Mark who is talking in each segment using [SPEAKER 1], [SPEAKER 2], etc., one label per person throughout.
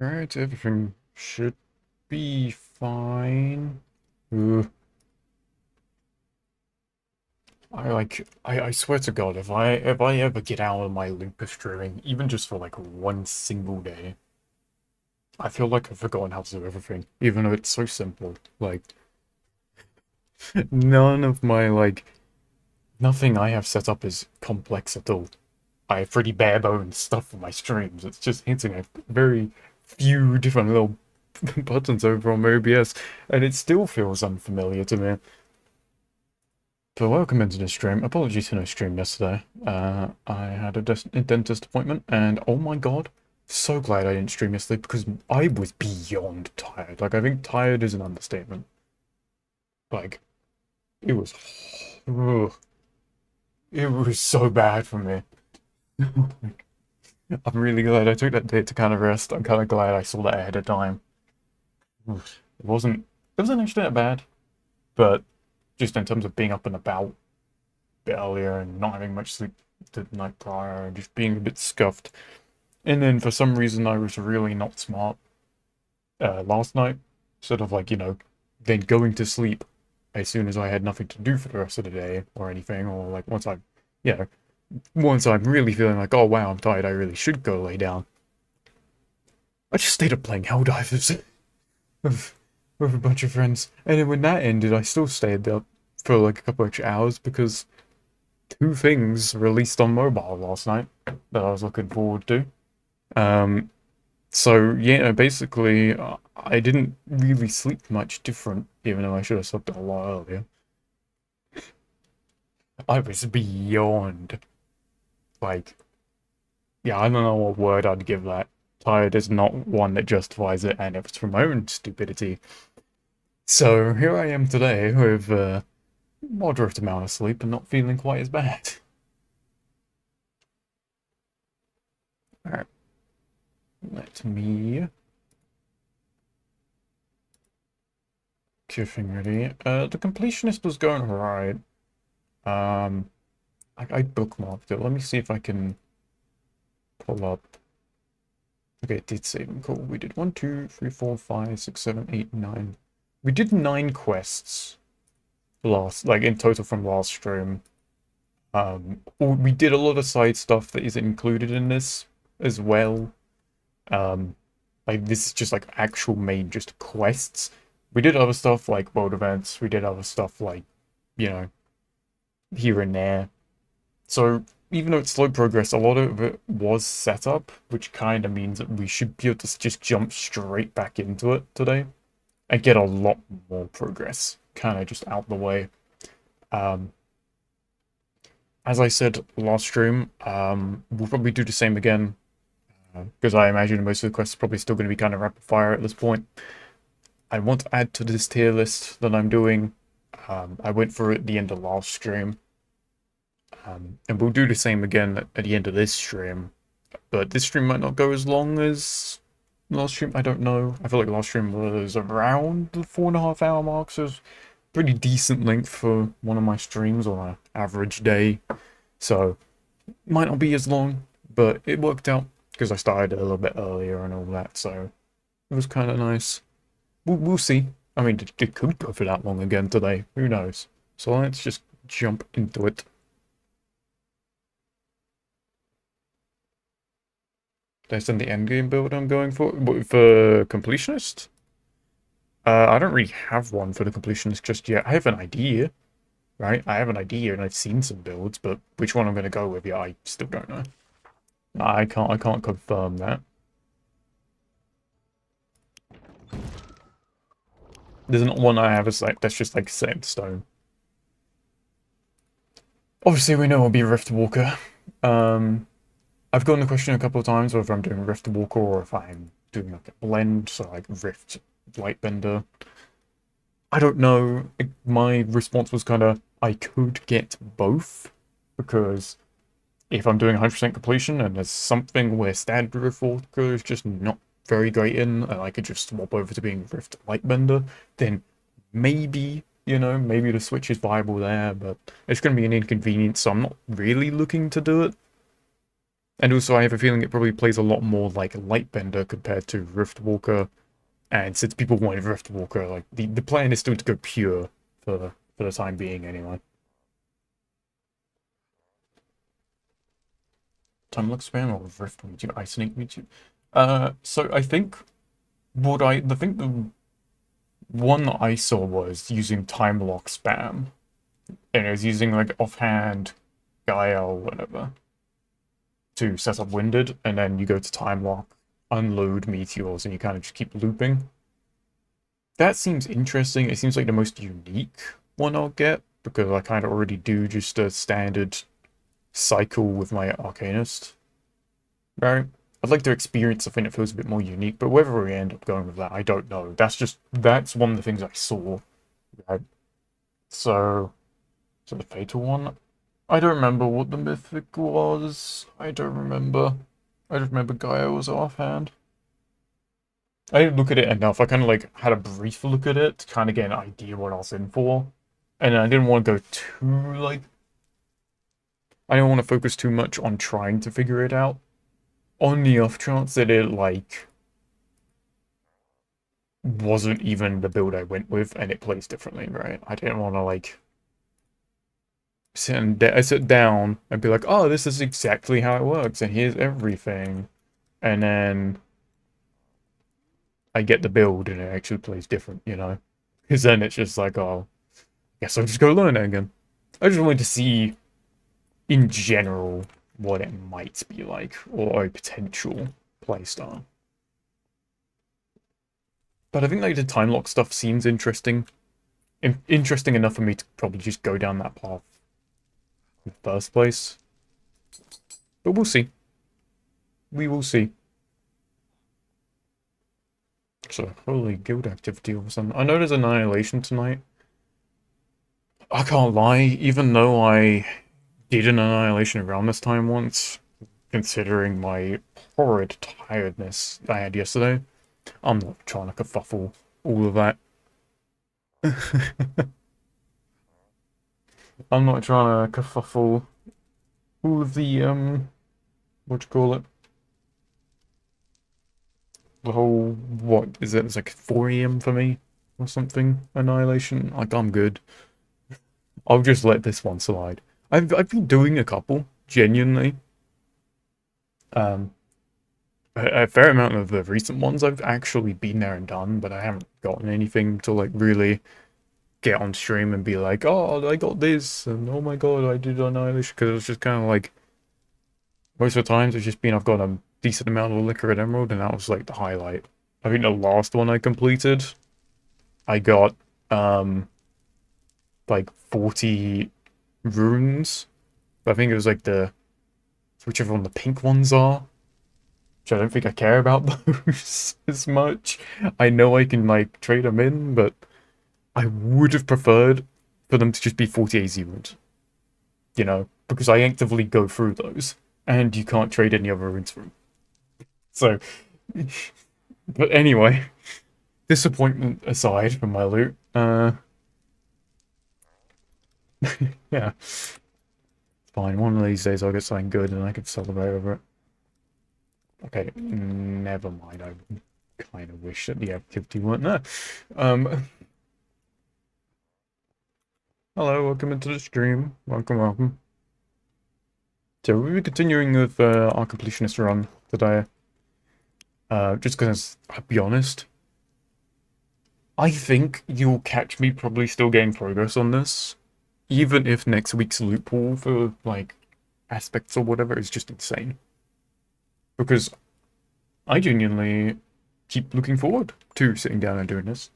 [SPEAKER 1] Alright, everything should be fine. Ooh, I swear to God, if I ever get out of my loop of streaming, even just for like one single day, I feel like I've forgotten how to do everything, even though it's so simple. Like, none of my nothing I have set up is complex at all. I have pretty bare bones stuff for my streams. It's just hitting a very few different little buttons over on my OBS, and it still feels unfamiliar to me. So welcome into the stream. Apologies for no stream yesterday. I had a dentist appointment, and oh my god, so glad I didn't stream yesterday because I was beyond tired. Like, I think tired is an understatement. Like, it was, ugh, it was so bad for me. I'm really glad I took that day to kind of rest. I'm kind of glad I saw that ahead of time. It wasn't actually that bad, but just in terms of being up and about bit earlier and not having much sleep the night prior and just being a bit scuffed. And then for some reason I was really not smart last night. Sort of like, then going to sleep as soon as I had nothing to do for the rest of the day or anything, or like you know, once I'm really feeling like, oh wow, I'm tired, I really should go lay down. I just stayed up playing Helldivers with, with a bunch of friends. And then when that ended, I still stayed up for like a couple extra hours because two things released on mobile last night that I was looking forward to. Um, so yeah, basically, I didn't really sleep much different, even though I should have slept a lot earlier. I was beyond, like, yeah, I don't know what word I'd give that. Tired is not one that justifies it, and it was from my own stupidity. So here I am today with a moderate amount of sleep and not feeling quite as bad. Alright, let me get everything ready. The completionist was going alright. Um, I bookmarked it. Let me see if I can pull up. Okay, it did save them. Cool. We did 1, 2, 3, 4, 5, 6, 7, 8, 9. We did 9 quests like in total from last stream. We did a lot of side stuff that isn't included in this as well. Um, like this is just like actual main just quests. We did other stuff like world events. We did other stuff like, you know, here and there. So even though it's slow progress, a lot of it was set up, which kind of means that we should be able to just jump straight back into it today and get a lot more progress kind of just out the way. Um, as I said last stream, we'll probably do the same again because I imagine most of the quests are probably still going to be kind of rapid fire at this point. I want to add to this tier list that I'm doing. I went for it at the end of last stream. And we'll do the same again at the end of this stream. But this stream might not go as long as last stream. I don't know. I feel like last stream was around the 4.5 hour mark, so it's pretty decent length for one of my streams on an average day. So might not be as long, but it worked out because I started a little bit earlier and all that. So it was kind of nice. We'll see. I mean, it could go for that long again today. Who knows? So let's just jump into it. That's in the endgame build I'm going for. For completionist? I don't really have one for the completionist just yet. I have an idea, right? I have an idea and I've seen some builds, but which one I'm gonna go with, yeah, I still don't know. I can't confirm that. There's not one I have as like that's just like set in stone. Obviously we know it'll be Rift Walker. I've gotten the question a couple of times whether I'm doing Rift Walker or if I'm doing like a blend, so like Rift Lightbender. I don't know. My response was kind of, I could get both, because if I'm doing 100% completion and there's something where standard Rift Walker is just not very great in, and I could just swap over to being Rift Lightbender, then maybe, maybe the switch is viable there, but it's going to be an inconvenience, so I'm not really looking to do it. And also, I have a feeling it probably plays a lot more like Lightbender compared to Riftwalker. And since people wanted Riftwalker, like the plan is still to go pure for the time being, anyway. Time lock spam or Rift Meteor, Ice Snake Meteor. So I think the one that I saw was using time lock spam, and it was using like offhand Gaia or whatever to set up Winded, and then you go to time lock, unload meteors, and you kind of just keep looping. That seems interesting. It seems like the most unique one I'll get, because I kind of already do just a standard cycle with my Arcanist. Right? I'd like to experience something that feels a bit more unique, but whether we end up going with that, I don't know. That's one of the things I saw. Right? So the Fatal one? I don't remember what the Mythic was. I don't remember. I just remember Gaia was offhand. I didn't look at it enough. I kind of like had a brief look at it to kind of get an idea what I was in for. And I didn't want to go too, like... I didn't want to focus too much on trying to figure it out. On the off chance that it, like, wasn't even the build I went with and it plays differently, right? I didn't want to, like, sit down and be like, oh, this is exactly how it works and here's everything. And then I get the build and it actually plays different, you know? Because then it's just like, oh, I guess I'll just go learn it again. I just wanted to see, in general, what it might be like, or a potential playstyle. But I think like the time lock stuff seems interesting. Interesting enough for me to probably just go down that path in the first place. But we'll see. We will see. So, holy guild activity or something. I know there's Annihilation tonight. I can't lie, even though I did an Annihilation around this time once, considering my horrid tiredness I had yesterday, I'm not trying to kerfuffle all of that. I'm not trying to kerfuffle all of the, what do you call it? The whole, what is it? It's like 4 AM for me or something. Annihilation. Like, I'm good. I'll just let this one slide. I've been doing a couple, genuinely. A fair amount of the recent ones I've actually been there and done, but I haven't gotten anything to like really get on stream and be like, oh, I got this, and oh my god, I did Annihilation, because it's just kind of like, most of the times it's just been I've got a decent amount of Liquor and Emerald, and that was like the highlight. I think the last one I completed, I got, like 40 runes. But I think it was like whichever one the pink ones are. Which I don't think I care about those as much. I know I can like trade them in, but I would have preferred for them to just be 40 AZ runes. You know, because I actively go through those, and you can't trade any other runes for them. So, but anyway, disappointment aside from my loot, yeah. Fine, one of these days I'll get something good and I can celebrate over it. Okay, never mind. I kind of wish that the activity weren't there. Hello, welcome into the stream. Welcome, welcome. So we'll be continuing with our completionist run today. Just because, I'll be honest, I think you'll catch me probably still getting progress on this, even if next week's loot pool for like aspects or whatever is just insane. Because I genuinely keep looking forward to sitting down and doing this.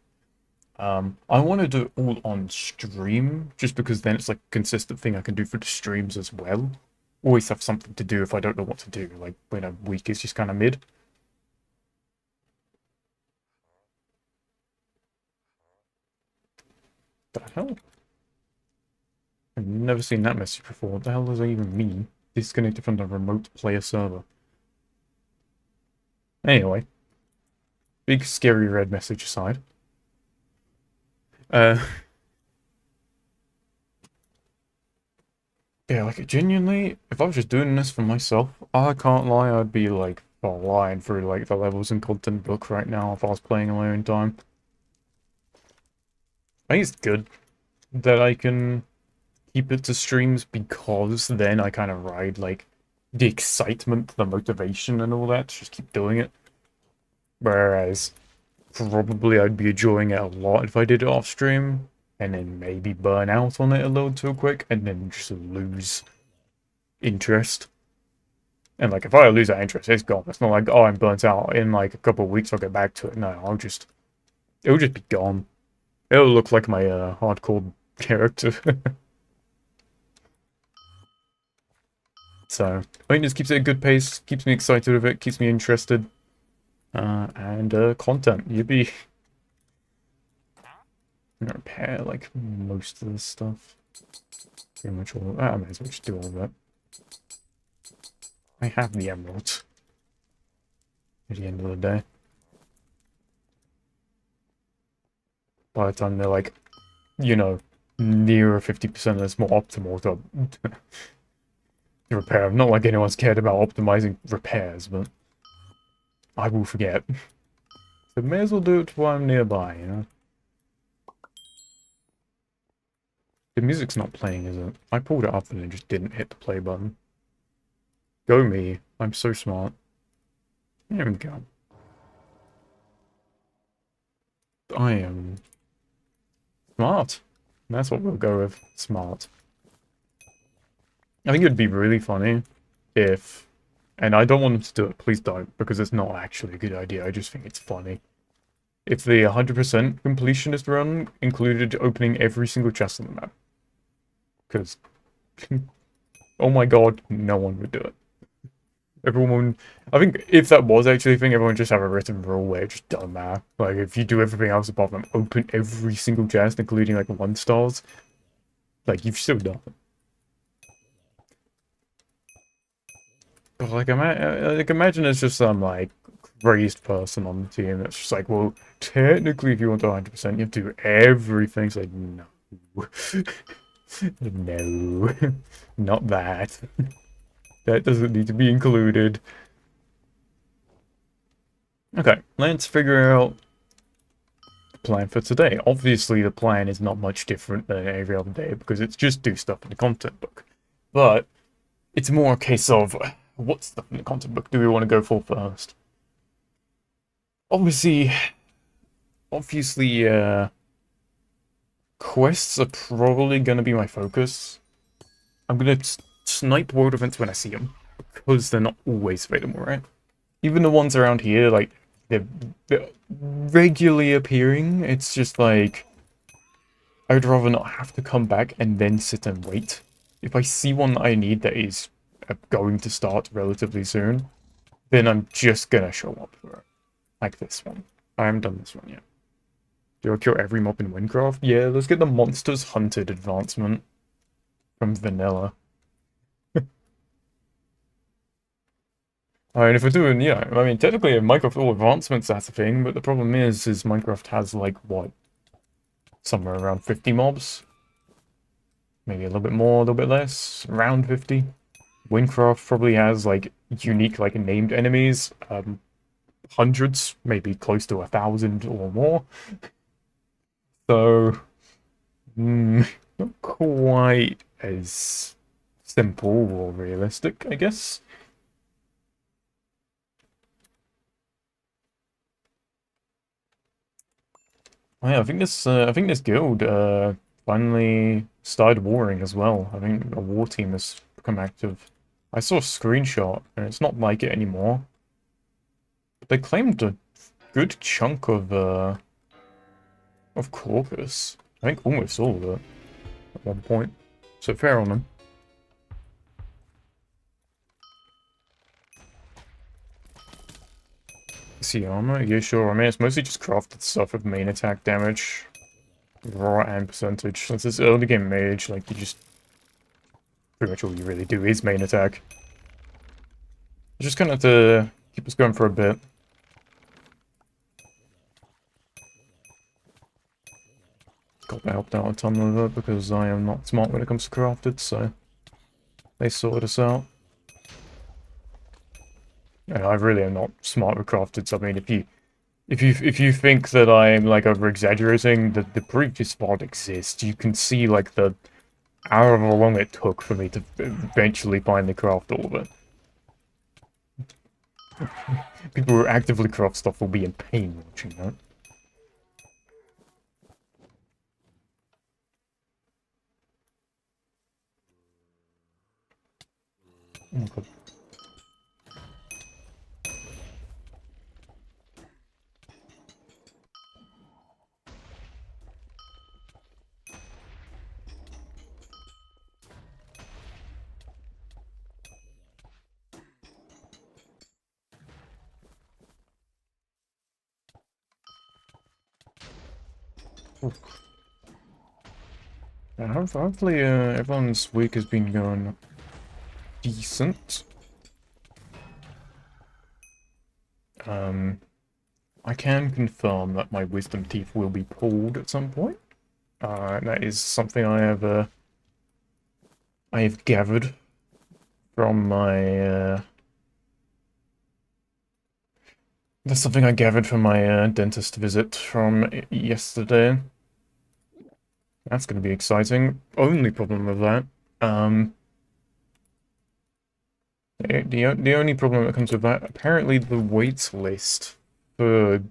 [SPEAKER 1] I want to do it all on stream, just because then it's like a consistent thing I can do for the streams as well. Always have something to do if I don't know what to do, like when a week is just kind of mid. The hell? I've never seen that message before. What the hell does that even mean? Disconnected from the remote player server. Anyway. Big scary red message aside. Yeah, like genuinely, if I was just doing this for myself, I can't lie, I'd be like flying through like the levels in content book right now if I was playing on my own time. I think it's good that I can keep it to streams because then I kind of ride like the excitement, the motivation and all that to just keep doing it. Whereas probably I'd be enjoying it a lot if I did it off stream and then maybe burn out on it a little too quick and then just lose interest. And like if I lose that interest, it's gone. It's not like, oh, I'm burnt out. In like a couple of weeks I'll get back to it. No, it'll just be gone. It'll look like my hardcore character. So I think this keeps it at a good pace, keeps me excited with it, keeps me interested. And content. You'd be repair like most of this stuff. Pretty much all. I might as well just do all of that. I have the emeralds. At the end of the day. By the time they're like, you know, nearer 50%, that's more optimal to repair. Not like anyone's cared about optimizing repairs, but I will forget. So may as well do it while I'm nearby, you know? The music's not playing, is it? I pulled it up and it just didn't hit the play button. Go me. I'm so smart. There we go. I am smart. That's what we'll go with. Smart. I think it would be really funny if... And I don't want them to do it, please don't, because it's not actually a good idea, I just think it's funny. If the 100% completionist run included opening every single chest on the map. Because, oh my god, no one would do it. Everyone, I think if that was actually a thing, everyone would just have a written rule where it just doesn't matter. Like, if you do everything else apart from open every single chest, including like 1-stars, like, you've still done it. But like, imagine it's just some like crazed person on the team that's just like, well, technically, if you want to 100%, you have to do everything. It's like, no, no, not that. That doesn't need to be included. Okay, let's figure out the plan for today. Obviously, the plan is not much different than every other day because it's just do stuff in the content book. But it's more a case of what stuff in the content book do we want to go for first? Obviously, quests are probably going to be my focus. I'm going to snipe world events when I see them, because they're not always available, right? Even the ones around here, like, they're regularly appearing. It's just like, I would rather not have to come back and then sit and wait. If I see one that I need that is going to start relatively soon, then I'm just going to show up for it. Like this one. I haven't done this one yet. Do I kill every mob in Windcraft? Yeah, let's get the Monsters Hunted advancement from vanilla. I mean, if we're doing, yeah, I mean, technically in Minecraft all advancements, that's a thing, but the problem is Minecraft has, like, what? Somewhere around 50 mobs? Maybe a little bit more, a little bit less? Around 50? Windcraft probably has, like, unique, like, named enemies. Hundreds, maybe close to 1,000 or more. So, not quite as simple or realistic, I guess. Oh yeah, I think this guild finally started warring as well. I think a war team has become active. I saw a screenshot, and it's not like it anymore. But they claimed a good chunk of Caucus. I think almost all of it at one point. So fair on them. See armor? Yeah, sure. I mean, it's mostly just crafted stuff with main attack damage, raw and percentage. Since it's early game mage, like, you just... pretty much all you really do is main attack. Just kind of to keep us going for a bit. Got helped out a ton with it because I am not smart when it comes to crafted, so they sorted us out. And I really am not smart with crafted, so I mean, if you think that I'm like over exaggerating, the previous VOD exists. You can see like the however long it took for me to eventually finally craft all of it. People who actively craft stuff will be in pain watching that. Okay. Hopefully, everyone's week has been going decent. I can confirm that my wisdom teeth will be pulled at some point. That is something I have gathered from my that's something I gathered from my dentist visit from yesterday. That's going to be exciting. Only problem with that, the only problem that comes with that, apparently the wait list for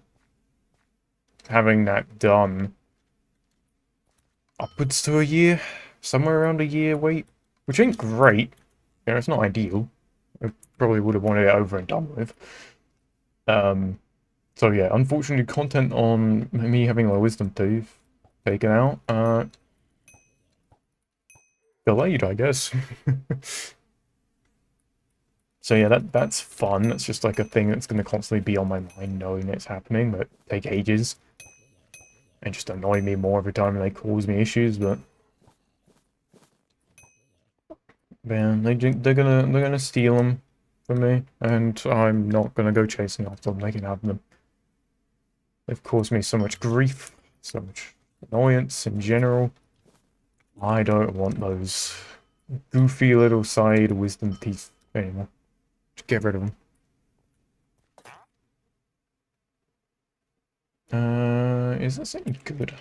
[SPEAKER 1] having that done upwards to a year, somewhere around a year wait, which ain't great. You know, it's not ideal. I probably would have wanted it over and done with. So yeah, unfortunately, content on me having my wisdom tooth taken out, delayed, I guess. So yeah, that's fun. That's just like a thing that's going to constantly be on my mind knowing it's happening, but take ages. And just annoy me more every time they cause me issues, but... Man, they're gonna steal them from me, and I'm not gonna go chasing after them. They can have them. They've caused me so much grief, so much annoyance in general. I don't want those goofy little side wisdom teeth anymore. Just get rid of them. Is this any good?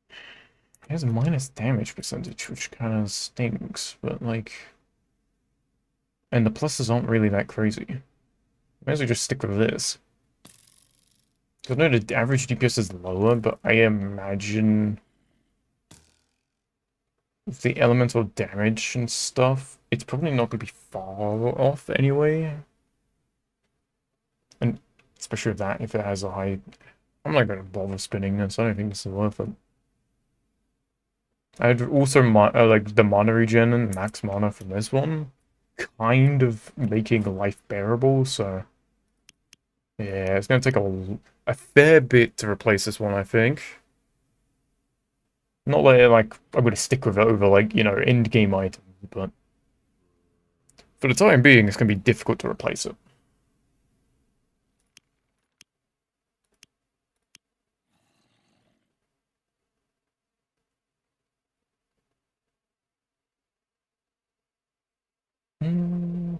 [SPEAKER 1] It has a minus damage percentage, which kind of stinks, but like... And the pluses aren't really that crazy. Might as well just stick with this. I know the average DPS is lower, but I imagine with the elemental damage and stuff, it's probably not going to be far off anyway. And especially with that, if it has a high... I'm not going to bother spinning this. I don't think this is worth it. I'd also like the mana regen and max mana from this one, kind of making life bearable, so... Yeah, it's going to take a fair bit to replace this one, I think. Not like I'm going to stick with it over, like, you know, end-game items, but... For the time being, it's going to be difficult to replace it. Mm.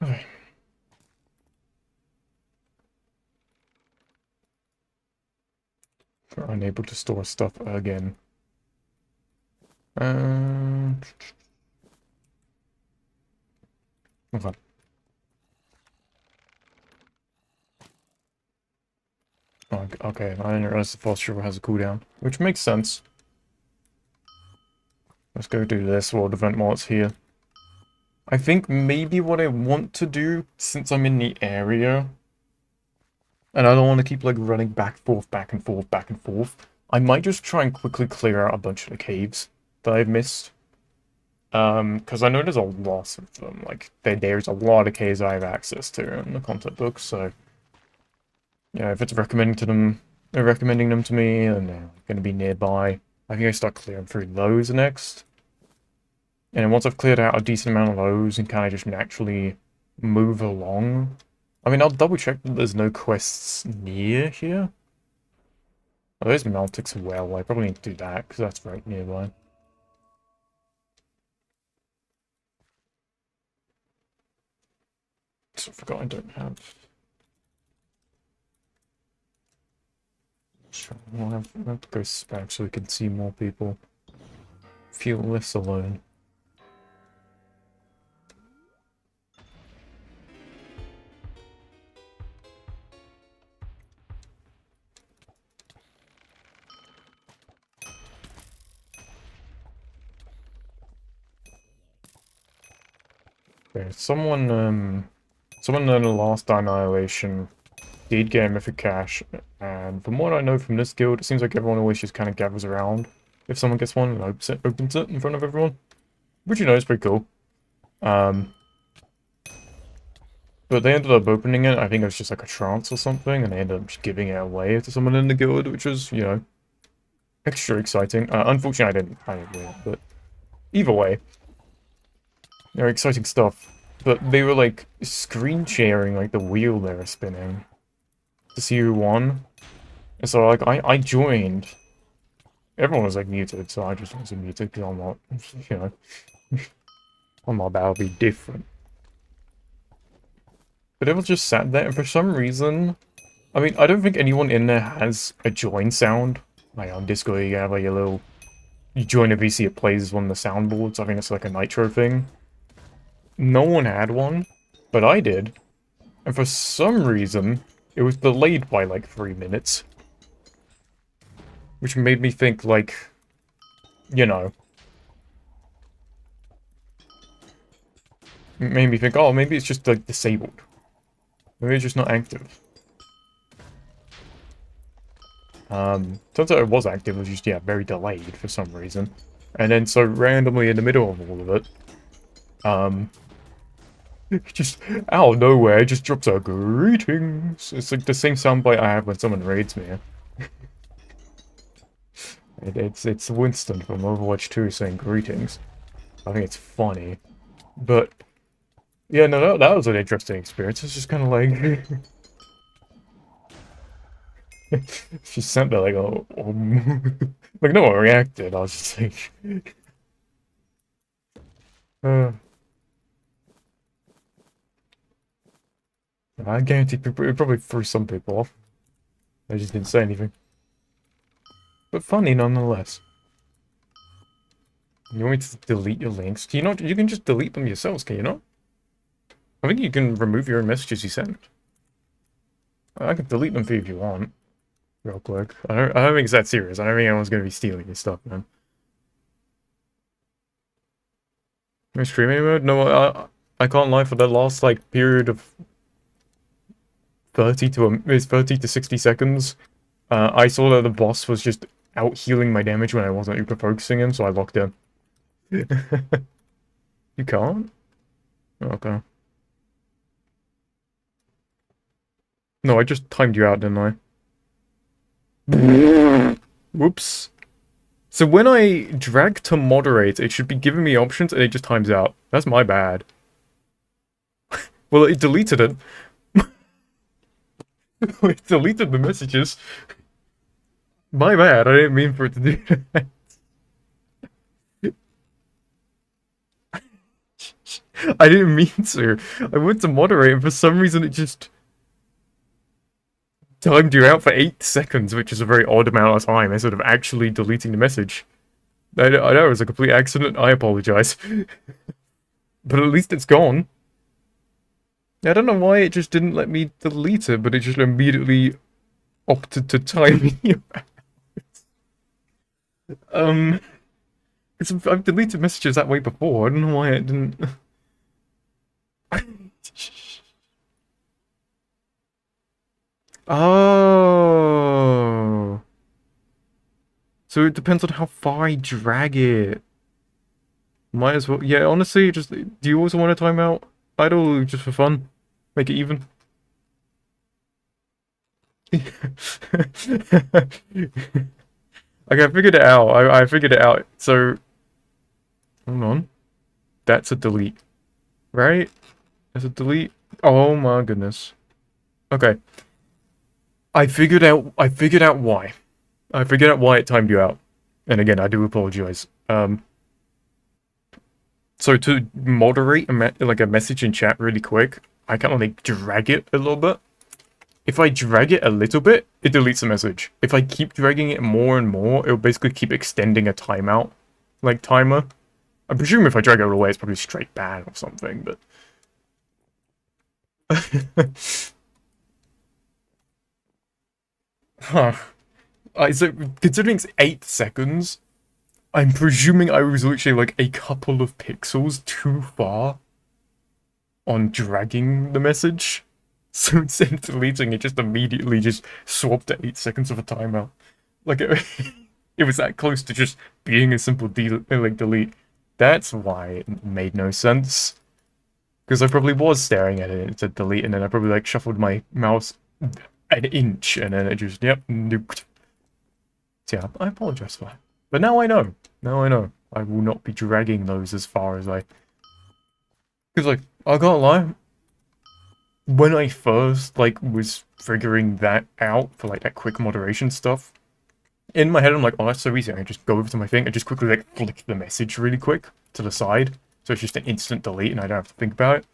[SPEAKER 1] Okay. We're unable to store stuff again. Okay. Okay, I didn't realize the fast travel has a cooldown, which makes sense. Let's go do this world event while it's here. I think maybe what I want to do, since I'm in the area, and I don't want to keep like running back, forth, back and forth, back and forth, I might just try and quickly clear out a bunch of the caves that I've missed. Because I know there's a lot of them. Like, there's a lot of caves I have access to in the content book, so... Yeah, if it's recommending them to me, and they're going to be nearby, I think I start clearing through those next. And once I've cleared out a decent amount of those and kind of just naturally move along... I mean, I'll double check that there's no quests near here. Oh, there's Meltix well. I probably need to do that, because that's right nearby. So I forgot I don't have... Sure, we'll have to go back so we can see more people. Feel less alone. Okay, someone in the last Annihilation did get a Mythic Cache, and from what I know from this guild, it seems like everyone always just kind of gathers around if someone gets one and opens it in front of everyone. Which, you know, is pretty cool. But they ended up opening it, I think it was just like a trance or something, and they ended up just giving it away to someone in the guild, which was, you know, extra exciting. Unfortunately, I didn't win it, but either way, they're exciting stuff. But they were like screen sharing like the wheel they were spinning to see who won. And so like I joined. Everyone was like muted, so I just wasn't muted because I'm not, you know, I'm not about to be different. But everyone just sat there, and for some reason, I mean, I don't think anyone in there has a join sound. Like on Discord, you have like a little, you join a VC, it plays one of the soundboards. I think it's like a Nitro thing. No one had one, but I did. And for some reason, it was delayed by like 3 minutes. Which made me think like, you know. Made me think, oh, maybe it's just like disabled. Maybe it's just not active. Turns out it was active, it was just, yeah, very delayed for some reason. And then so randomly in the middle of all of it, just out of nowhere, it just drops a greetings. It's like the same soundbite I have when someone raids me. It's Winston from Overwatch 2 saying greetings. I think it's funny. But, yeah, no, that was an interesting experience. It's just kind of like... she sent that like, oh, like, no one reacted. I was just like... I guarantee people, it probably threw some people off. They just didn't say anything. But funny nonetheless. You want me to delete your links? Can you not? You can just delete them yourselves, can you not? I think you can remove your own messages you sent. I can delete them for you if you want. Real quick. I don't think it's that serious. I don't think anyone's gonna be stealing your stuff, man. My streaming mode? No, I can't lie, for the last like period of 30 to 60 seconds. I saw that the boss was just out healing my damage when I wasn't super focusing him, so I locked in. You can't? Okay. No, I just timed you out, didn't I? Whoops. So when I drag to moderate, it should be giving me options and it just times out. That's my bad. Well, it deleted it. It deleted the messages. My bad, I didn't mean for it to do that. I didn't mean to. I went to moderate and for some reason it just timed you out for 8 seconds, which is a very odd amount of time instead of actually deleting the message. I know it was a complete accident, I apologize. But at least it's gone. I don't know why it just didn't let me delete it, but it just immediately opted to time you out. I've deleted messages that way before, I don't know why it didn't... Oh. So it depends on how far I drag it. Might as well. Yeah, honestly, just do you also want a timeout? Idle just for fun. Make it even. Okay, I figured it out. I figured it out. So hold on. That's a delete. Right? That's a delete. Oh my goodness. Okay. I figured out why. I figured out why it timed you out. And again, I do apologize. So to moderate like a message in chat really quick, I kind of like drag it a little bit. If I drag it a little bit, it deletes the message. If I keep dragging it more and more, it'll basically keep extending a timeout, like timer. I presume if I drag it all the way, it's probably straight ban or something, but... Huh. So, considering it's 8 seconds, I'm presuming I was literally like a couple of pixels too far on dragging the message. So instead of deleting it, just immediately just swapped to 8 seconds of a timeout. Like, it was that close to just being a simple delete. That's why it made no sense. Because I probably was staring at it to delete, and then I probably like shuffled my mouse an inch, and then it just, yep, nuked. So yeah, I apologize for that. But now I know. Now I know. I will not be dragging those as far as I... Because, like, I can't lie. When I first, like, was figuring that out for, like, that quick moderation stuff, in my head I'm like, oh, that's so easy. I can just go over to my thing and just quickly, like, flick the message really quick to the side. So it's just an instant delete and I don't have to think about it.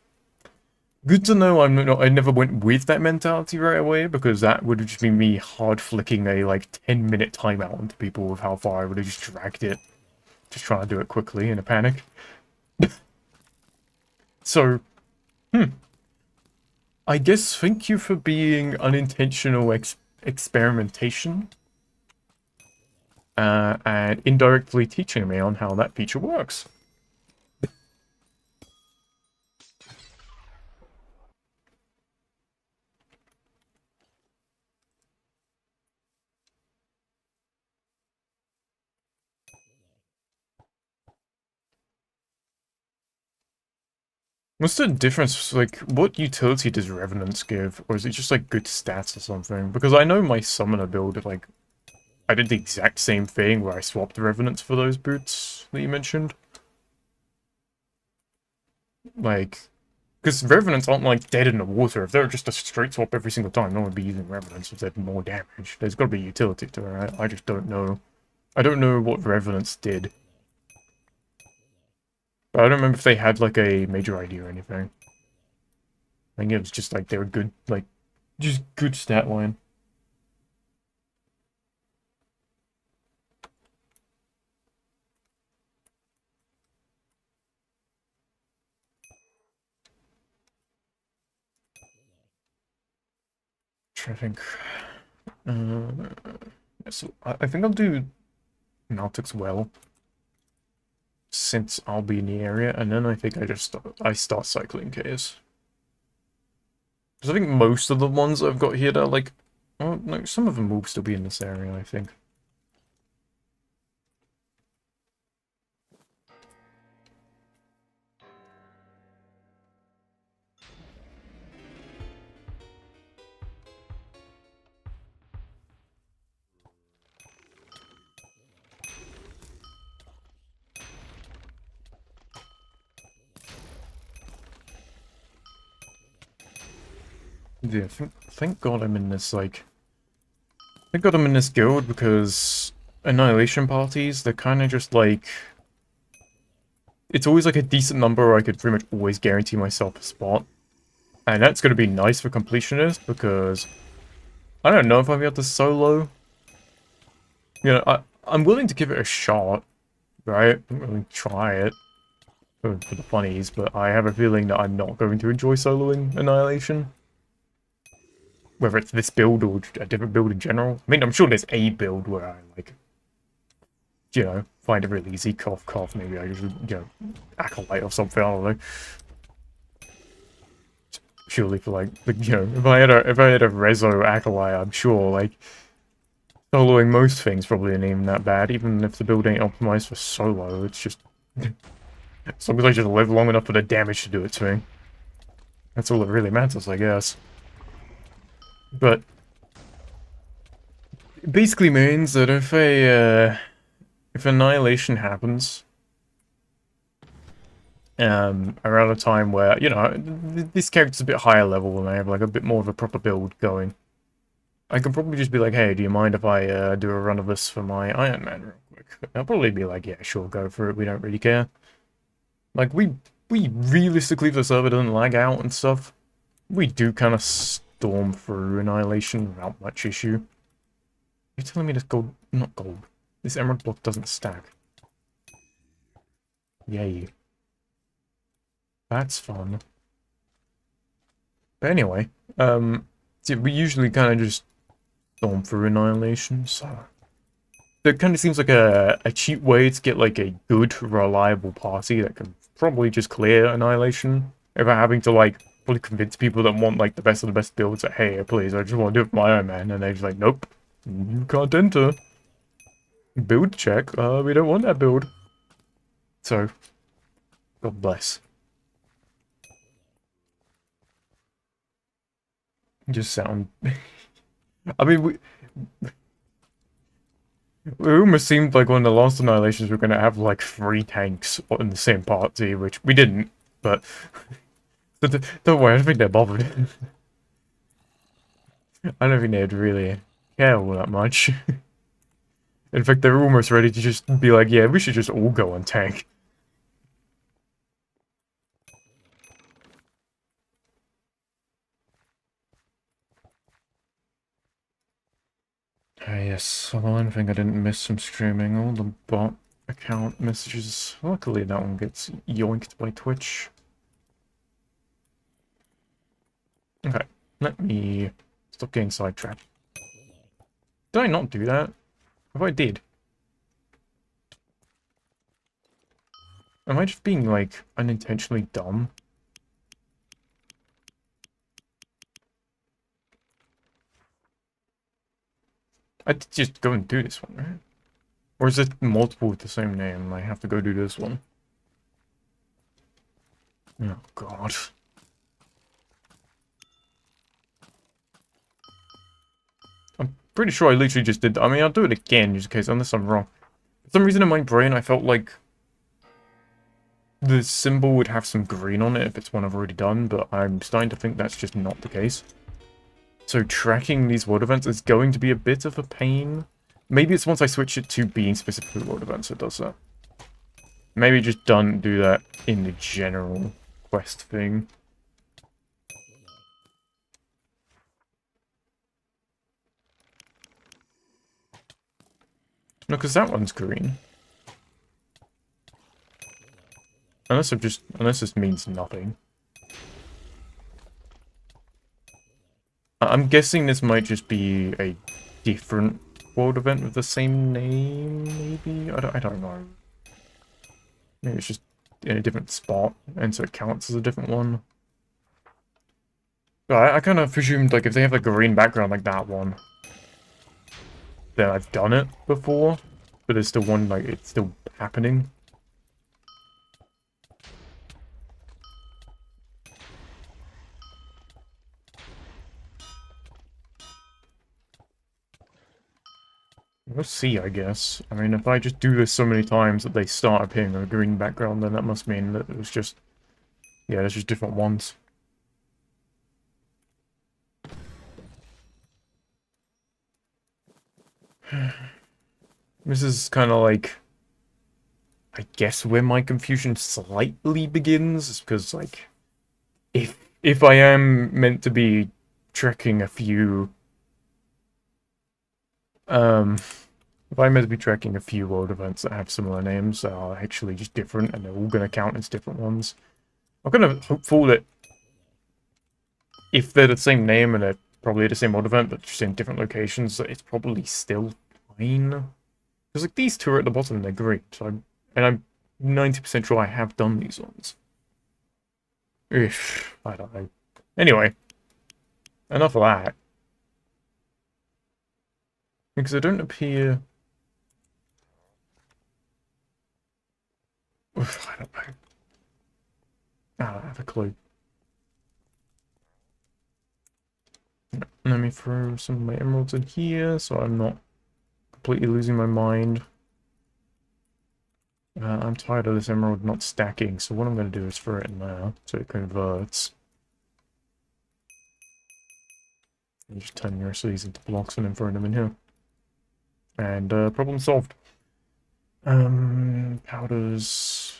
[SPEAKER 1] Good to know I never went with that mentality right away, because that would have just been me hard flicking a, like, 10-minute timeout onto people with how far I would have just dragged it. Just trying to do it quickly in a panic. So, I guess thank you for being unintentional experimentation. And indirectly teaching me on how that feature works. What's the difference, like, what utility does Revenants give? Or is it just, like, good stats or something? Because I know my Summoner build, like, I did the exact same thing where I swapped the Revenants for those boots that you mentioned. Like, because Revenants aren't, like, dead in the water. If they were just a straight swap every single time, no one would be using Revenants if they had more damage. There's got to be utility to it. I just don't know. I don't know what Revenants did. But I don't remember if they had, like, a major ID or anything. I think it was just, like, they were good, like, just good stat line. Trying to think. So I think I'll do Nautics well, since I'll be in the area, and then I think I start cycling Ks. Because I think most of the ones I've got here are like, oh no, some of them will still be in this area, I think. Yeah, thank God I'm in this, like... Thank God I'm in this guild, because Annihilation parties, they're kind of just like... It's always like a decent number where I could pretty much always guarantee myself a spot. And that's going to be nice for completionists, because... I don't know if I'll be able to solo. You know, I'm willing to give it a shot, right? I'm willing to try it. For the funnies, but I have a feeling that I'm not going to enjoy soloing Annihilation. Whether it's this build or a different build in general. I mean, I'm sure there's a build where I, like, you know, find it really easy. Cough, cough. Maybe I just, you know, Acolyte or something. I don't know. Surely for, like, you know, if I had a Rezo Acolyte, I'm sure, like, soloing most things probably ain't even that bad. Even if the build ain't optimized for solo, it's just... as long as I just live long enough for the damage to do it to me. That's all that really matters, I guess. But it basically means that if Annihilation happens, around a time where, you know, this character's a bit higher level and I have like a bit more of a proper build going, I can probably just be like, hey, do you mind if I do a run of this for my Iron Man real quick? I'll probably be like, yeah, sure, go for it. We don't really care. Like, we realistically, if the server doesn't lag out and stuff, we do kind of storm through Annihilation without much issue. You're telling me this gold, not gold, this emerald block doesn't stack. Yay. That's fun. But anyway, see, we usually kind of just storm through Annihilation, so... It kind of seems like a cheap way to get, like, a good, reliable party that can probably just clear Annihilation without having to, like, fully convince people that want, like, the best of the best builds that, hey, please, I just want to do it for my Iron Man, and they're just like, nope, you can't enter. Build check, we don't want that build. So, God bless. Just sound... I mean, we almost seemed like one of the last Annihilations we were going to have like 3 tanks in the same party, which we didn't, but don't worry, I don't think they're bothered. I don't think they'd really care all that much. In fact, they're almost ready to just be like, yeah, we should just all go on tank. Yes, well, I think I didn't miss some streaming. All the bot account messages. Luckily, that one gets yoinked by Twitch. Okay, let me stop getting sidetracked. Did I not do that? If I did, am I just being, like, unintentionally dumb? I did just go and do this one, right? Or is it multiple with the same name? I have to go do this one. Oh, God. I'm pretty sure I literally just did... I mean, I'll do it again, just in case, unless I'm wrong. For some reason in my brain, I felt like the symbol would have some green on it if it's one I've already done, but I'm starting to think that's just not the case. So tracking these world events is going to be a bit of a pain. Maybe it's once I switch it to being specifically world events it does that. Maybe just don't do that in the general quest thing. No, because that one's green. Unless this means nothing. I'm guessing this might just be a different world event with the same name, maybe? I don't know. Maybe it's just in a different spot, and so it counts as a different one. But I kind of presumed, like, if they have a green background like that one, then I've done it before, but there's still one, like, it's still happening. We'll see, I guess. I mean, if I just do this so many times that they start appearing on a green background, then that must mean that it was just... Yeah, there's just different ones. This is kind of like... I guess where my confusion slightly begins, is because, like... If I am meant to be tracking a few... If I'm meant to be tracking a few world events that have similar names that are actually just different, and they're all going to count as different ones, I'm kind of hopeful that if they're the same name and they're probably the same world event, but just in different locations, that it's probably still fine. Because, like, these two are at the bottom and they're great, so I'm 90% sure I have done these ones. I don't know. Anyway, enough of that. Because they don't appear... I don't know. I don't have a clue. Let me throw some of my emeralds in here so I'm not completely losing my mind. I'm tired of this emerald not stacking, so what I'm going to do is throw it in there so it converts. You just turn the rest of these into blocks and then throw them in here. And problem solved. Powders.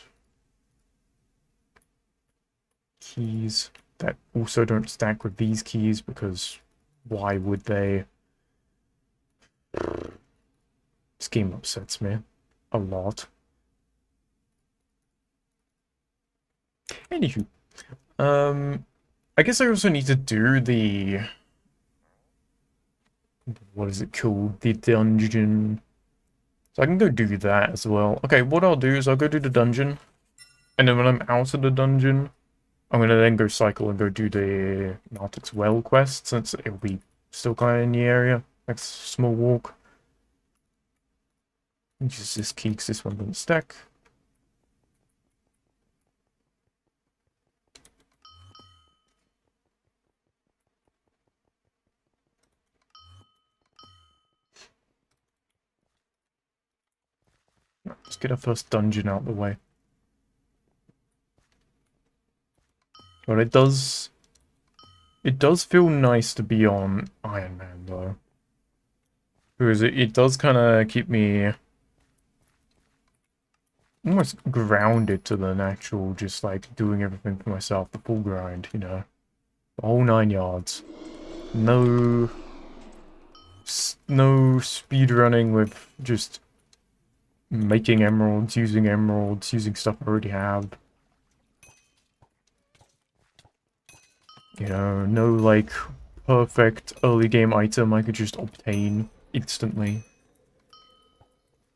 [SPEAKER 1] Keys that also don't stack with these keys because why would they? This game upsets me a lot. Anywho, I guess I also need to do the, what is it called? The dungeon. So I can go do that as well. Okay, what I'll do is I'll go do the dungeon, and then when I'm out of the dungeon, I'm gonna then go cycle and go do the Nautics Well quest, since it'll be still kind of in the area. Next small walk. Use this key because this one doesn't stack. Let's get our first dungeon out of the way. But it does feel nice to be on Iron Man though. Because it does kind of keep me almost grounded to the actual, just like doing everything for myself, the full grind, you know. The whole 9 yards. No speed running with just making emeralds, using stuff I already have. You know, no like perfect early game item I could just obtain instantly.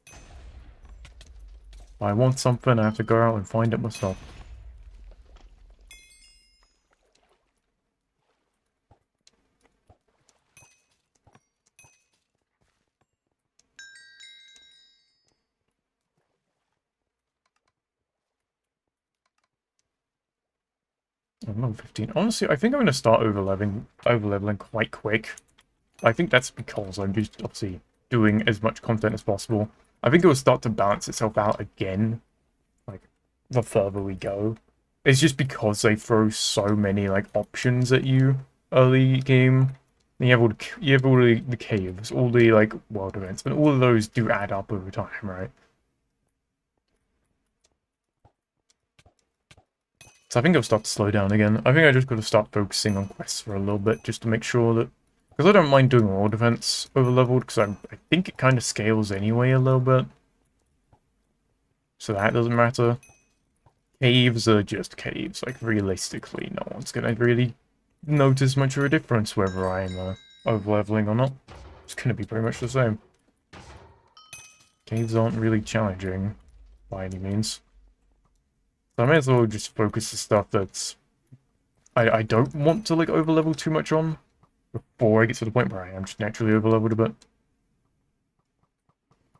[SPEAKER 1] If I want something, I have to go out and find it myself. I'm level 15. Honestly, I think I'm going to start over-leveling quite quick. I think that's because I'm just obviously doing as much content as possible. I think it will start to balance itself out again, like, the further we go. It's just because they throw so many, like, options at you early game. And you have all the caves, all the, like, world events, and all of those do add up over time, right? So I think I'll start to slow down again. I think I just got to start focusing on quests for a little bit, just to make sure that... Because I don't mind doing world events over-leveled, because I think it kind of scales anyway a little bit. So that doesn't matter. Caves are just caves. Like, realistically, no one's going to really notice much of a difference whether I'm over-leveling or not. It's going to be pretty much the same. Caves aren't really challenging, by any means. So I may as well just focus the stuff that's... I don't want to, like, over-level too much on before I get to the point where I am just naturally over-leveled a bit.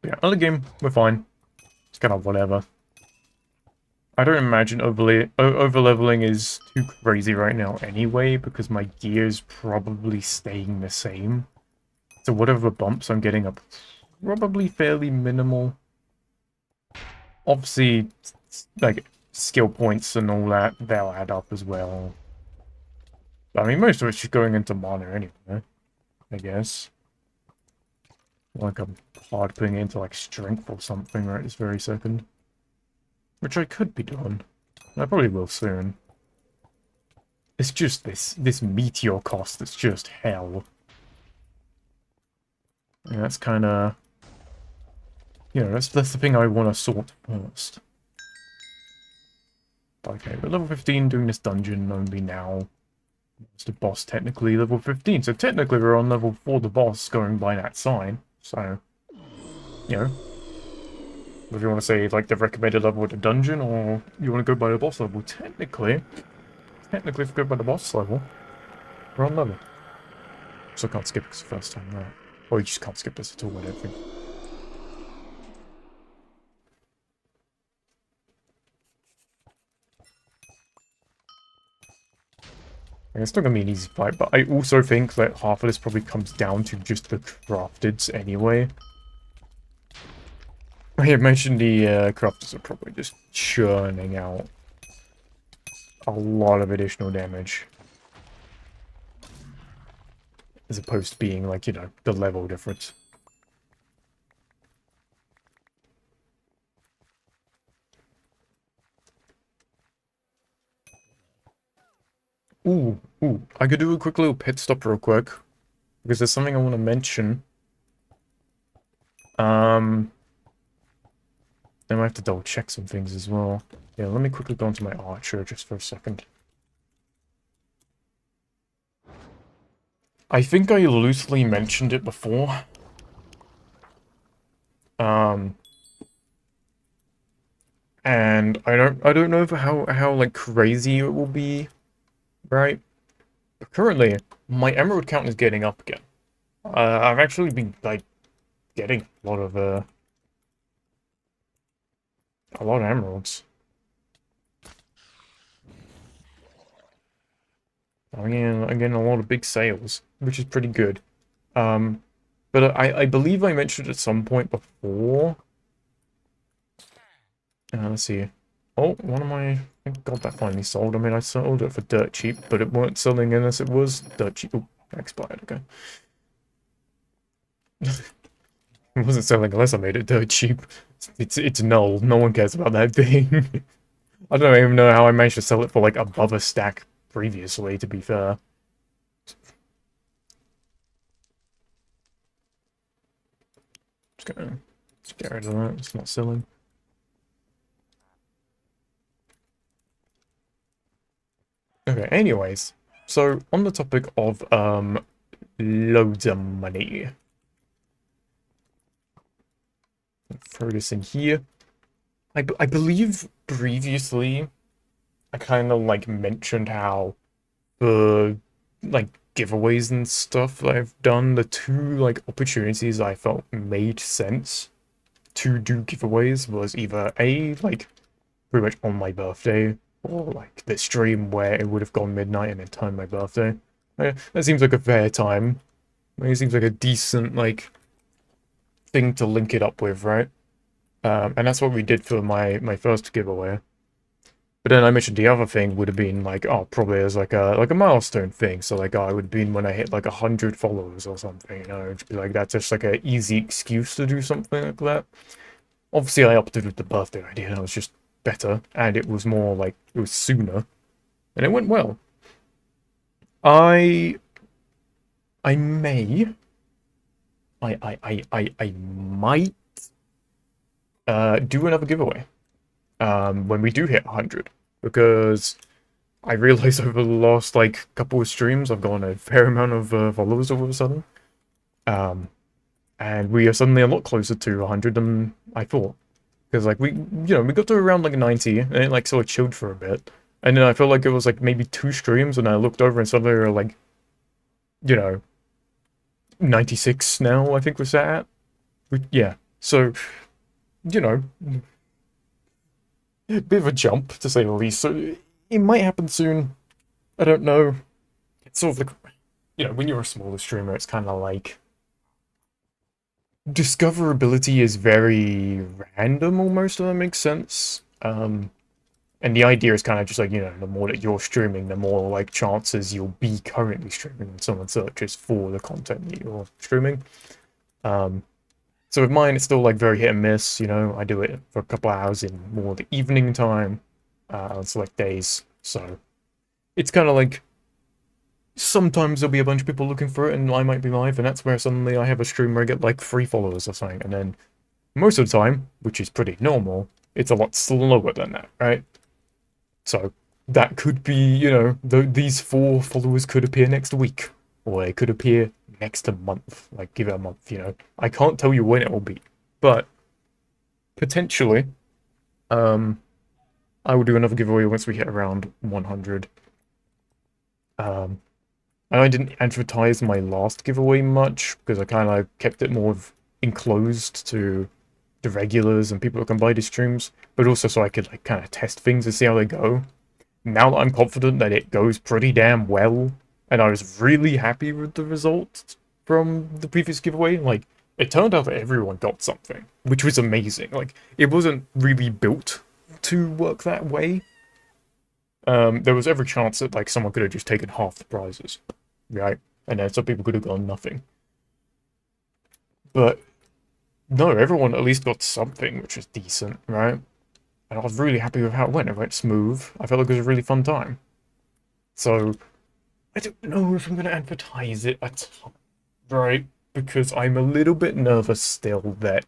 [SPEAKER 1] But yeah, early game, we're fine. It's kind of whatever. I don't imagine over-leveling is too crazy right now anyway, because my gear's probably staying the same. So whatever bumps I'm getting are probably fairly minimal. Obviously, like, skill points and all that, they'll add up as well. But, I mean, most of it's just going into mana anyway, I guess. Like, I'm hard putting it into, like, strength or something right this very second. Which I could be doing. I probably will soon. It's just this meteor cost that's just hell. And that's kind of... You know, that's the thing I want to sort first. Okay, we're level 15 doing this dungeon only now. It's the boss technically level 15, so technically we're on level 4 the boss going by that sign. So, you know, if you want to say like the recommended level of the dungeon, or you want to go by the boss level, technically if you go by the boss level, we're on level. So I can't skip this the first time, right? Or you just can't skip this at all, I don't think. It's not going to be an easy fight, but I also think that half of this probably comes down to just the crafteds anyway. I mentioned the crafters are probably just churning out a lot of additional damage. as opposed to being like, you know, the level difference. Ooh, I could do a quick little pit stop real quick, because there's something I want to mention. I might have to double check some things as well. Yeah, let me quickly go into my archer just for a second. I think I loosely mentioned it before. And I don't know how like crazy it will be, right? But currently, my emerald count is getting up again. I've actually been like getting a lot of emeralds. I'm getting a lot of big sales, which is pretty good. But I believe I mentioned at some point before. Let's see. Oh, one of my... Thank God that finally sold. I mean, I sold it for dirt cheap, but it weren't selling unless it was dirt cheap. Oh, expired, okay. It wasn't selling unless I made it dirt cheap. It's null. No one cares about that thing. I don't even know how I managed to sell it for, like, above a stack previously, to be fair. Just gonna get rid of that. It's not selling. Okay, anyways. So, on the topic of, loads of money. Throw this in here. I believe previously I kind of like mentioned how the like giveaways and stuff that I've done, the two like opportunities I felt made sense to do giveaways was either A, like pretty much on my birthday, or like the stream where it would have gone midnight and then timed my birthday. That seems like a fair time. It seems like a decent like thing to link it up with, right? And that's what we did for my first giveaway. But then I mentioned the other thing would have been like, oh, probably as like a milestone thing. So like, oh, it would have been when I hit like 100 followers or something. You know, it'd be like that's just like an easy excuse to do something like that. Obviously, I opted with the birthday idea. It was just better, and it was more like it was sooner, and it went well. I I may I might do another giveaway when we do hit 100, because I realized over the last like couple of streams I've gotten a fair amount of followers all of a sudden, and we are suddenly a lot closer to 100 than I thought, because like we we got to around like 90 and it like sort of chilled for a bit, and then I felt like it was like maybe 2 streams and I looked over and suddenly we were like, you know, 96 now I think we're sat at. Yeah, so you know, a bit of a jump to say the least. So it might happen soon. I don't know. It's sort of like, when you're a smaller streamer, it's kind of like discoverability is very random almost, if that makes sense. And the idea is kind of just like, the more that you're streaming, the more like chances you'll be currently streaming when someone searches for the content that you're streaming. So with mine, it's still like very hit and miss, I do it for a couple hours in more the evening time, on select days. So it's kind of like sometimes there'll be a bunch of people looking for it and I might be live, and that's where suddenly I have a stream where I get like 3 followers or something, and then most of the time, which is pretty normal, it's a lot slower than that, right? So that could be, these 4 followers could appear next week, or they could appear next month, like give it a month, I can't tell you when it will be, but potentially, I will do another giveaway once we hit around 100. I didn't advertise my last giveaway much, because I kind of kept it more enclosed to the regulars and people who can buy the streams, but also so I could like kind of test things and see how they go. Now that I'm confident that it goes pretty damn well, and I was really happy with the results from the previous giveaway, like, it turned out that everyone got something, which was amazing. Like, it wasn't really built to work that way. There was every chance that, like, someone could have just taken half the prizes, right? And then some people could have gone nothing. But no, everyone at least got something, which is decent, right? And I was really happy with how it went. It went smooth. I felt like it was a really fun time. So I don't know if I'm going to advertise it at all, right? Because I'm a little bit nervous still that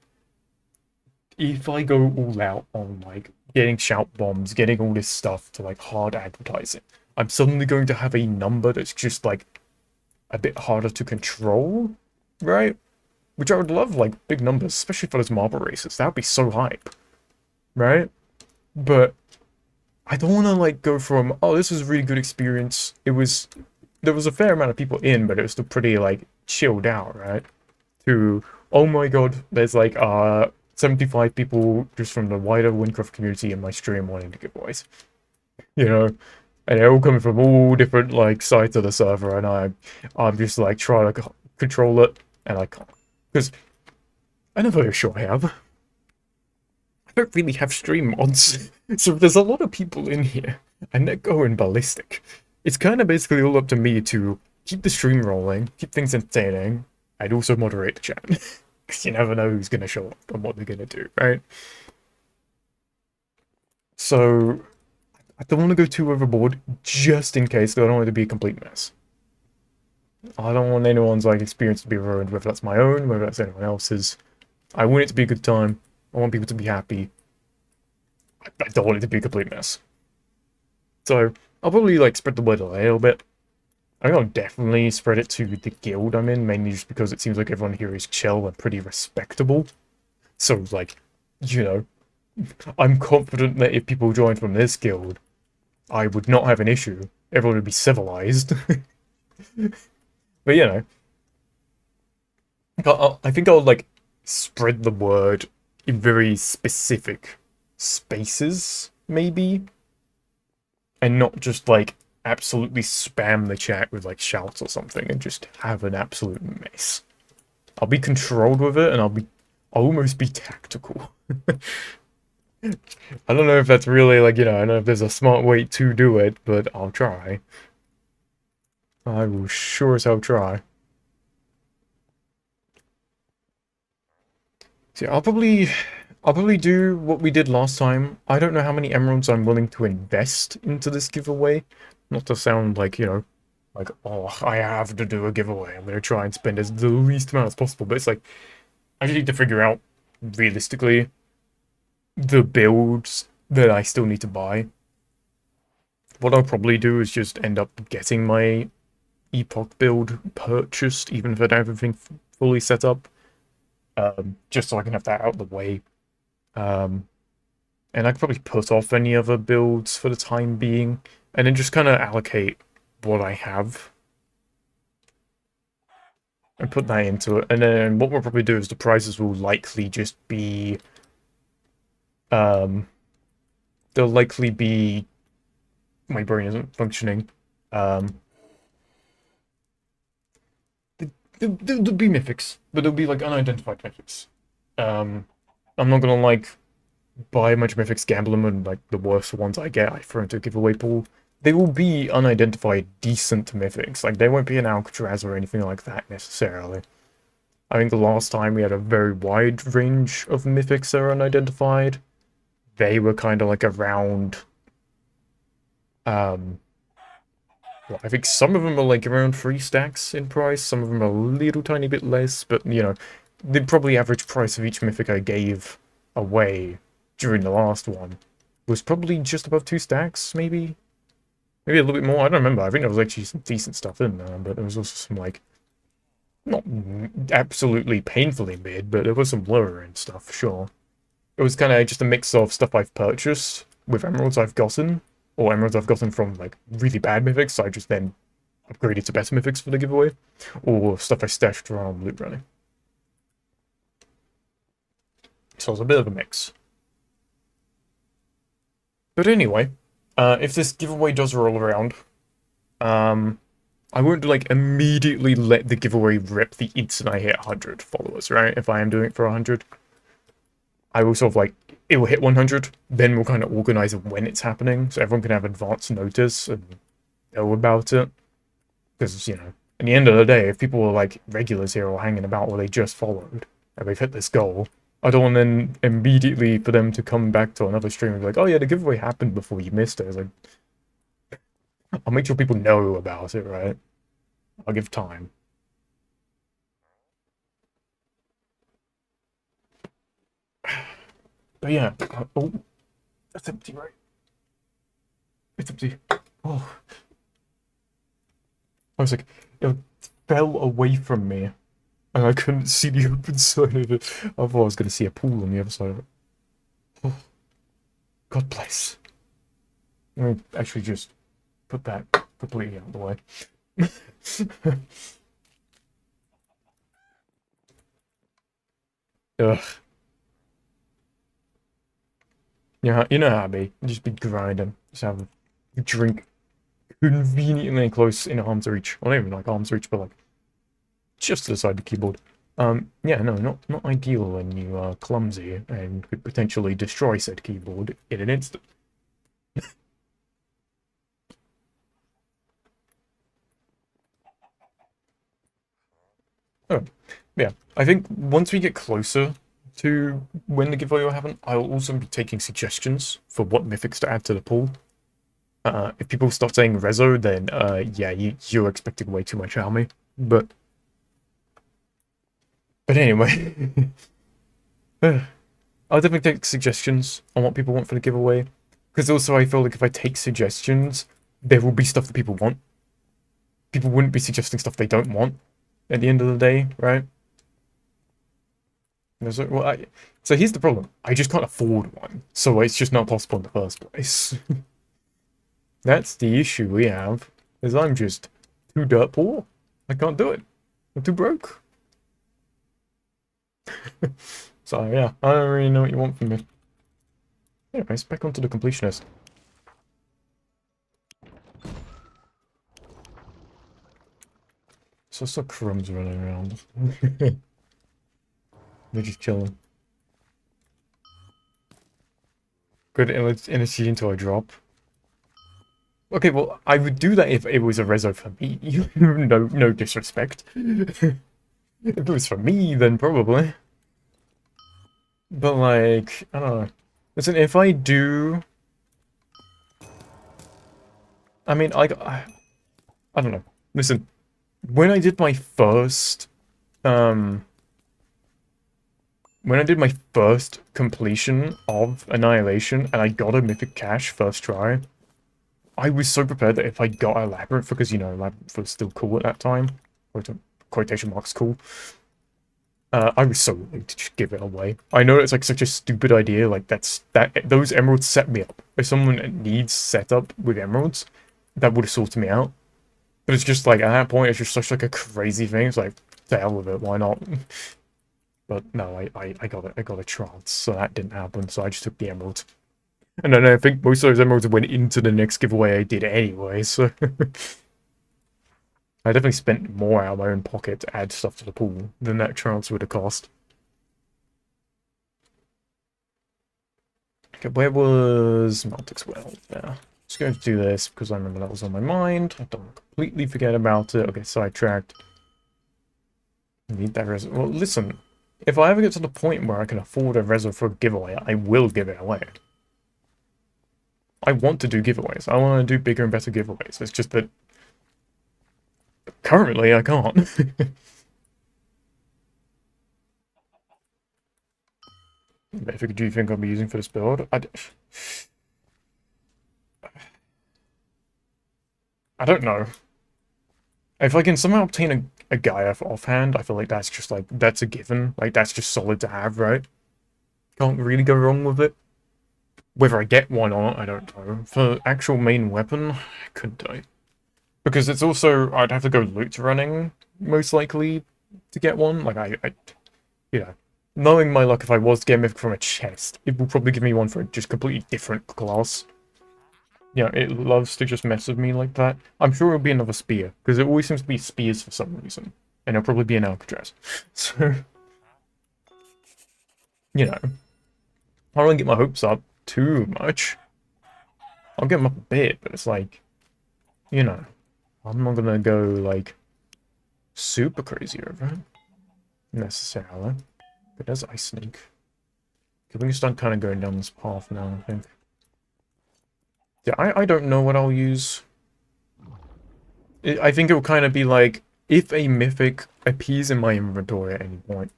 [SPEAKER 1] if I go all out on like getting shout bombs, getting all this stuff to like hard advertising, I'm suddenly going to have a number that's just like a bit harder to control, right? Which I would love, like big numbers, especially for those marble races. That would be so hype, right? But I don't want to like go from, oh, this was a really good experience. There was a fair amount of people in, but it was still pretty like chilled out, right? To, oh my god, there's like 75 people just from the wider Minecraft community in my stream wanting to giveaways. You know, and they're all coming from all different like sides of the server, and I'm just like trying to control it, and I can't. Because I never sure I have. I don't really have stream mods. So there's a lot of people in here, and they're going ballistic. It's kind of basically all up to me to keep the stream rolling, keep things entertaining, and also moderate the chat. Because you never know who's going to show up and what they're going to do, right? So I don't want to go too overboard, just in case, because I don't want it to be a complete mess. I don't want anyone's like experience to be ruined, whether that's my own, whether that's anyone else's. I want it to be a good time. I want people to be happy. I don't want it to be a complete mess. So I'll probably like spread the word a little bit. I think I'll definitely spread it to the guild I'm in, mainly just because it seems like everyone here is chill and pretty respectable. So like, you know, I'm confident that if people joined from this guild, I would not have an issue. Everyone would be civilized. But you know, I think I'll like spread the word in very specific spaces, maybe, and not just like absolutely spam the chat with like shouts or something and just have an absolute mess. I'll be controlled with it, and I'll almost be tactical. I don't know if that's really like, you know, I don't know if there's a smart way to do it, but I'll try. I will sure as hell try. See, I'll probably do what we did last time. I don't know how many emeralds I'm willing to invest into this giveaway. Not to sound like, you know, like, oh, I have to do a giveaway. I'm going to try and spend as the least amount as possible. But it's like, I just need to figure out, realistically, the builds that I still need to buy. What I'll probably do is just end up getting my Epoch build purchased, even if I don't have everything fully set up. Just so I can have that out of the way. And I could probably put off any other builds for the time being, and then just kind of allocate what I have and put that into it. And then what we'll probably do is the prices will likely just be, they'll likely be, my brain isn't functioning. They'll be mythics, but they'll be like unidentified mythics. I'm not gonna like buy a bunch of mythics, gamble them, and like the worst ones I get, I throw into a giveaway pool. They will be unidentified, decent mythics. Like they won't be an Alcatraz or anything like that necessarily. I think the last time we had a very wide range of mythics that are unidentified. They were kind of like around. Well, I think some of them are like around 3 stacks in price. Some of them are a little tiny bit less, but you know, the probably average price of each mythic I gave away during the last one was probably just above 2 stacks, maybe a little bit more. I don't remember. I think there was actually some decent stuff in there, but there was also some like not absolutely painfully mid, but there was some lower end stuff, sure. It was kind of just a mix of stuff I've purchased with emeralds I've gotten, or emeralds I've gotten from like really bad mythics, so I just then upgraded to better mythics for the giveaway, or stuff I stashed around loot running. So it's a bit of a mix. But anyway, if this giveaway does roll around, I won't like immediately let the giveaway rip the instant I hit 100 followers, right? If I am doing it for 100, I will sort of like, it will hit 100, then we'll kind of organize when it's happening, so everyone can have advance notice and know about it. Because, you know, At the end of the day, if people are like regulars here or hanging about or they just followed and they've hit this goal, I don't want then immediately for them to come back to another stream and be like, oh yeah, the giveaway happened before you missed it. It's like, I'll make sure people know about it, right? I'll give time. But yeah, oh, that's empty, right? It's empty. Oh, I was like, it fell away from me, and I couldn't see the open side of it. I thought I was going to see a pool on the other side of it. Oh, God bless. Let me actually just put that completely out of the way. Ugh. Yeah, you know how it be. Just be grinding. Just have a drink conveniently close in arm's reach. Well, not even like arm's reach, but like just to the side of the keyboard. Yeah, no, not ideal when you are clumsy and could potentially destroy said keyboard in an instant. Oh, yeah. I think once we get closer to when the giveaway will happen, I'll also be taking suggestions for what mythics to add to the pool. If people start saying Rezo, then yeah, you're expecting way too much out of me. But anyway, I'll definitely take suggestions on what people want for the giveaway. Because also I feel like if I take suggestions, there will be stuff that people want. People wouldn't be suggesting stuff they don't want at the end of the day, right? So here's the problem. I just can't afford one. So it's just not possible in the first place. That's the issue we have, is I'm just too dirt poor. I can't do it. I'm too broke. So yeah, I don't really know what you want from me. Anyways, back onto the completionist. So I saw crumbs running around. They're just chilling. Good energy until I drop. Okay, well, I would do that if it was a rezo for me. No disrespect. If it was for me, then probably. But like, I don't know. Listen, if I do... I mean, I don't know. Listen, when I did my first... When I did my first completion of Annihilation, and I got a Mythic Cache first try, I was so prepared that if I got a Labyrinth, because, you know, Labyrinth was still cool at that time, quotation marks cool, I was so willing to just give it away. I know it's like such a stupid idea, like those emeralds set me up. If someone needs setup with emeralds, that would have sorted me out. But it's just like, at that point, it's just such like a crazy thing. It's like, to hell with it, why not? But no, I got a trance, so that didn't happen, so I just took the emeralds. And then I think most of those emeralds went into the next giveaway I did anyway, so... I definitely spent more out of my own pocket to add stuff to the pool than that trance would have cost. Okay, where was Maltic's Well? Yeah. Just going to do this because I remember that was on my mind. I don't completely forget about it. Okay, sidetracked. Need that reserve. Well, listen. If I ever get to the point where I can afford a reserve for a giveaway, I will give it away. I want to do giveaways. I want to do bigger and better giveaways. It's just that currently I can't. If do you think I'll be using for this build? I don't know. If I can somehow obtain a Gaia offhand, I feel like that's just like, that's a given. Like, that's just solid to have, right? Can't really go wrong with it. Whether I get one or not, I don't know. For actual main weapon, I couldn't tell you. Because it's also, I'd have to go loot running, most likely, to get one. Like, you know, knowing my luck, if I was to get mythic from a chest, it will probably give me one for a just completely different class. Yeah, it loves to just mess with me like that. I'm sure it'll be another spear, because it always seems to be spears for some reason. And it'll probably be an Alcatraz. So, you know, I don't want to get my hopes up too much. I'll get them up a bit, but it's like, you know, I'm not gonna go, like, super crazy over it, necessarily. But there's Ice Snake. Okay, we can start kind of going down this path now, I think. Yeah, I don't know what I'll use. I think it will kind of be like, if a mythic appears in my inventory at any point,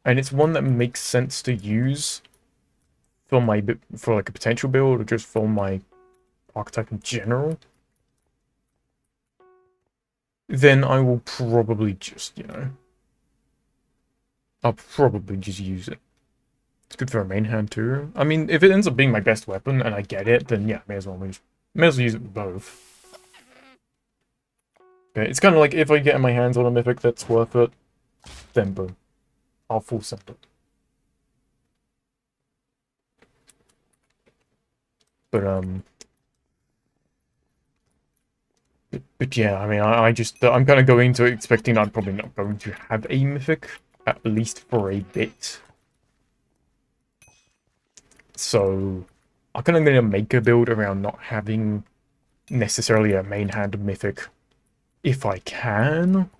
[SPEAKER 1] and it's one that makes sense to use for for like a potential build, or just for my archetype in general, then I will probably just, I'll probably just use it. It's good for a main hand too. I mean, if it ends up being my best weapon and I get it, then yeah, may as well use it with both. Okay, it's kind of like if I get my hands on a mythic that's worth it, then boom, I'll full send it. But but yeah, I mean, I'm kind of going into it expecting I'm probably not going to have a mythic, at least for a bit. So I'm kind of going to make a build around not having necessarily a main hand mythic if I can.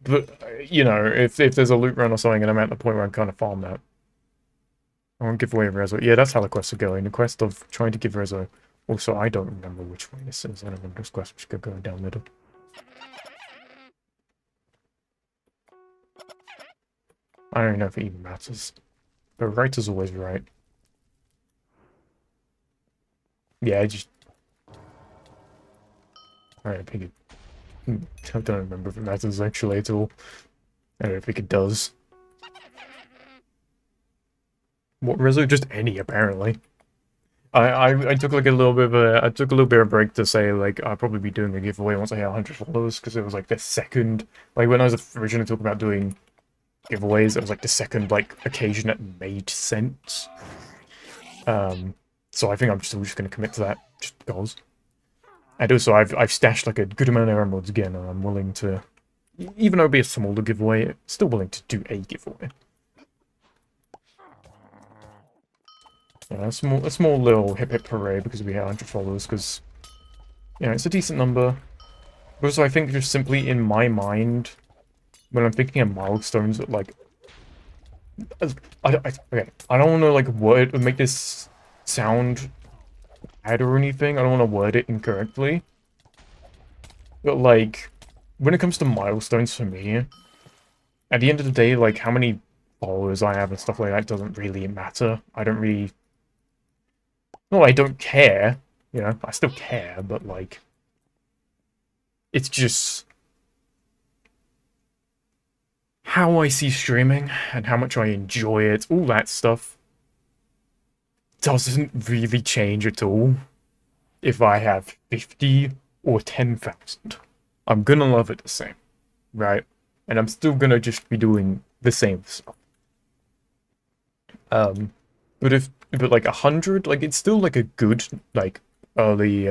[SPEAKER 1] But, if there's a loot run or something and I'm at the point where I'm kind of farm that. I won't give away Rezo. Yeah, that's how the quests are going. The quest of trying to give Rezo. Also, I don't remember which way this is. I don't remember this quest. We should go down middle. I don't know if it even matters. But right is always right. Yeah, I just... Alright, pick it. I don't remember if it matters actually at all. I don't think it does. What Rezo? Just any, apparently. I took like a little bit of a break to say like I'll probably be doing a giveaway once I hit 100 followers, because it was like the second, like when I was originally talking about doing giveaways, it was like the second like occasion that made sense. So I think I'm still just gonna commit to that just because. And also I've stashed like a good amount of emeralds again, and I'm willing to, even though it'll be a smaller giveaway, still willing to do a giveaway. Yeah, a small little hip hip hooray because we had 100 followers, because, it's a decent number. But also I think just simply in my mind, when I'm thinking of milestones, that like, okay, I don't want to like make this sound bad or anything. I don't want to word it incorrectly. But like, when it comes to milestones for me, at the end of the day, like how many followers I have and stuff like that doesn't really matter. I don't really... No, I don't care. I still care, but like... It's just... how I see streaming, and how much I enjoy it, all that stuff, doesn't really change at all if I have 50 or 10,000. I'm gonna love it the same, right? And I'm still gonna just be doing the same stuff. But like 100, like it's still like a good like early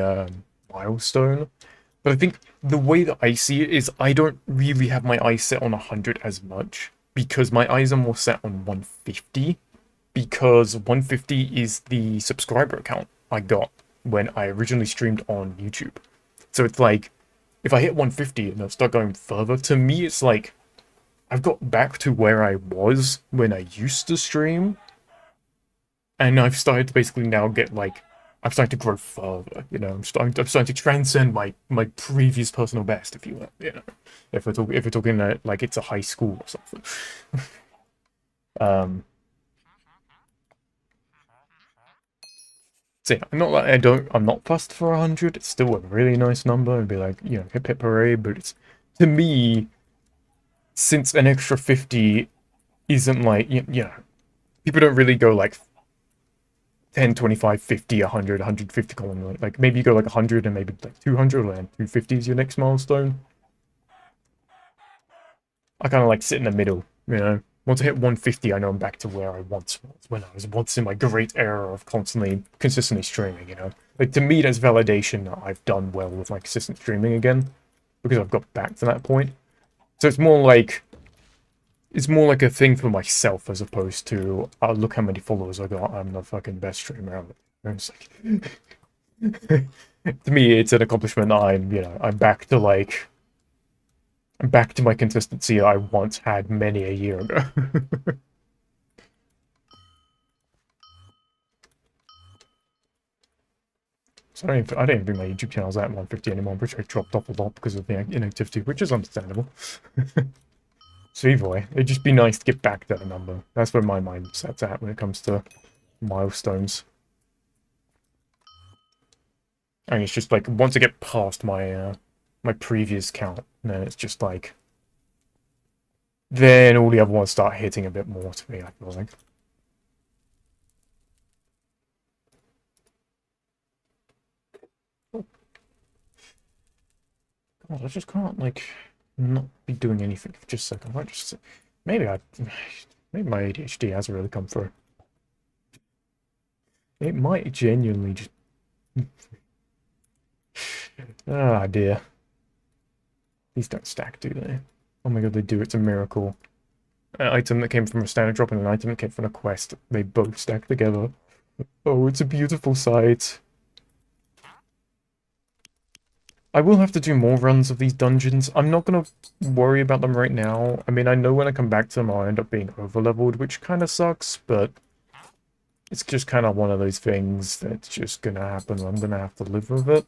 [SPEAKER 1] milestone. But I think the way that I see it is I don't really have my eyes set on 100 as much, because my eyes are more set on 150, because 150 is the subscriber account I got when I originally streamed on YouTube. So it's like, if I hit 150 and I start going further, to me it's like, I've got back to where I was when I used to stream, and I've started to basically now get like, I'm starting to grow further, I'm starting to transcend my previous personal best, if you will, if we're talking like it's a high school or something. So yeah, not like I'm not fussed for 100. It's still a really nice number. It'd be like, hip hip hooray. But it's, to me, since an extra 50 isn't like, people don't really go like 10, 25, 50, 100, 150 commonly. Like maybe you go like 100 and maybe like 200, and 250 is your next milestone. I kind of like sit in the middle, Once I hit 150, I know I'm back to where I once was, when I was once in my great era of consistently streaming, Like, to me, that's validation that I've done well with my consistent streaming again, because I've got back to that point. So it's more like a thing for myself, as opposed to, oh, look how many followers I got, I'm the fucking best streamer ever. It's like... to me, it's an accomplishment. I'm back to, like... back to my consistency I once had many a year ago. So I don't even think my YouTube channel's at 150 anymore, which I dropped off a lot because of the inactivity, which is understandable. So either way, it'd just be nice to get back to that number. That's where my mindset's at when it comes to milestones. I mean, it's just like, once I get past my my previous count, then it's just like... Then all the other ones start hitting a bit more to me, I feel like. God, I just can't, like, not be doing anything for just a second. I might just... Maybe my ADHD hasn't really come through. It might genuinely just... Ah, dear. These don't stack, do they? Oh my god, they do. It's a miracle. An item that came from a standard drop and an item that came from a quest. They both stack together. Oh, it's a beautiful sight. I will have to do more runs of these dungeons. I'm not going to worry about them right now. I mean, I know when I come back to them, I'll end up being over-leveled, which kind of sucks, but it's just kind of one of those things that's just going to happen. I'm going to have to live with it.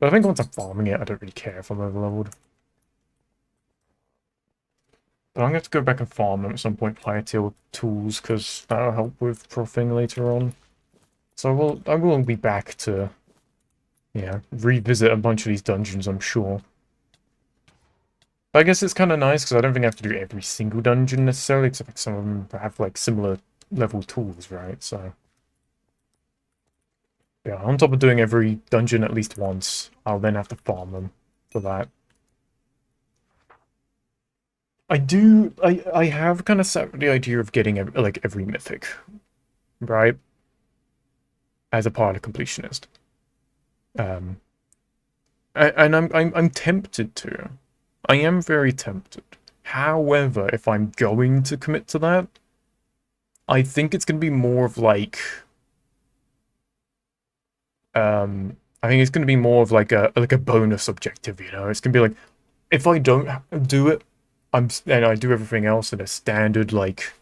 [SPEAKER 1] But I think once I'm farming it, I don't really care if I'm over-leveled. But I'm going to have to go back and farm them at some point, higher tier tools, because that'll help with proffing later on. So I will be back to... Yeah, revisit a bunch of these dungeons, I'm sure. But I guess it's kind of nice, because I don't think I have to do every single dungeon necessarily, except like some of them have, like, similar level tools, right? So... Yeah, on top of doing every dungeon at least once, I'll then have to farm them for that. I have kind of set the idea of getting, every mythic, right? As a part of completionist. And I'm tempted to. I am very tempted. However, if I'm going to commit to that, I think it's going to be more of like... I think it's going to be more of like a bonus objective, you know? It's going to be like, if I don't do it, and I do everything else at a standard, like...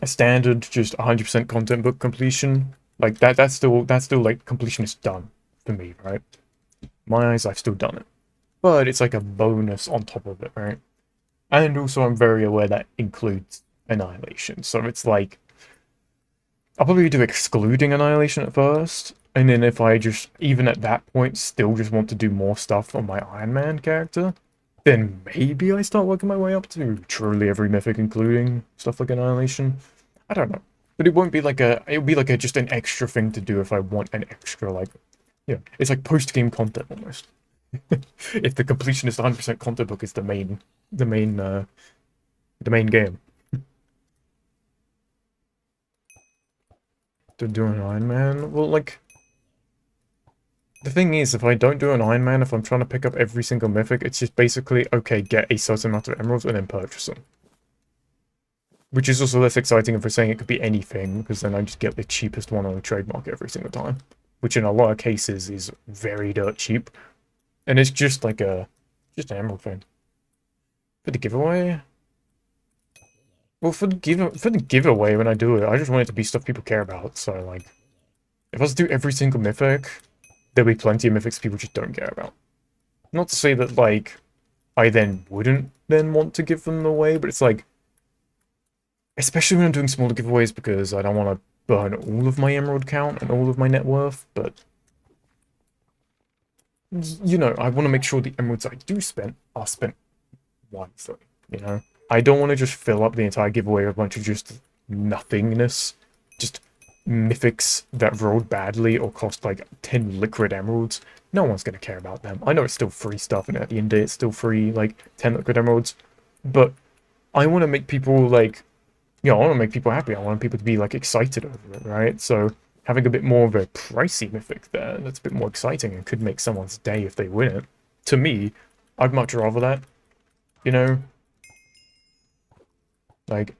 [SPEAKER 1] A standard, just 100% content book completion... Like, that's still, like, completion is done for me, right? My eyes, I've still done it. But it's like a bonus on top of it, right? And also, I'm very aware that includes Annihilation. So it's like... I'll probably do excluding Annihilation at first. And then if I just, even at that point, still just want to do more stuff on my Iron Man character, then maybe I start working my way up to truly every mythic, including stuff like Annihilation. I don't know. But it won't be like it'll be like just an extra thing to do if I want an extra, like, yeah, it's like post-game content almost. If the completionist 100% content book is the main game. To do an Iron Man? Well, like, the thing is, if I don't do an Iron Man, if I'm trying to pick up every single mythic, it's just basically, okay, get a certain amount of emeralds and then purchase them. Which is also less exciting if we're saying it could be anything, because then I just get the cheapest one on the trade market every single time. Which in a lot of cases is very dirt cheap. And it's just like just an emerald thing. For the giveaway? Well, for the giveaway, when I do it, I just want it to be stuff people care about, so like... If I was to do every single mythic, there'll be plenty of mythics people just don't care about. Not to say that, like, I then wouldn't then want to give them away, but it's like... Especially when I'm doing smaller giveaways, because I don't want to burn all of my emerald count and all of my net worth, but... You know, I want to make sure the emeralds I do spend are spent wisely, you know? I don't want to just fill up the entire giveaway with a bunch of just nothingness. Just mythics that rolled badly or cost like 10 liquid emeralds. No one's going to care about them. I know it's still free stuff, and at the end of the day it's still free, like, 10 liquid emeralds. But I want to make people, like... You know, I want to make people happy. I want people to be, like, excited over it, right? So, having a bit more of a pricey mythic there, that's a bit more exciting and could make someone's day if they win it. To me, I'd much rather that. You know? Like,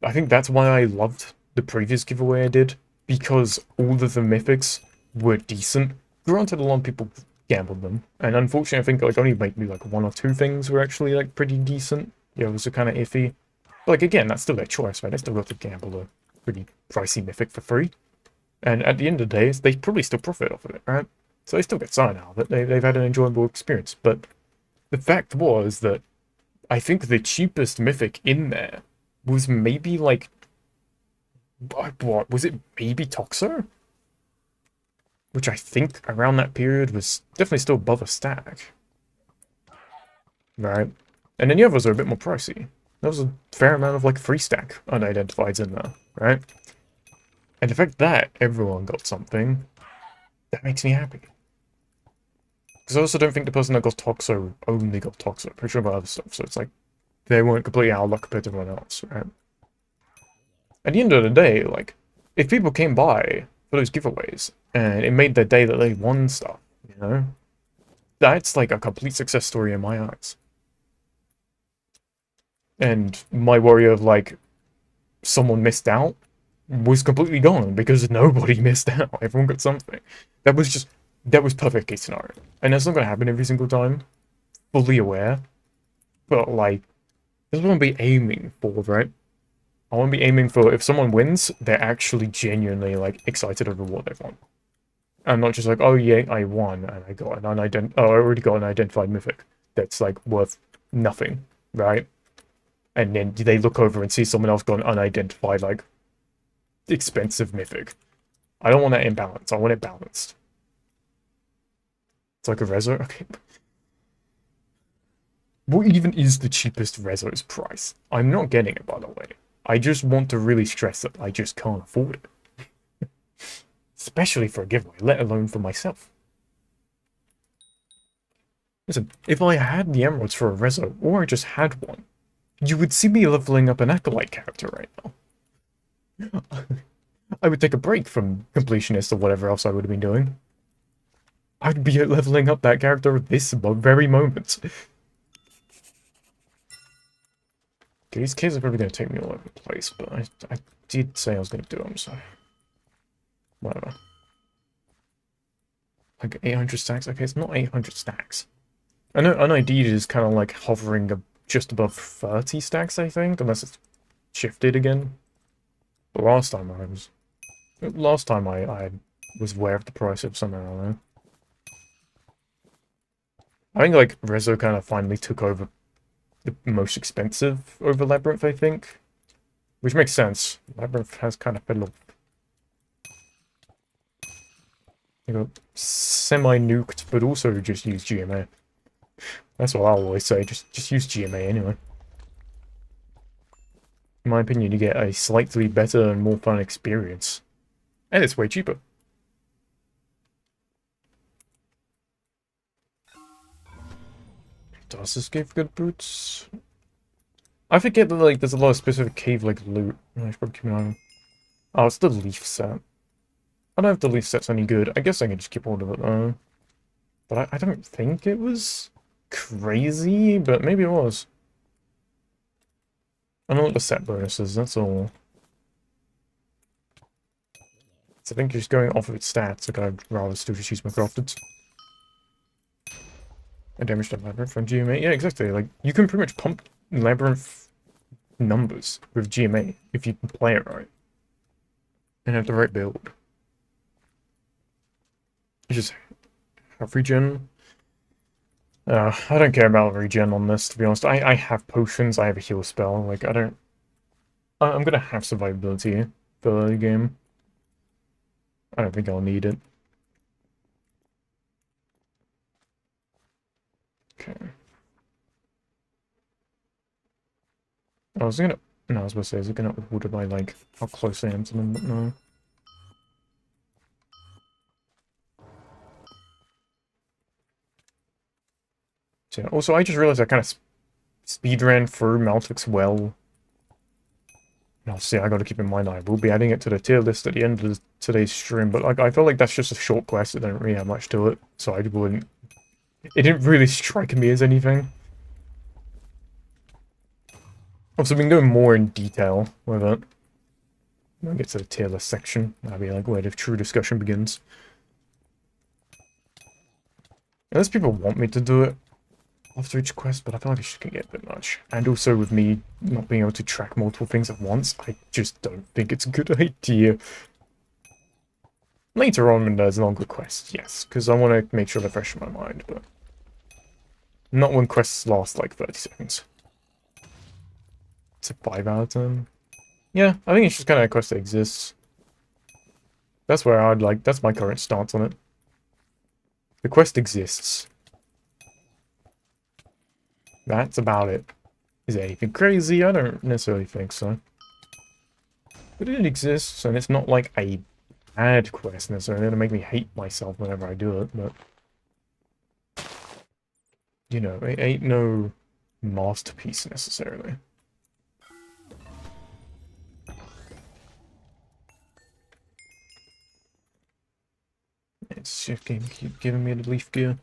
[SPEAKER 1] I think that's why I loved the previous giveaway I did. Because all of the mythics were decent. Granted, a lot of people gambled them. And unfortunately, I think like only maybe like one or two things were actually like pretty decent. The others are kind of iffy. But like again, that's still their choice, right? They still got to gamble a pretty pricey mythic for free. And at the end of the day, they probably still profit off of it, right? So they still get sign out of it. They've had an enjoyable experience. But the fact was that I think the cheapest mythic in there was maybe like, what was it? Maybe Toxo? Which I think around that period was definitely still above a stack. Right? And then the others are a bit more pricey. There was a fair amount of like 3-stack unidentifieds in there, right? And the fact that everyone got something, that makes me happy. Because I also don't think the person that got Toxo only got Toxo. Pretty sure about other stuff, so it's like they weren't completely out of luck compared to everyone else, right? At the end of the day, like, if people came by for those giveaways, and it made their day that they won stuff, you know? That's like a complete success story in my eyes. And my worry of, like, someone missed out was completely gone, because nobody missed out. Everyone got something. That was perfect case scenario. And that's not going to happen every single time. Fully aware. But, like, that's what I'm be aiming for, right? I want to be aiming for, if someone wins, they're actually genuinely, like, excited over what they've won. And not just like, oh yeah, I won, and I got an I already got an identified mythic that's, like, worth nothing, right? And then they look over and see someone else got an unidentified, like, expensive mythic. I don't want that imbalance. I want it balanced. It's like a Rezo. Okay. What even is the cheapest Rezo's price? I'm not getting it, by the way. I just want to really stress that I just can't afford it. Especially for a giveaway, let alone for myself. Listen, if I had the emeralds for a Rezo, or I just had one, you would see me leveling up an Acolyte character right now. I would take a break from completionist or whatever else I would have been doing. I'd be leveling up that character at this very moment. Okay, these kids are probably going to take me all over the place, but I did say I was going to do them, so... whatever. Like 800 stacks? Okay, it's not 800 stacks. I know Indeed is kind of like hovering just above 30 stacks, I think, unless it's shifted again. But last time I was aware of the price of something, I don't know. I think, like, Rezo kind of finally took over the most expensive over Labyrinth, I think. Which makes sense. Labyrinth has kind of fiddled. You know, semi-nuked, but also just use GMA. That's what I'll always say, just use GMA anyway. In my opinion, you get a slightly better and more fun experience. And it's way cheaper. Does this give good boots? I forget that, like, there's a lot of specific cave-like loot. I should probably keep an eye on. Oh, it's the leaf set. I don't know if the leaf set's any good. I guess I can just keep hold of it, though. But I don't think it was crazy, but maybe it was. I know what the set bonuses, that's all. So I think just going off of its stats, like, I'd rather still just use my crafted. And damage to Labyrinth from GMA. Yeah, exactly. Like, you can pretty much pump Labyrinth numbers with GMA if you play it right. And have the right build. It's just have regen. I don't care about regen on this, to be honest. I have potions, I have a heal spell. Like, I'm gonna have survivability for the game. I don't think I'll need it. Okay. I was gonna... No, I was about to say, is it gonna order by, like, how close I am to them, but no. So, yeah. Also, I just realized I kind of speedran through Maltix well. Obviously, I gotta keep in mind I will be adding it to the tier list at the end of today's stream, but, like, I feel like that's just a short quest that didn't really have much to it, so I wouldn't... It didn't really strike me as anything. Also, we can go more in detail with it. When we get to the tier list section, that'll be like where the true discussion begins. Unless people want me to do it after each quest, but I feel like it's just gonna get a bit much. And also with me not being able to track multiple things at once, I just don't think it's a good idea. Later on when there's longer quests, yes, because I want to make sure they're fresh in my mind, but not when quests last like 30 seconds. It's a 5 out of 10. Yeah, I think it's just kind of a quest that exists. That's where I'd like, that's my current stance on it. The quest exists. That's about it. Is it anything crazy? I don't necessarily think so. But it exists, and it's not like a bad quest necessarily. It'll make me hate myself whenever I do it, but... You know, it ain't no masterpiece necessarily. It's just game keep giving me the leaf gear.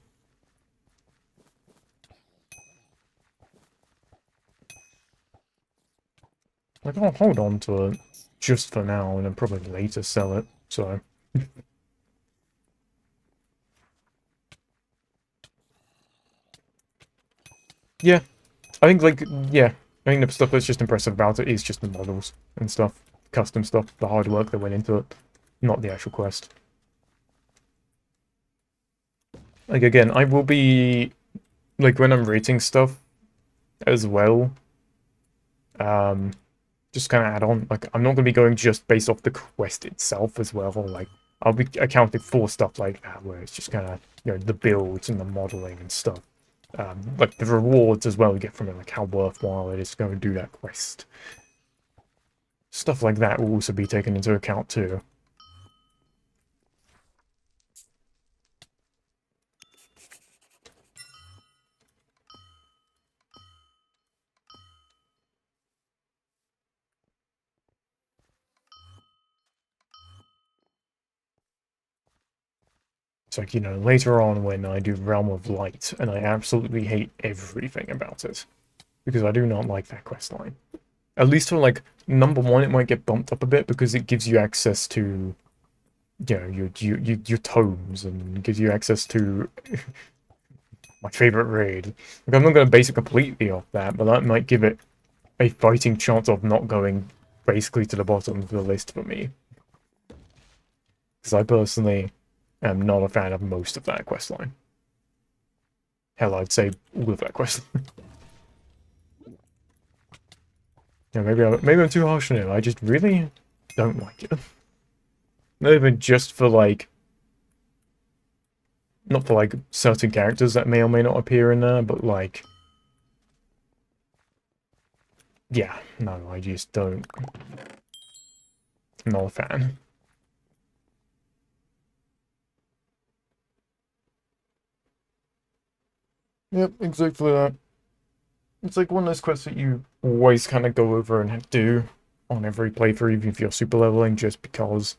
[SPEAKER 1] Like, I'll hold on to it just for now and then probably later sell it, so... Yeah, I think, like, yeah, I think the stuff that's just impressive about it is just the models and stuff, custom stuff, the hard work that went into it, not the actual quest. Like, again, I will be, like, when I'm rating stuff as well, just kind of add on, like, I'm not going to be going just based off the quest itself as well, or, like, I'll be accounting for stuff like that, where it's just kind of, you know, the builds and the modeling and stuff. Like, the rewards as well you get from it, like, how worthwhile it is to go and do that quest. Stuff like that will also be taken into account, too. It's like, you know, later on when I do Realm of Light, and I absolutely hate everything about it, because I do not like that quest line. At least for, like, number one, it might get bumped up a bit, because it gives you access to, you know, your tomes, and gives you access to my favorite raid. Like, I'm not going to base it completely off that, but that might give it a fighting chance of not going basically to the bottom of the list for me. Because I personally am not a fan of most of that questline. Hell, I'd say all of that questline. Yeah, maybe I'm too harsh on it. I just really don't like it. Not even just for, like... Not for, like, certain characters that may or may not appear in there, but, like... Yeah, no, I just don't... I'm not a fan. Yep, exactly that. It's like one of those quests that you always kind of go over and do on every playthrough, even if you're super leveling, just because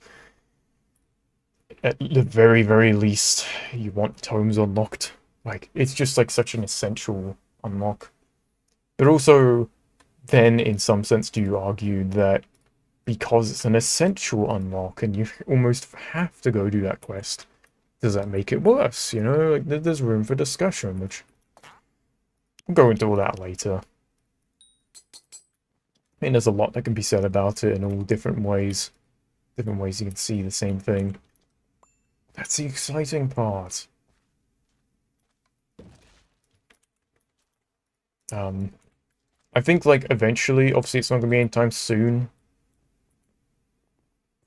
[SPEAKER 1] at the very, very least, you want tomes unlocked. Like, it's just like such an essential unlock. But also, then in some sense, do you argue that because it's an essential unlock and you almost have to go do that quest, does that make it worse? You know, like, there's room for discussion, which we'll go into all that later. I mean, there's a lot that can be said about it in all different ways. Different ways you can see the same thing. That's the exciting part. I think, like, eventually, obviously it's not going to be anytime soon.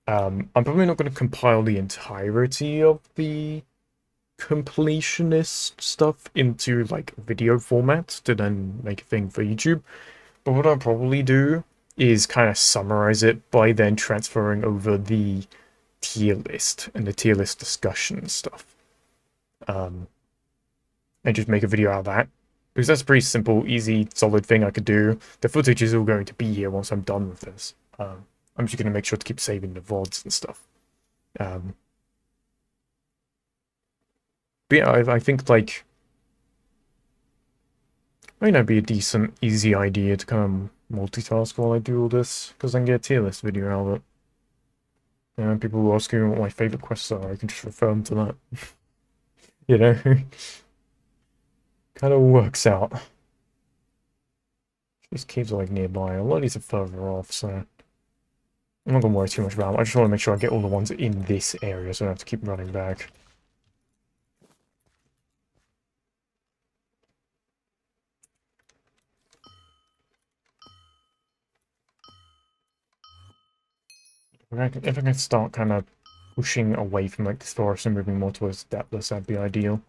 [SPEAKER 1] I'm probably not going to compile the entirety of the completionist stuff into, like, video format to then make a thing for YouTube. But what I'll probably do is kind of summarize it by then transferring over the tier list and the tier list discussion stuff. And just make a video out of that. Because that's a pretty simple, easy, solid thing I could do. The footage is all going to be here once I'm done with this. I'm just going to make sure to keep saving the VODs and stuff. But yeah, I think, like... might not be a decent, easy idea to kind of multitask while I do all this, because I can get a tier list video out of it. People will ask me what my favorite quests are, I can just refer them to that. You know? kind of works out. These caves are like nearby. A lot of these are further off, so I'm not gonna worry too much about them. I just want to make sure I get all the ones in this area, so I don't have to keep running back. If I can start kind of pushing away from like this forest and moving more towards Depthless, that'd be ideal.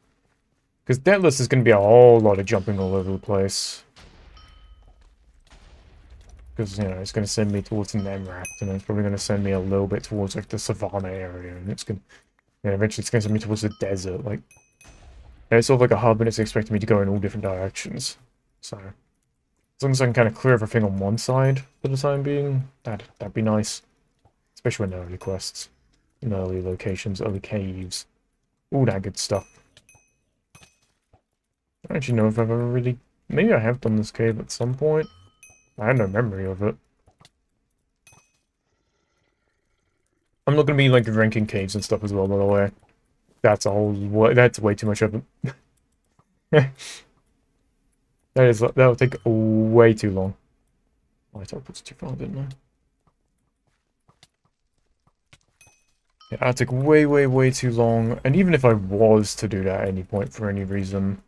[SPEAKER 1] Because Depthless is going to be a whole lot of jumping all over the place. Because, you know, it's going to send me towards Nemrat, and it's probably going to send me a little bit towards like the savannah area, and it's going to, you know, eventually it's going to send me towards the desert. Like, it's sort of like a hub, and it's expecting me to go in all different directions. So, as long as I can kind of clear everything on one side for the time being, that'd be nice. Especially when early quests, in early locations, early caves, all that good stuff. I don't actually know if I've ever really... Maybe I have done this cave at some point. I have no memory of it. I'm not going to be, like, ranking caves and stuff as well, by the way. That's a whole... That's way too much of it. That'll take way too long. I teleported too far, didn't I? Yeah, that'd take way, way, way too long. And even if I was to do that at any point for any reason,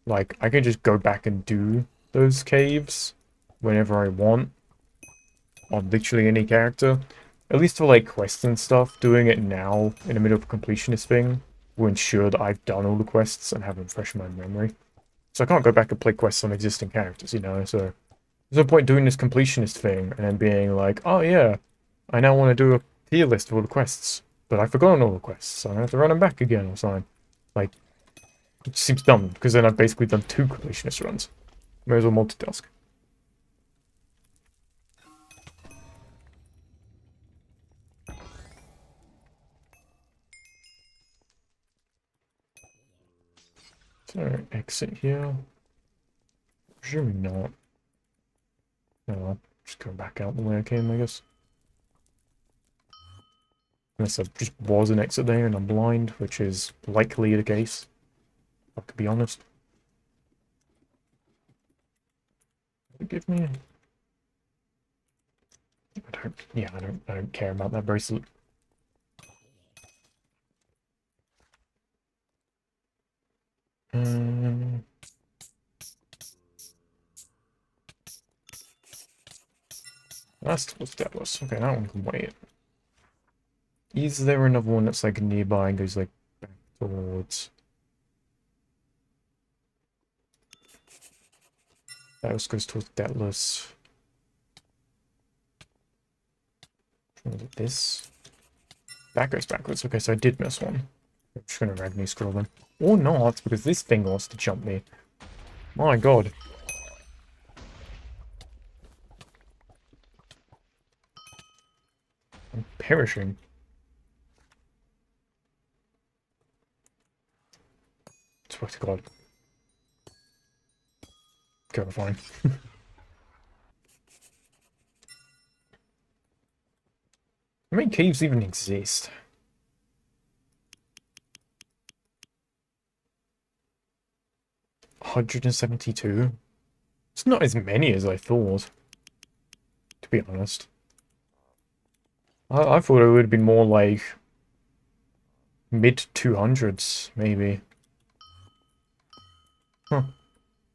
[SPEAKER 1] like, I can just go back and do those caves whenever I want on literally any character. At least for, like, quests and stuff, doing it now in the middle of a completionist thing will ensure that I've done all the quests and have them fresh in my memory. So I can't go back and play quests on existing characters, you know, so there's no point doing this completionist thing and then being like, oh yeah, I now want to do a tier list of all the quests, but I've forgotten all the quests, so I have to run them back again or something. Like, it just seems dumb, because then I've basically done 2 completionist runs. May as well multitask. So, exit here. Presuming not. No, I'll just go back out the way I came, I guess. Unless there just was an exit there and I'm blind, which is likely the case. I could be honest. Give me a... I don't care about that bracelet. That's what's Deathless. Okay, that one can wait. Is there another one that's like nearby and goes like back towards... That also goes towards Deathless. This? That goes backwards. Okay, so I did miss one. I'm just gonna Ragni scroll them. Or not, because this thing wants to jump me. My god. I'm perishing. Swear to god. Okay, fine. How many caves even exist? $172? It's not as many as I thought, to be honest. I thought it would have been more like mid-200s, maybe. Huh.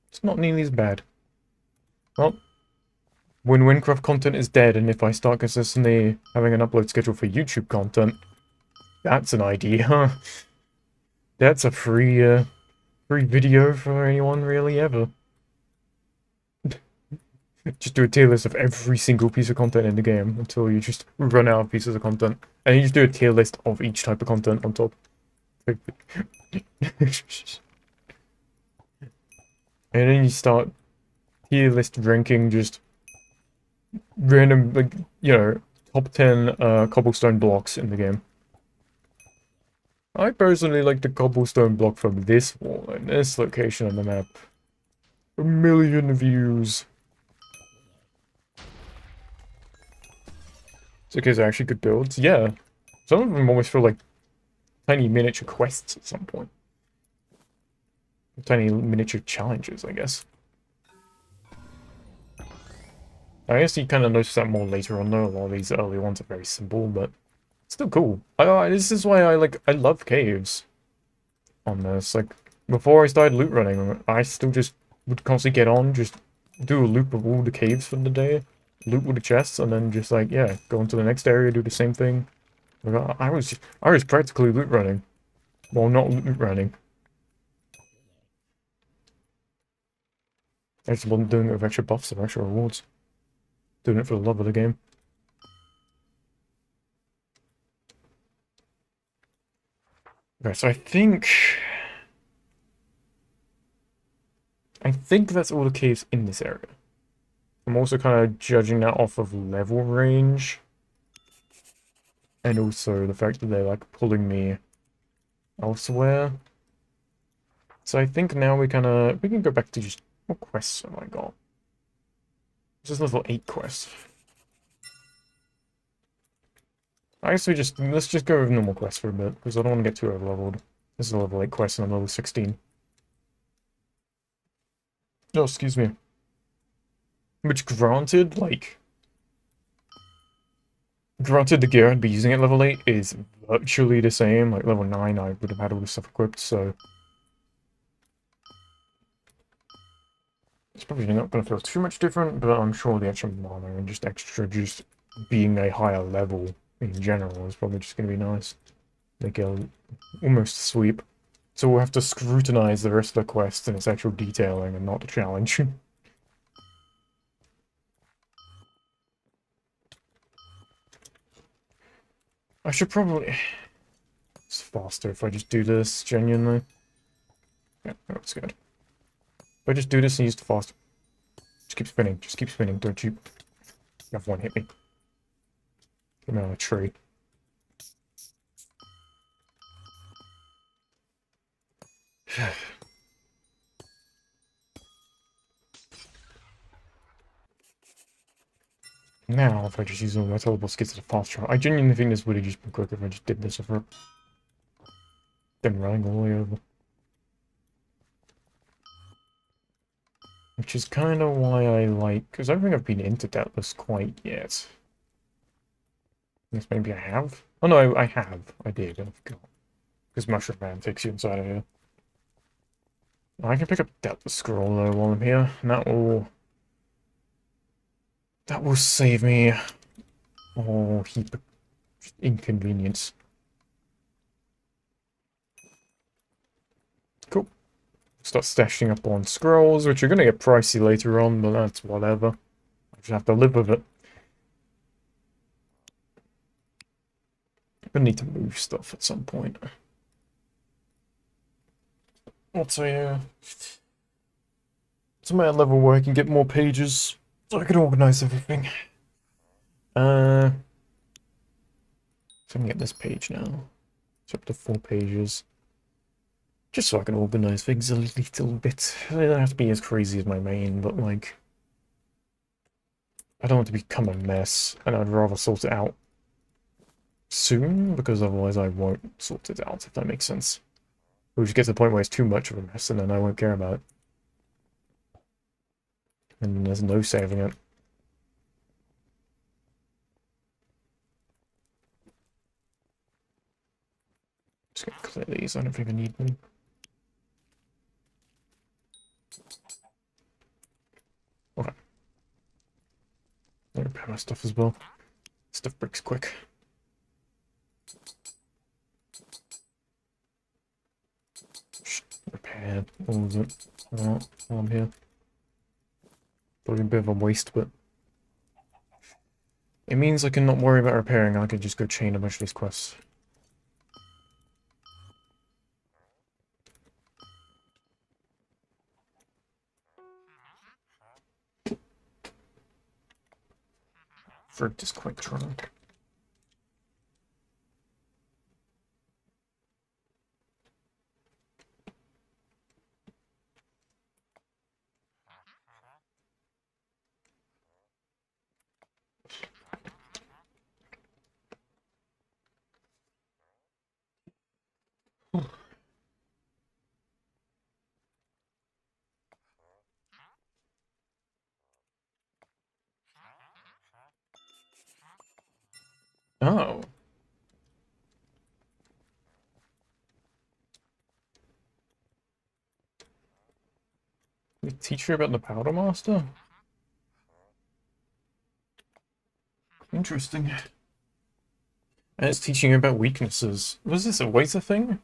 [SPEAKER 1] It's not nearly as bad. Well, when Winecraft content is dead, and if I start consistently having an upload schedule for YouTube content, that's an idea. That's a free video for anyone really ever. Just do a tier list of every single piece of content in the game until you just run out of pieces of content. And you just do a tier list of each type of content on top. And then you start tier list ranking just random, like, you know, top 10 cobblestone blocks in the game. I personally like the cobblestone block from this wall and this location on the map. A million views. It's because they're actually good builds. Yeah. Some of them almost feel like tiny miniature quests at some point. tiny miniature challenges, I guess. I guess you kind of notice that more later on, though. A lot of these early ones are very simple, but still cool. This is why I love caves on this. Like, before I started loot running, I still just would constantly get on, just do a loop of all the caves for the day, loot all the chests, and then just like, yeah, go into the next area, do the same thing. Like, I was practically loot running. Well, not loot running. I just wasn't doing it with extra buffs or extra rewards. Doing it for the love of the game. Okay, so I think that's all the caves in this area. I'm also kind of judging that off of level range. And also the fact that they're like pulling me elsewhere. So I think now we can go back to just, what quests have I got? This is level 8 quest. I guess let's just go with normal quests for a bit, because I don't want to get too over-leveled. This is a level 8 quest and I'm level 16. Oh, excuse me. Which granted, like, granted the gear I'd be using at level 8 is virtually the same. Like, level 9 I would have had all this stuff equipped, so it's probably not going to feel too much different, but I'm sure the extra mana and just being a higher level in general is probably just going to be nice. Make it almost sweep. So we'll have to scrutinize the rest of the quest and its actual detailing and not the challenge. I should probably... It's faster if I just do this, genuinely. Yeah, that's good. If I just do this and use the faster... Just keep spinning, don't you... Have one hit me. Get me on a tree. Now, if I just use all my teleport skills at a fast travel, I genuinely think this would have just been quicker if I just did this over than running all the way over. Which is kind of why I like, because I don't think I've been into Deathless quite yet. I guess maybe I have? Oh no, I have. I did, I forgot. Because Mushroom Man takes you inside of here. I can pick up Deathless Scroll though while I'm here, and that will save me a whole heap of inconvenience. Cool. Start stashing up on scrolls, which are going to get pricey later on, but that's whatever. I just have to live with it. I need to move stuff at some point. Also, yeah. It's my level where I can get more pages, so I can organize everything. So I can get this page now. It's up to 4 pages. Just so I can organize things a little bit. It doesn't have to be as crazy as my main, but like... I don't want to become a mess, and I'd rather sort it out soon, because otherwise I won't sort it out, if that makes sense. We'll just get to the point where it's too much of a mess, and then I won't care about it. And there's no saving it. Just gonna clear these, I don't think I need them. Okay. I'll repair my stuff as well. Stuff breaks quick. Repaired all of it while I'm here. Probably a bit of a waste, but it means I can not worry about repairing. I can just go chain a bunch of these quests. Fruit is quite drunk. Oh. We teach you about the Powder Master? Interesting. And it's teaching you about weaknesses. Was this always a thing?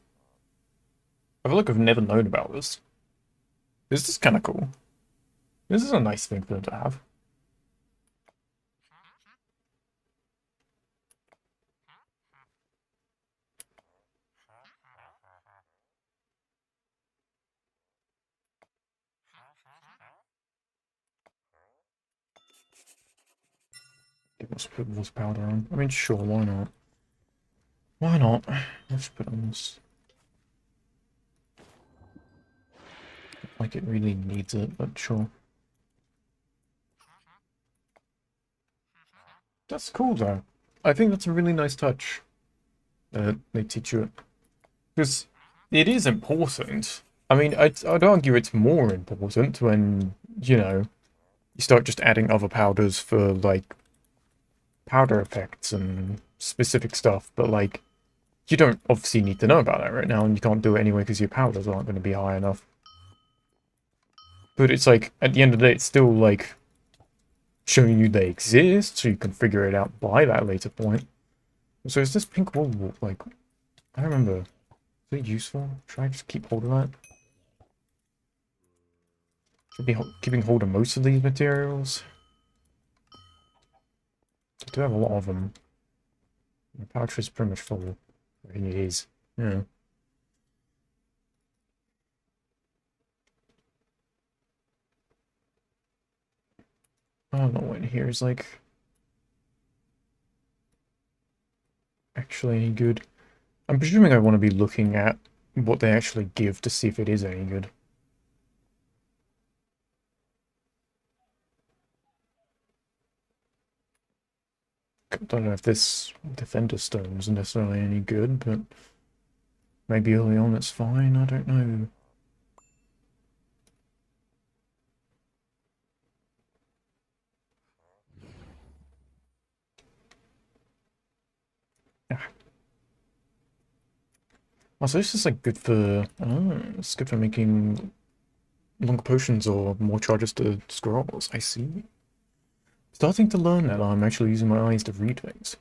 [SPEAKER 1] I feel like I've never known about this. This is kind of cool. This is a nice thing for them to have. Let's put this powder on. I mean, sure, why not? Why not? Let's put on this. Like it really needs it, but sure. That's cool, though. I think that's a really nice touch. They teach you it. Because it is important. I mean, I'd argue it's more important when, you know, you start just adding other powders for, like, powder effects and specific stuff, but, like, you don't obviously need to know about that right now, and you can't do it anyway because your powders aren't going to be high enough. But it's like, at the end of the day, it's still, like, showing you they exist, so you can figure it out by that later point. So is this pink wool, like, I don't remember. Is it useful? Should I just keep hold of that? Should be keeping hold of most of these materials. I do have a lot of them. My pouch is pretty much full. I think it is. Yeah. I don't know what in here is like actually any good. I'm presuming I want to be looking at what they actually give to see if it is any good. I don't know if this Defender Stone is necessarily any good, but maybe early on it's fine, I don't know. Ah. Oh, so this is like good for, oh, it's good for making longer potions or more charges to scrolls, I see. Starting to learn that I'm actually using my eyes to read things.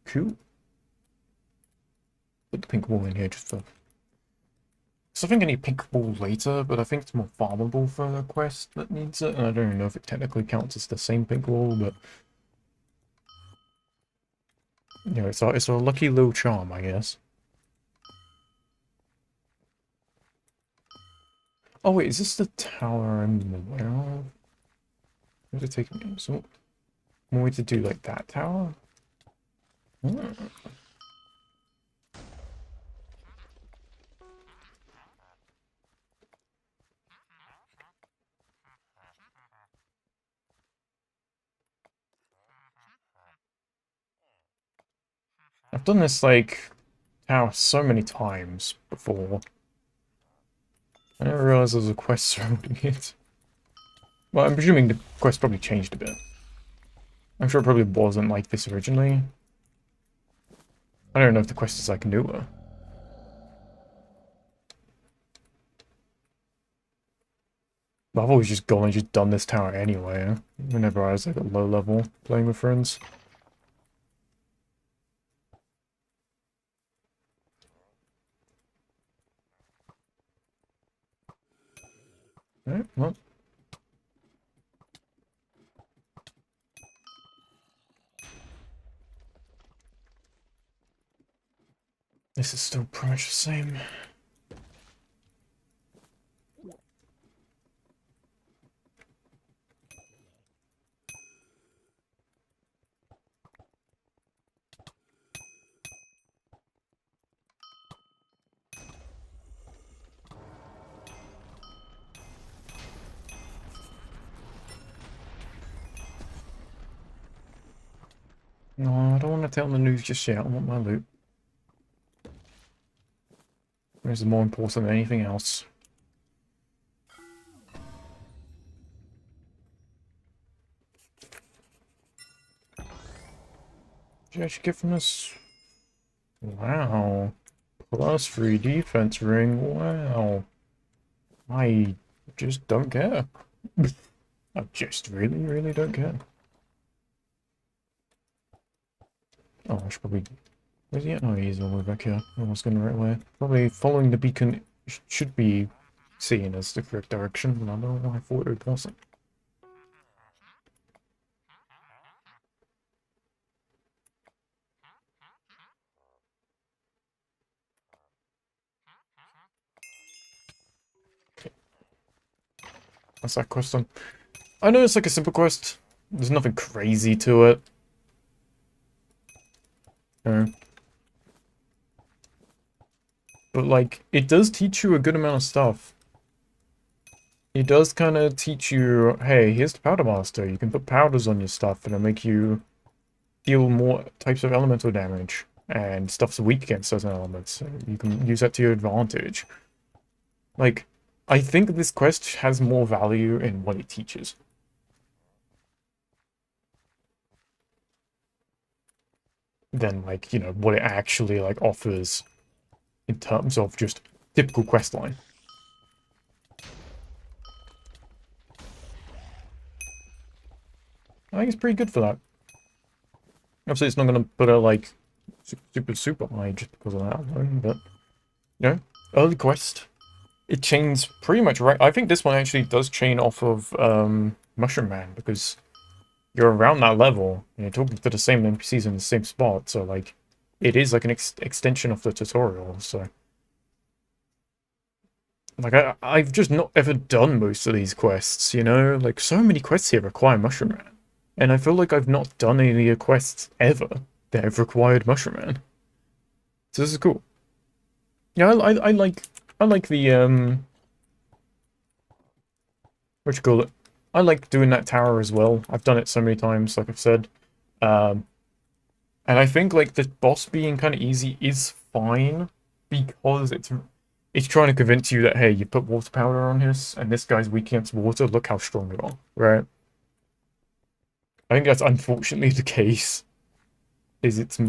[SPEAKER 1] Cool. Put the pink wool in here just for... So I think I need pink wool later, but I think it's more farmable for the quest that needs it, and I don't even know if it technically counts as the same pink wool, but... You know, it's a lucky little charm, I guess. Oh wait, is this the tower I'm aware of? Where's it taking me? So, more way to do like that tower? Hmm. I've done this, like, tower so many times before. I didn't realize there was a quest surrounding it. Well, I'm presuming the quest probably changed a bit. I'm sure it probably wasn't like this originally. I don't know if the quest is, like, newer. But I've always just gone and just done this tower anyway, whenever I was, like, at low level, playing with friends. Alright, well. This is still pretty much the same. No, I don't want to tell the news just yet. I want my loot. This is more important than anything else. actually get from this? Wow. +3 defense ring. Wow. I just don't care. I just really, really don't care. Oh, I should probably... Where's he at? Oh, he's all the way back here. Almost going the right way. Probably following the beacon should be seen as the correct direction, but I don't know why I thought it wasn't. Okay. That's that quest done. I know it's like a simple quest. There's nothing crazy to it. But, like, it does teach you a good amount of stuff. It does kind of teach you, hey, here's the Powder Master. You can put powders on your stuff and it'll make you deal more types of elemental damage. And stuff's weak against certain elements, so you can use that to your advantage. Like, I think this quest has more value in what it teaches. Than, like, you know, what it actually, like, offers in terms of just typical questline. I think it's pretty good for that. Obviously, it's not going to put her, like, super high just because of that alone, but, you know, early quest. It chains pretty much right. I think this one actually does chain off of Mushroom Man, because you're around that level, and you're talking to the same NPCs in the same spot, so, like, it is, like, an extension of the tutorial, so... Like, I've just not ever done most of these quests, you know? Like, so many quests here require Mushroom Man. And I feel like I've not done any of the quests ever that have required Mushroom Man. So this is cool. Yeah, I like the, what you call it? I like doing that tower as well. I've done it so many times, like I've said. And I think, like, the boss being kind of easy is fine, because it's trying to convince you that, hey, you put water powder on his, and this guy's weak against water, look how strong you are, right? I think that's unfortunately the case. Is it's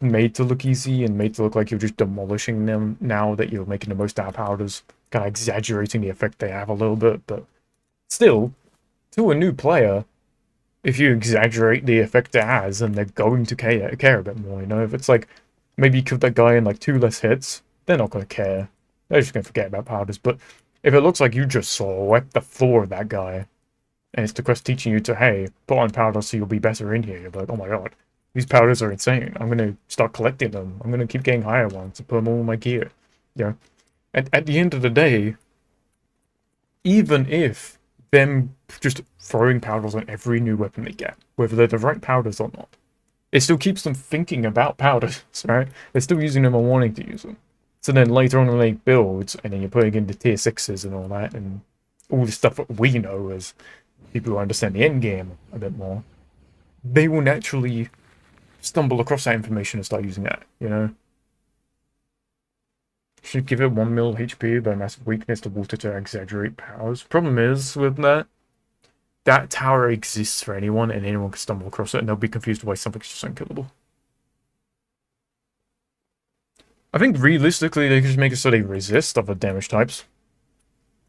[SPEAKER 1] made to look easy and made to look like you're just demolishing them now that you're making the most out of powders, kind of exaggerating the effect they have a little bit, but still, to a new player, if you exaggerate the effect it has, then they're going to care a bit more, you know? If it's like, maybe you kill that guy in like 2 less hits, they're not going to care. They're just going to forget about powders, but if it looks like you just swept the floor of that guy, and it's the quest teaching you to, hey, put on powders so you'll be better in here, you're like, oh my god, these powders are insane. I'm going to start collecting them. I'm going to keep getting higher ones and put them all in my gear. You know? At the end of the day, even if them just throwing powders on every new weapon they get, whether they're the right powders or not, it still keeps them thinking about powders, right? They're still using them and wanting to use them. So then later on when they build, and then you're putting into tier 6s and all that, and all the stuff that we know as people who understand the end game a bit more, they will naturally stumble across that information and start using that, you know? Should give it 1 mil HP, but a massive weakness to water to exaggerate powers. Problem is, with that tower exists for anyone, and anyone can stumble across it, and they'll be confused why something's just unkillable. I think realistically they could just make it so they resist other damage types,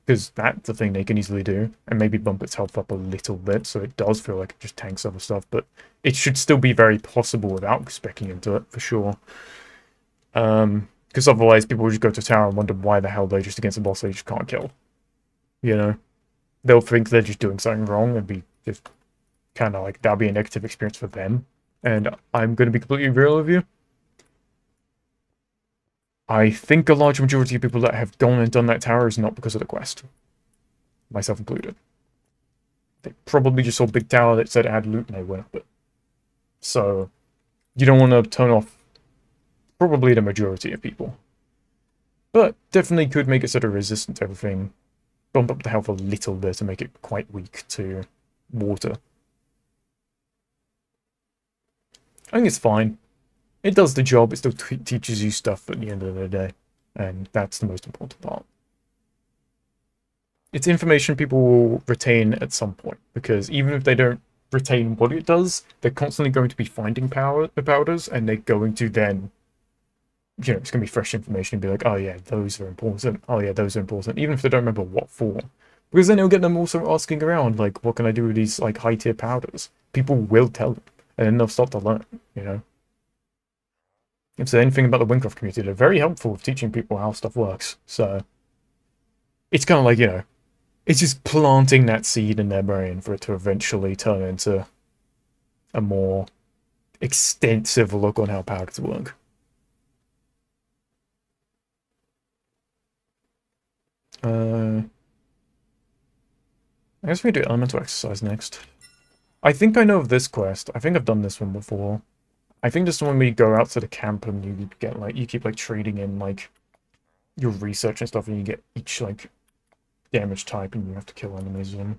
[SPEAKER 1] because that's the thing they can easily do, and maybe bump its health up a little bit so it does feel like it just tanks other stuff, but it should still be very possible without speccing into it, for sure. Because otherwise people will just go to tower and wonder why the hell they're just against a boss they just can't kill. You know? They'll think they're just doing something wrong and be just kind of like, that'll be a negative experience for them. And I'm going to be completely real with you. I think a large majority of people that have gone and done that tower is not because of the quest. Myself included. They probably just saw Big Tower that said it had loot and they went up it. So, you don't want to turn off probably the majority of people. But definitely could make it sort of resistant to everything. Bump up the health a little bit to make it quite weak to water. I think it's fine. It does the job, it still teaches you stuff at the end of the day. And that's the most important part. It's information people will retain at some point, because even if they don't retain what it does, they're constantly going to be finding powders, and they're going to then, it's going to be fresh information and be like, oh yeah, those are important. Oh yeah, those are important, even if they don't remember what for. Because then it'll get them also asking around, like, what can I do with these, like, high-tier powders? People will tell them, and then they'll start to learn, you know? If there's anything about the Wincroft community, they're very helpful with teaching people how stuff works, so... It's kind of like, it's just planting that seed in their brain for it to eventually turn into a more extensive look on how powders work. I guess we do elemental exercise next. I think I know of this quest. I think I've done this one before. I think this is when we go out to the camp and you get, like, you keep, like, trading in, like, your research and stuff, and you get each, like, damage type, and you have to kill enemies with them.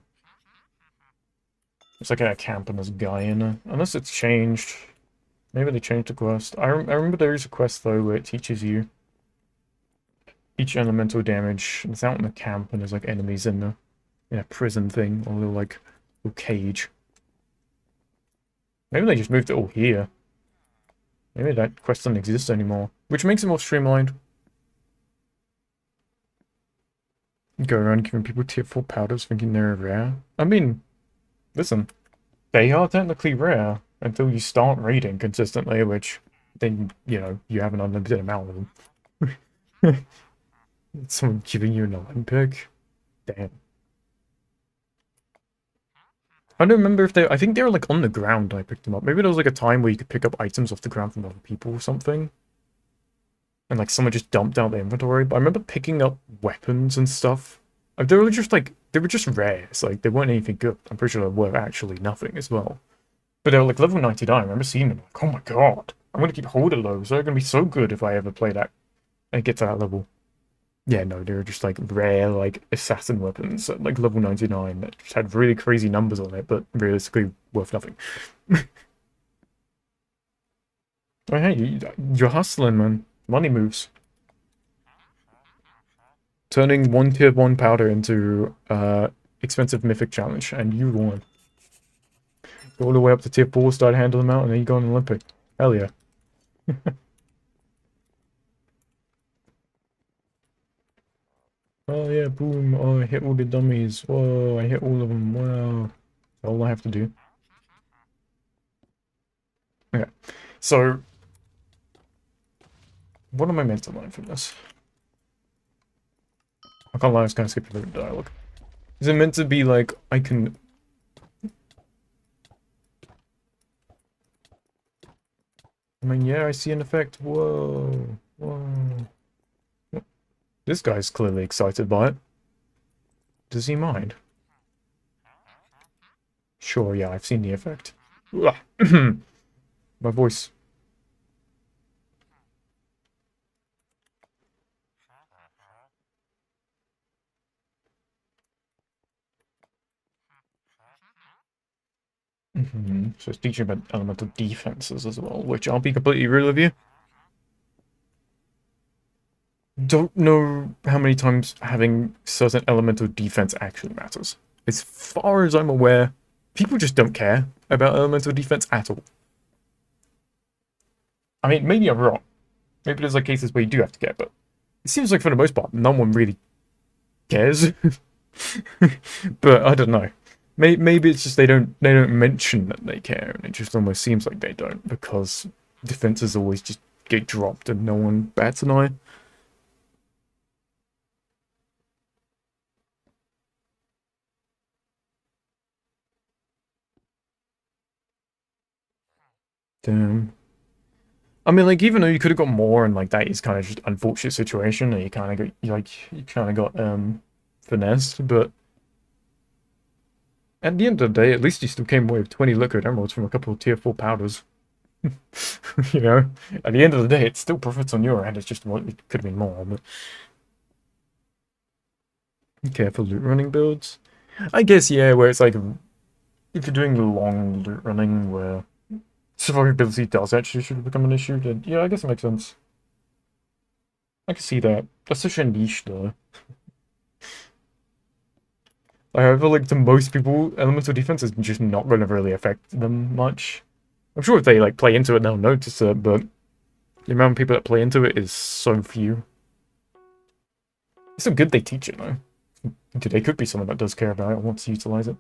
[SPEAKER 1] It's like a camp and there's a guy in it. Unless it's changed. Maybe they changed the quest. I remember there is a quest, though, where it teaches you each elemental damage. It's out in the camp, and there's, like, enemies in a prison thing, or a little, like, little cage. Maybe they just moved it all here. Maybe that quest doesn't exist anymore, which makes it more streamlined. Go around giving people tier 4 powders thinking they're rare. I mean, listen, they are technically rare until you start raiding consistently, which then, you have an unlimited amount of them. Someone giving you an Olympic? Damn. I don't remember if I think they were, like, on the ground when I picked them up. Maybe there was, like, a time where you could pick up items off the ground from other people or something. And, like, someone just dumped out the inventory. But I remember picking up weapons and stuff. They were just, like, they were just rares. Like, they weren't anything good. I'm pretty sure they were actually nothing as well. But they were, like, level 99. I remember seeing them. Like, oh my god. I'm going to keep hold of those. They're going to be so good if I ever play that and get to that level. Yeah, no, they were just, like, rare, like, assassin weapons at, like, level 99 that just had really crazy numbers on it, but realistically worth nothing. Oh, hey, you're hustling, man. Money moves. Turning 1 tier 1 powder into, expensive mythic challenge, and you won. Go all the way up to tier 4, start handling them out, and then you go on Olympic. Hell yeah. Oh yeah, boom. Oh, I hit all the dummies. Whoa, I hit all of them. Wow. That's all I have to do. Okay. So, what am I meant to learn from this? I can't lie, I was kind of skipping through the dialogue. Is it meant to be like, I can... I mean, yeah, I see an effect. Whoa. Whoa. This guy's clearly excited by it. Does he mind? Sure, yeah, I've seen the effect. My voice. So it's teaching about elemental defenses as well, which I'll be completely real with you. Don't know how many times having certain elemental defense actually matters. As far as I'm aware, people just don't care about elemental defense at all. I mean, maybe I'm wrong. Maybe there's like cases where you do have to care, but it seems like for the most part, no one really cares. But I don't know. Maybe it's just they don't mention that they care, and it just almost seems like they don't because defenses always just get dropped and no one bats an eye. Damn. I mean, like, even though you could have got more, and like that is kind of just unfortunate situation, and you kind of got finessed, but at the end of the day, at least you still came away with 20 liquid emeralds from a couple of tier 4 powders. You know, at the end of the day, it still profits on your end. It's just it could have been more, but careful loot running builds. I guess yeah, where it's like if you're doing long loot running where survivability does actually should become an issue, then yeah, I guess it makes sense. I can see that. That's such a niche though. I feel like to most people, elemental defense is just not going to really affect them much. I'm sure if they like play into it, they'll notice it, but the amount of people that play into it is so few. It's so good they teach it though. Dude, they could be someone that does care about it and wants to utilize it.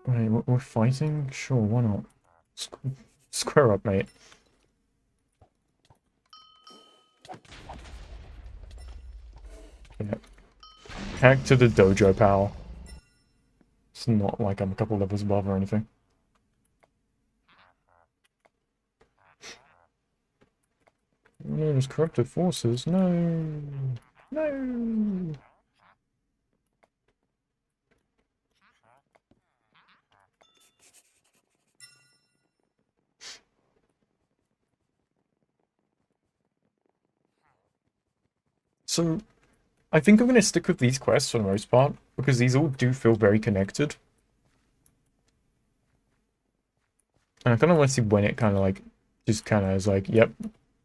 [SPEAKER 1] Right, we're fighting? Sure, why not? Square up, mate. Yeah. Hack to the dojo, pal. It's not like I'm a couple levels above or anything. No, there's corrupted forces. No. No. So, I think I'm going to stick with these quests for the most part, because these all do feel very connected. And I kind of want to see when it kind of like, just kind of is like, yep,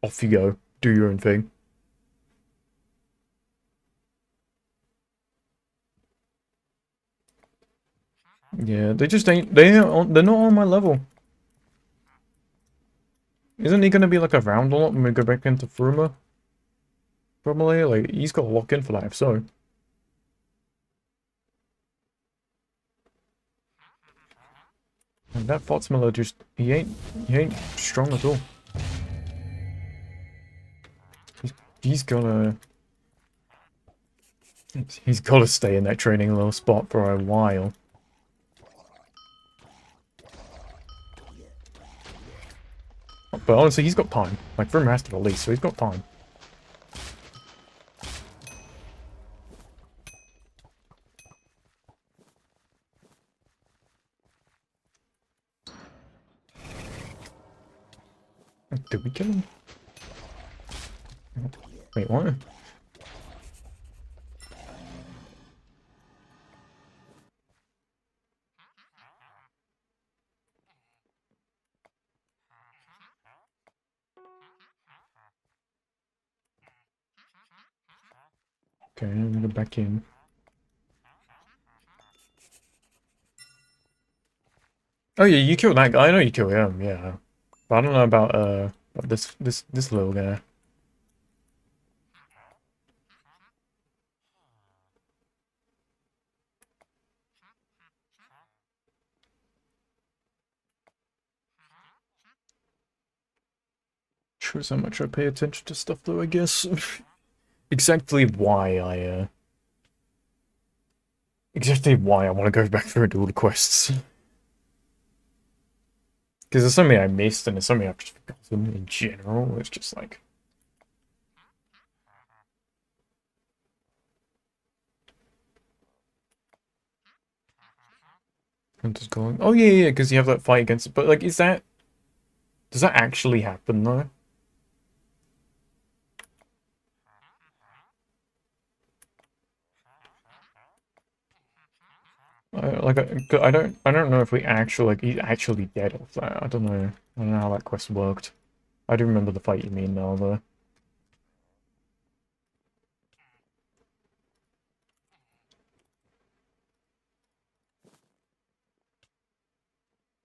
[SPEAKER 1] off you go, do your own thing. Yeah, they just ain't, they're not on my level. Isn't he going to be like around a lot when we go back into Fruma? Probably, like, he's got to lock in for that, if so. And that Fox Miller just, he ain't strong at all. He's gotta, he's gotta stay in that training little spot for a while. But honestly, he's got time. Like, for Master at least, so he's got time. Did we kill him? Wait, what? Okay, I'm gonna go back in. Oh yeah, you killed that guy. I know you killed him, yeah. But I don't know about this little guy. Shows how much I pay attention to stuff though, I guess. Exactly why exactly why I want to go back through and do all the quests. Because there's something I missed and there's something I've just forgotten in general. It's just like... Hunter's going... Oh yeah, yeah, because you have that fight against it. But like, is that... Does that actually happen though? I don't know if we actually, like, he's actually dead off that. I don't know. I don't know how that quest worked. I do remember the fight you mean now, though.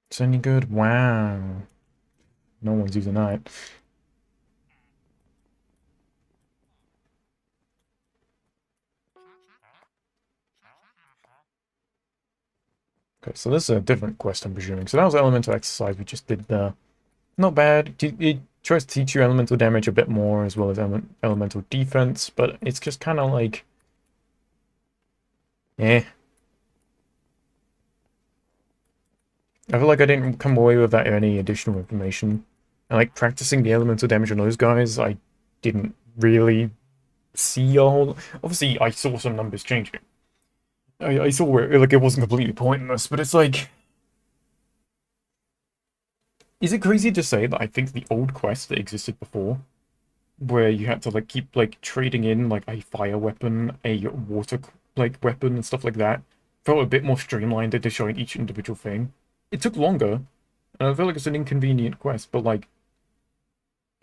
[SPEAKER 1] It's any good? Wow. No one's using that. Okay, so this is a different quest, I'm presuming. So that was elemental exercise we just did there. Not bad. It tries to teach you elemental damage a bit more, as well as elemental defense, but it's just kind of like... Eh. I feel like I didn't come away with that any additional information. And like, practicing the elemental damage on those guys, I didn't really see a whole... Obviously, I saw some numbers changing. I saw where, like, it wasn't completely pointless, but it's like... Is it crazy to say that I think the old quest that existed before, where you had to, like, keep, like, trading in, like, a fire weapon, a water, like, weapon and stuff like that, felt a bit more streamlined into showing each individual thing? It took longer, and I feel like it's an inconvenient quest, but, like,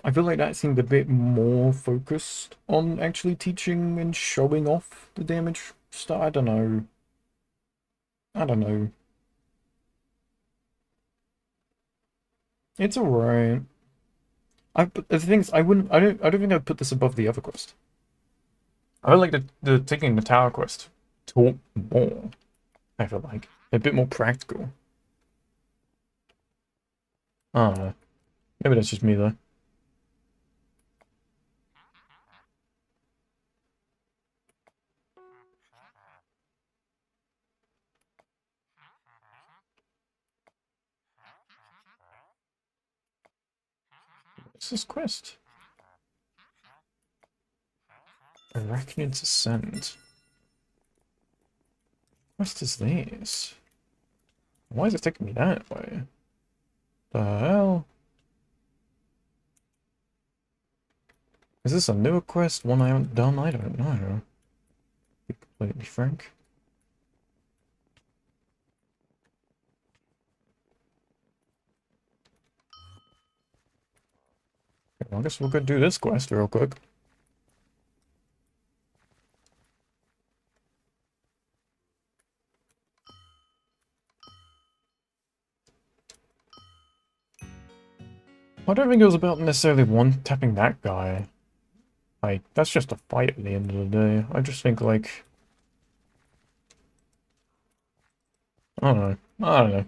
[SPEAKER 1] I feel like that seemed a bit more focused on actually teaching and showing off the damage stuff. I don't know. I don't know. It's alright. The thing is, I don't think I'd put this above the other quest. I would like the taking the tower quest taught more. I feel like a bit more practical. I don't know. Maybe that's just me though. What's this quest? Arachnid's Ascent. What is this? Why is it taking me that way? The hell? Is this a newer quest? One I haven't done? I don't know. To be completely frank. Okay, well, I guess we'll go do this quest real quick. I don't think it was about necessarily one-tapping that guy. Like, that's just a fight at the end of the day. I just think, like... I don't know. I don't know.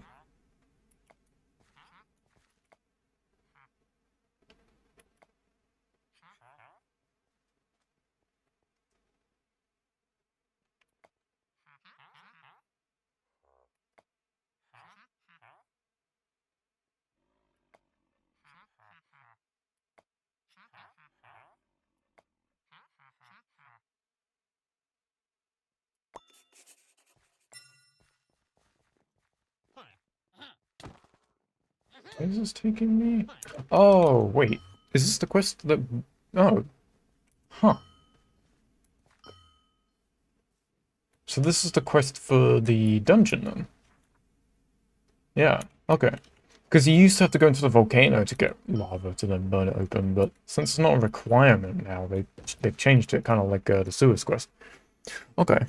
[SPEAKER 1] Where is this taking me? Oh, wait. Is this the quest that... Oh. Huh. So this is the quest for the dungeon, then? Yeah, okay. Because you used to have to go into the volcano to get lava to then burn it open, but since it's not a requirement now, they've changed it, kind of like the sewers quest. Okay.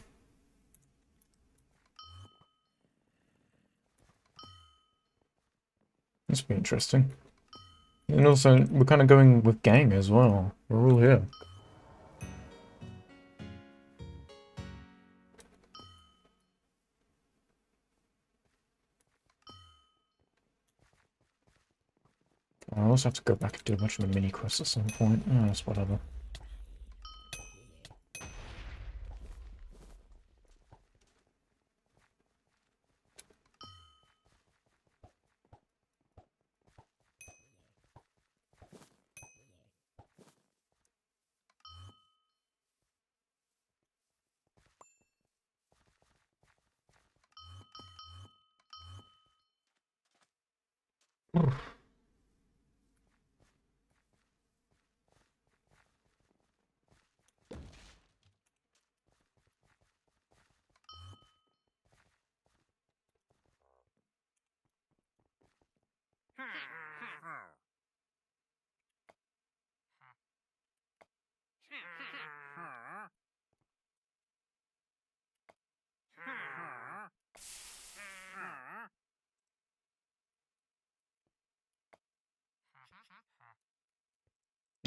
[SPEAKER 1] This will be interesting. And also, we're kind of going with gang as well. We're all here. I'll also have to go back and do a bunch of the mini quests at some point. Oh, that's whatever.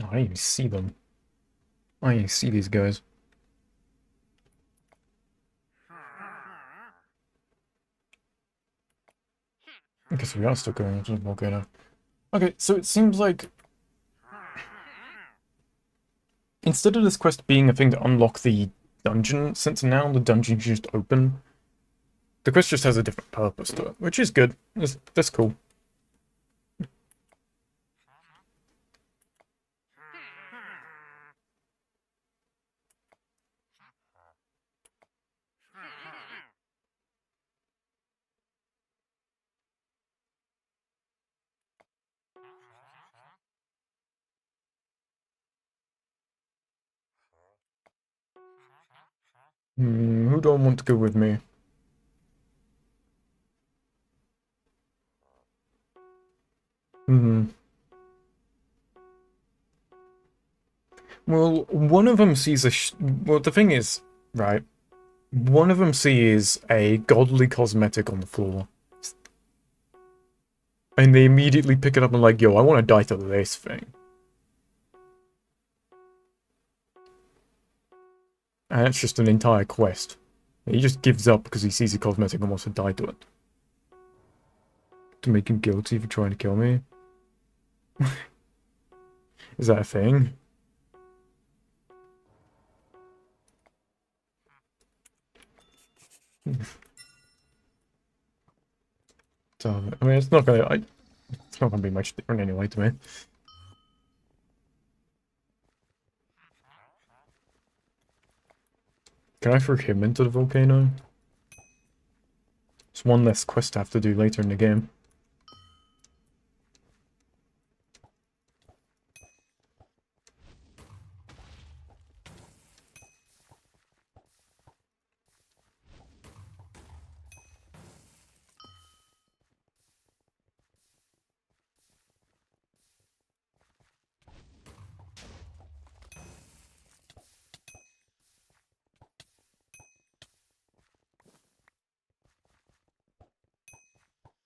[SPEAKER 1] Oh, I didn't even see them. I didn't even see these guys. I guess we are still going into the volcano. Okay, so it seems like instead of this quest being a thing to unlock the dungeon, since now the dungeon's just open, the quest just has a different purpose to it, which is good. That's cool. Who do I want to go with me? Hmm. Well, one of them sees a... well, the thing is, right, one of them sees a godly cosmetic on the floor. And they immediately pick it up and like, yo, I want to die to this thing. And it's just an entire quest. He just gives up because he sees a cosmetic and wants to die to it. To make him guilty for trying to kill me? Is that a thing? So, I mean, it's not gonna be much different anyway to me. Can I throw him into the volcano? It's one less quest I have to do later in the game.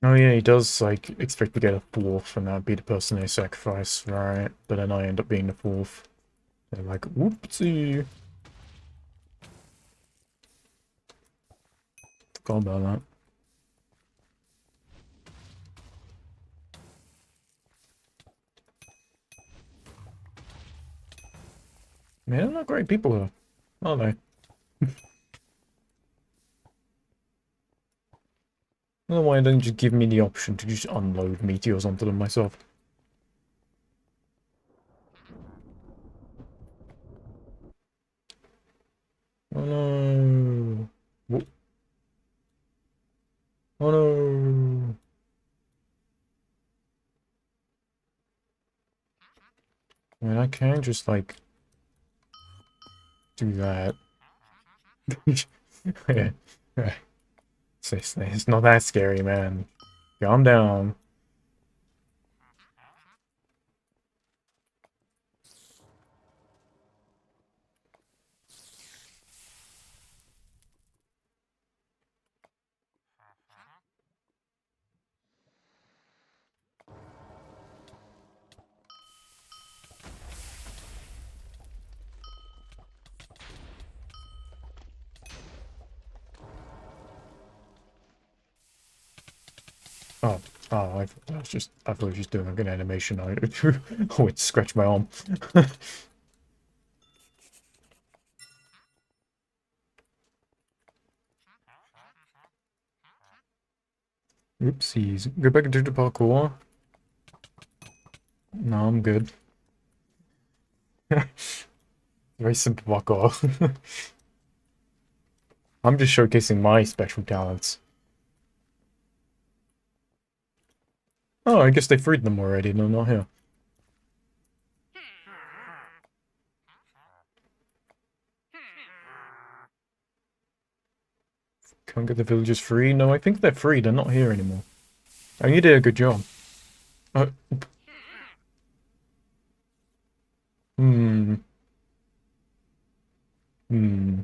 [SPEAKER 1] Oh yeah, he does, like, expect to get a fourth, and that'd be the person they sacrifice, right? But then I end up being the fourth. They're like, whoopsie. Forgot about that. Man, they're not great people, though, are they? I don't know why they don't just give me the option to just unload meteors onto them myself. Oh no. Oh no. I mean, I can just, like, do that. Yeah. Yeah. It's not that scary, man. Calm down. Oh, I thought I was just doing like an animation. I went to scratch my arm. Oopsies. Go back into the parkour. No, I'm good. Very simple parkour. I'm just showcasing my special talents. Oh, I guess they freed them already. No, not here. Can't get the villagers free? No, I think they're free. They're not here anymore. Oh, you did a good job. Uh, hmm. Hmm.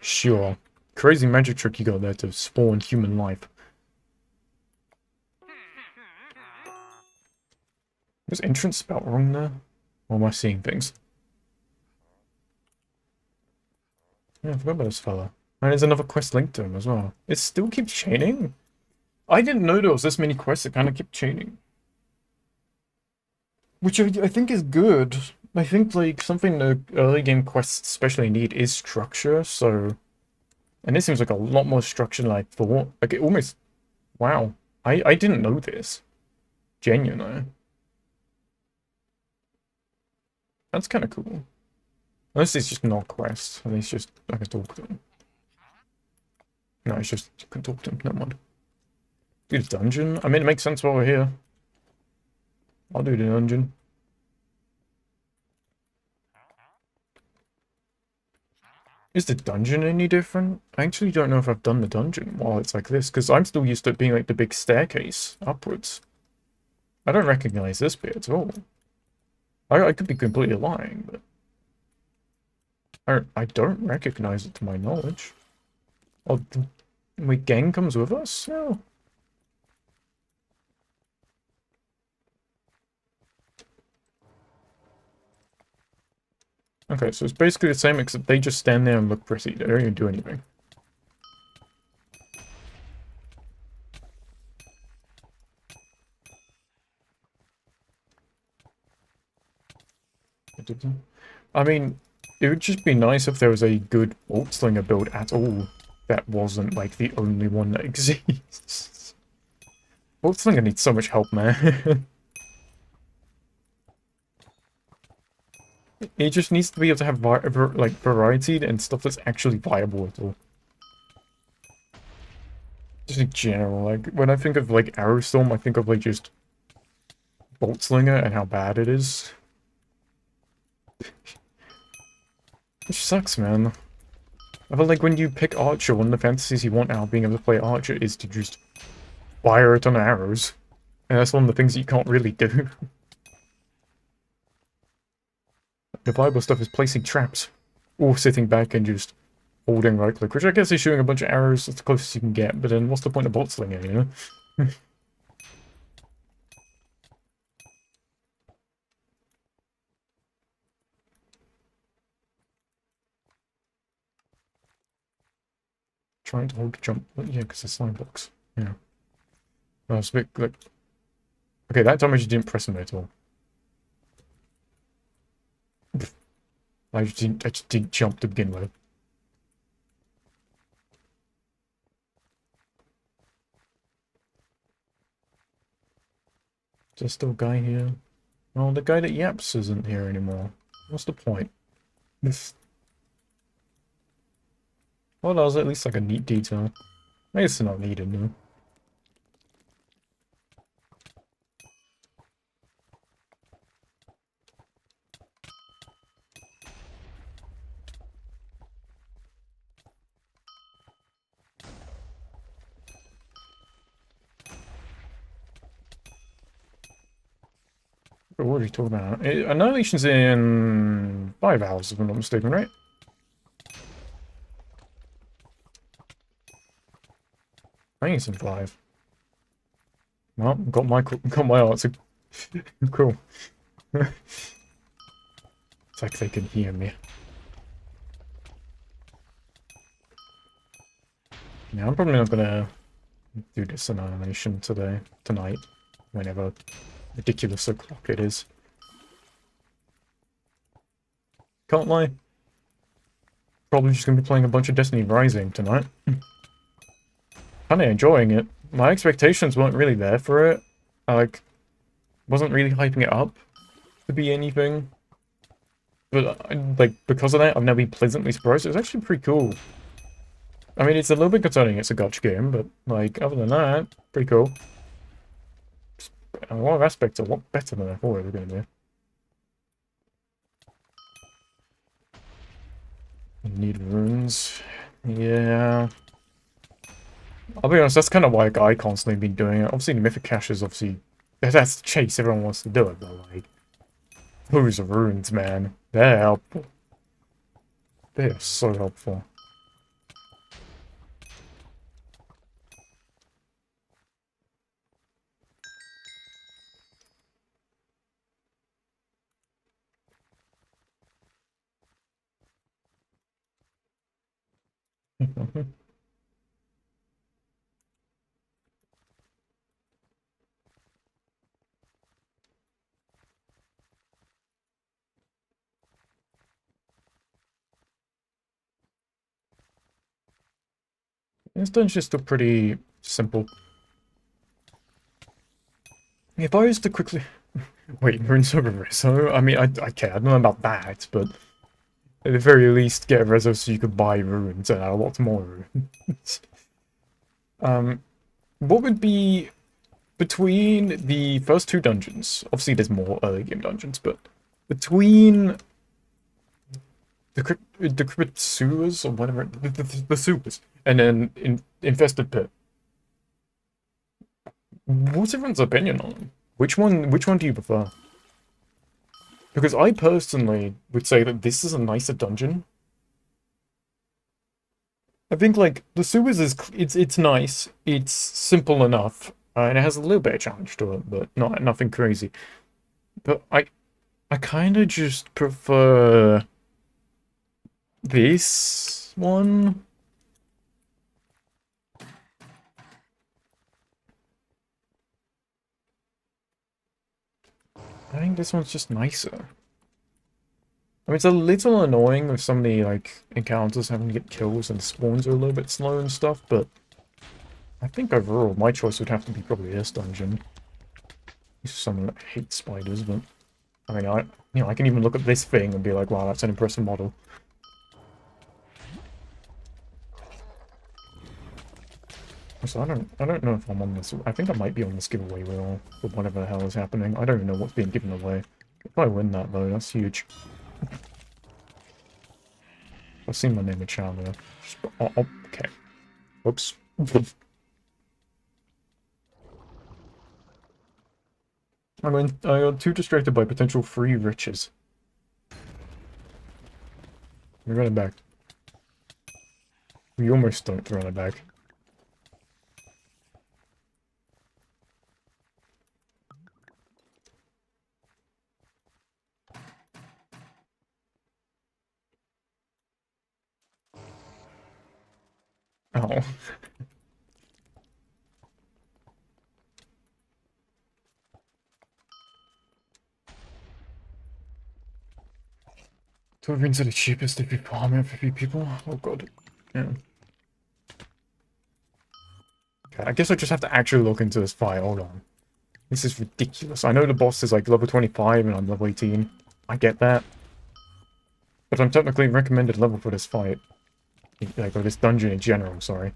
[SPEAKER 1] Sure. Crazy magic trick you got there to spawn human life. Was entrance spelled wrong there? Or am I seeing things? Yeah, I forgot about this fella. And there's another quest linked to him as well. It still keeps chaining? I didn't know there was this many quests that kind of keep chaining. Which I think is good. I think, like, something the early game quests especially need is structure, so... And this seems like a lot more structure than I thought. Like, it almost... Wow. I didn't know this. Genuinely. That's kind of cool. Unless it's just not quest, and it's just, I can talk to him. No, it's just, you can talk to him, never mind. Do the dungeon? I mean, it makes sense while we're here. I'll do the dungeon. Is the dungeon any different? I actually don't know if I've done the dungeon while it's like this, because I'm still used to it being like the big staircase upwards. I don't recognize this bit at all. I could be completely lying, but I don't recognize it to my knowledge. Oh, wait, gang comes with us? No. Okay, so it's basically the same, except they just stand there and look pretty. They don't even do anything. I mean, it would just be nice if there was a good Bolt Slinger build at all that wasn't, like, the only one that exists. Bolt Slinger needs so much help, man. It just needs to be able to have, like, variety and stuff that's actually viable at all. Just in general, like, when I think of, like, Arrow Storm, I think of, like, just Bolt Slinger and how bad it is. Which sucks, man. I feel like when you pick Archer, one of the fantasies you want out of being able to play Archer is to just fire a ton of arrows. And that's one of the things you can't really do. The viable stuff is placing traps. Or sitting back and just holding right click, which I guess is shooting a bunch of arrows as close as you can get, but then what's the point of Bolt Slinger, you know? Trying to hold the jump. Yeah, because the slime blocks. Yeah. Well, it's a bit like. Okay, that damage you didn't press him at all. I just didn't jump to begin with. Is there still a guy here? Oh, the guy that yaps isn't here anymore. What's the point? This. Well, that was at least like a neat detail. I guess it's not needed, no. But what are you talking about? Annihilation's in 5 hours, if I'm not mistaken, right? I think it's in 5. Well, got my answer. Cool. It's like they can hear me. Yeah, I'm probably not gonna do this annihilation tonight, whenever ridiculous o'clock it is. Can't lie. Probably just gonna be playing a bunch of Destiny Rising tonight. Kinda enjoying it. My expectations weren't really there for it. I, like, wasn't really hyping it up to be anything. But, like, because of that, I've now been pleasantly surprised. It's actually pretty cool. I mean, it's a little bit concerning it's a gotcha game, but, like, other than that, pretty cool. A lot of aspects are a lot better than I thought they were going to be. Need runes. Yeah. I'll be honest, that's kind of why I constantly been doing it. Obviously, the Mythic Cache is obviously... That's the chase, everyone wants to do it, but, like... Those runes, man. They're helpful. They are so helpful. This dungeon's still pretty simple. If I was to quickly... Wait, runes over Rezo? I mean, I care. I don't know about that, but... At the very least, get a Rezo so you could buy runes and add a lot more runes. What would be... Between the first 2 dungeons... Obviously, there's more early game dungeons, but... Between... The crypt sewers, or whatever... The sewers. And then Infested Pit. What's everyone's opinion on them? Which one do you prefer? Because I personally would say that this is a nicer dungeon. I think, like, the sewers is, it's nice, it's simple enough, and it has a little bit of challenge to it, but nothing crazy. But I kind of just prefer this one. I think this one's just nicer. I mean, it's a little annoying with some of the, like, encounters having to get kills and spawns are a little bit slow and stuff, but I think overall my choice would have to be probably this dungeon. This is someone that hates spiders, but I mean, I can even look at this thing and be like, wow, that's an impressive model. So I don't know if I'm on this. I think I might be on this giveaway wheel for whatever the hell is happening. I don't even know what's being given away. If I win that though, that's huge. I've seen my name in Chandler. Oh, okay. Whoops. I got too distracted by potential free riches. We're running back. We almost don't run it back. Oh. Sovereigns are the cheapest if you farm every people. Oh god. Yeah. Okay, I guess I just have to actually look into this fight. Hold on. This is ridiculous. I know the boss is like level 25 and I'm level 18. I get that. But I'm technically recommended level for this fight. Like, or this dungeon in general, sorry.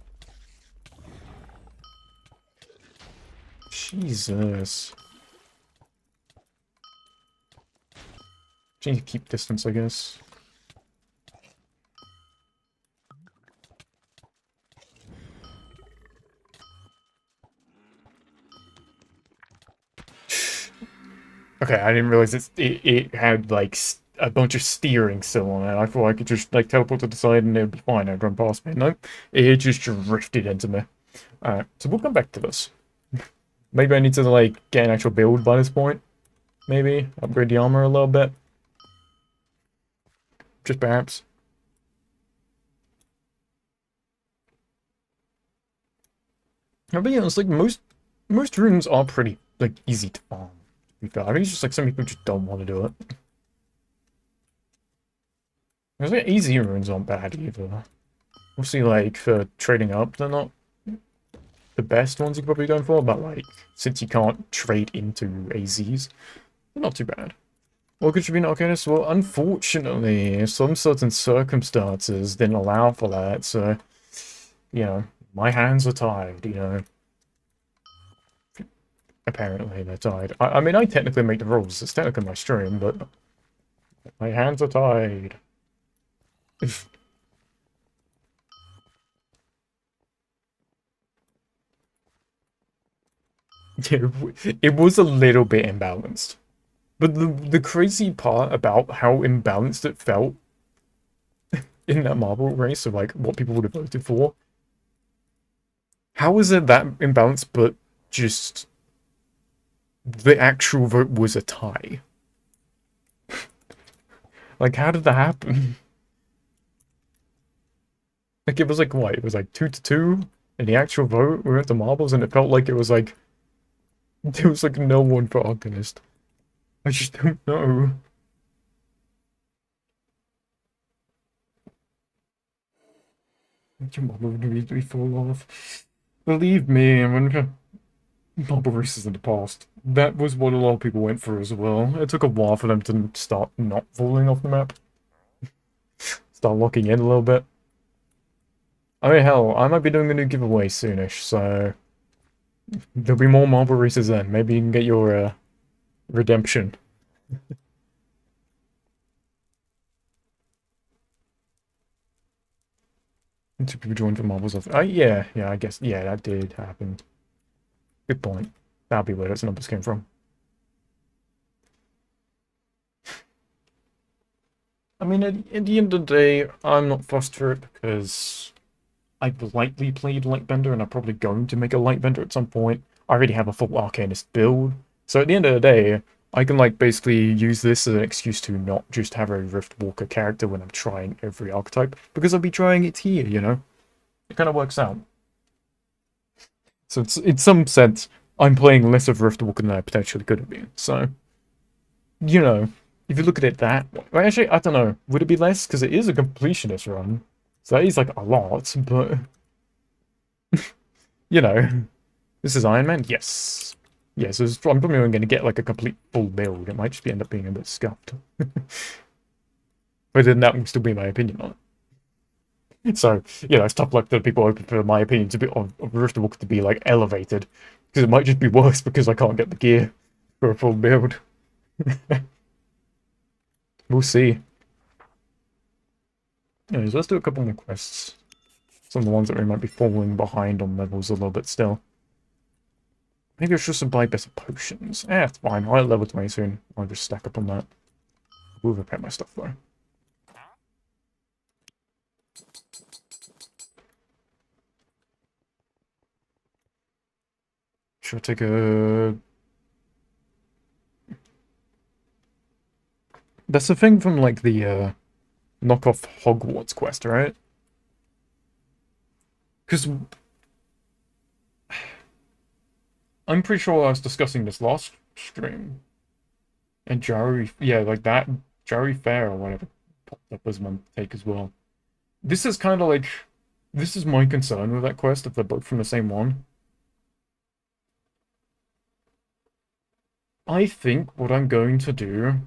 [SPEAKER 1] Jesus. Just need to keep distance, I guess. Okay, I didn't realize it had, like, a bunch of steering still on it. I thought I could just, like, teleport to the side and it would be fine. I'd run past me. Nope. It just drifted into me. Alright, so we'll come back to this. Maybe I need to, like, get an actual build by this point. Maybe. Upgrade the armor a little bit. Just perhaps. But yeah, it's like most runes are pretty, like, easy to farm. I think it's just like some people just don't want to do it. Because like, easy runes aren't bad either. Obviously, like, for trading up, they're not the best ones you're probably going for, but like, since you can't trade into AZs, they're not too bad. What could you be not okay? Well, unfortunately, some certain circumstances didn't allow for that, so, you know, my hands are tied, you know. Apparently, they're tied. I mean, I technically make the rules. It's technically my stream, but my hands are tied. It was a little bit imbalanced. But the crazy part about how imbalanced it felt in that marble race of like what people would have voted for. How is it that imbalanced, but just the actual vote was a tie? Like, how did that happen? Like, it was like, what? It was like 2-2 in the actual vote. We went to marbles, and it felt like it was like there was like no one for Alchemist. I just don't know. Your marble would need to be full off. Believe me, when marble races in the past, that was what a lot of people went for as well. It took a while for them to start not falling off the map. Start locking in a little bit. I mean, hell, I might be doing a new giveaway soonish, so there'll be more marble races then. Maybe you can get your redemption. Two people joined for marbles off. Yeah, I guess, yeah, that did happen. Good point. That'll be where those numbers came from. I mean, at the end of the day, I'm not fussed for it because I've lightly played Lightbender, and I'm probably going to make a Lightbender at some point. I already have a full Arcanist build, so at the end of the day, I can like basically use this as an excuse to not just have a Riftwalker character when I'm trying every archetype, because I'll be trying it here, you know? It kind of works out. So it's, in some sense, I'm playing less of Riftwalker than I potentially could have been, so... You know, if you look at it that way... Well, actually, I don't know. Would it be less? Because it is a completionist run. So that is, like, a lot, but... You know... This is Iron Man? Yes. Yeah, so I'm probably going to get, like, a complete full build. It might just end up being a bit scuffed. But then that would still be my opinion on it. So, you know, it's tough luck that people open for my opinion to be of Riftwalker to be, like, elevated. Because it might just be worse because I can't get the gear for a full build. We'll see. Anyways, let's do a couple more quests. Some of the ones that we might be falling behind on levels a little bit still. Maybe I should buy better potions. It's fine. I'll level 20 soon. I'll just stack up on that. We'll repair my stuff though. Should I take a... That's the thing from like the knockoff Hogwarts quest, right? Because I'm pretty sure I was discussing this last stream. And Jari, yeah, like that, Jari Fair or whatever popped up as one take as well. This is kind of like, this is my concern with that quest, if they're both from the same one. I think what I'm going to do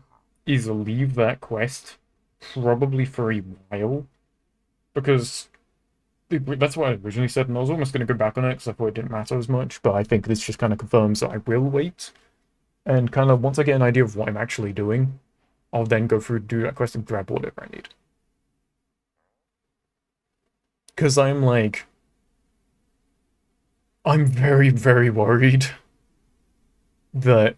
[SPEAKER 1] is leave that quest probably for a while, because that's what I originally said, and I was almost going to go back on it because I thought it didn't matter as much, but I think this just kind of confirms that I will wait, and kind of once I get an idea of what I'm actually doing, I'll then go through, do that quest, and grab whatever I need. Because I'm very, very worried that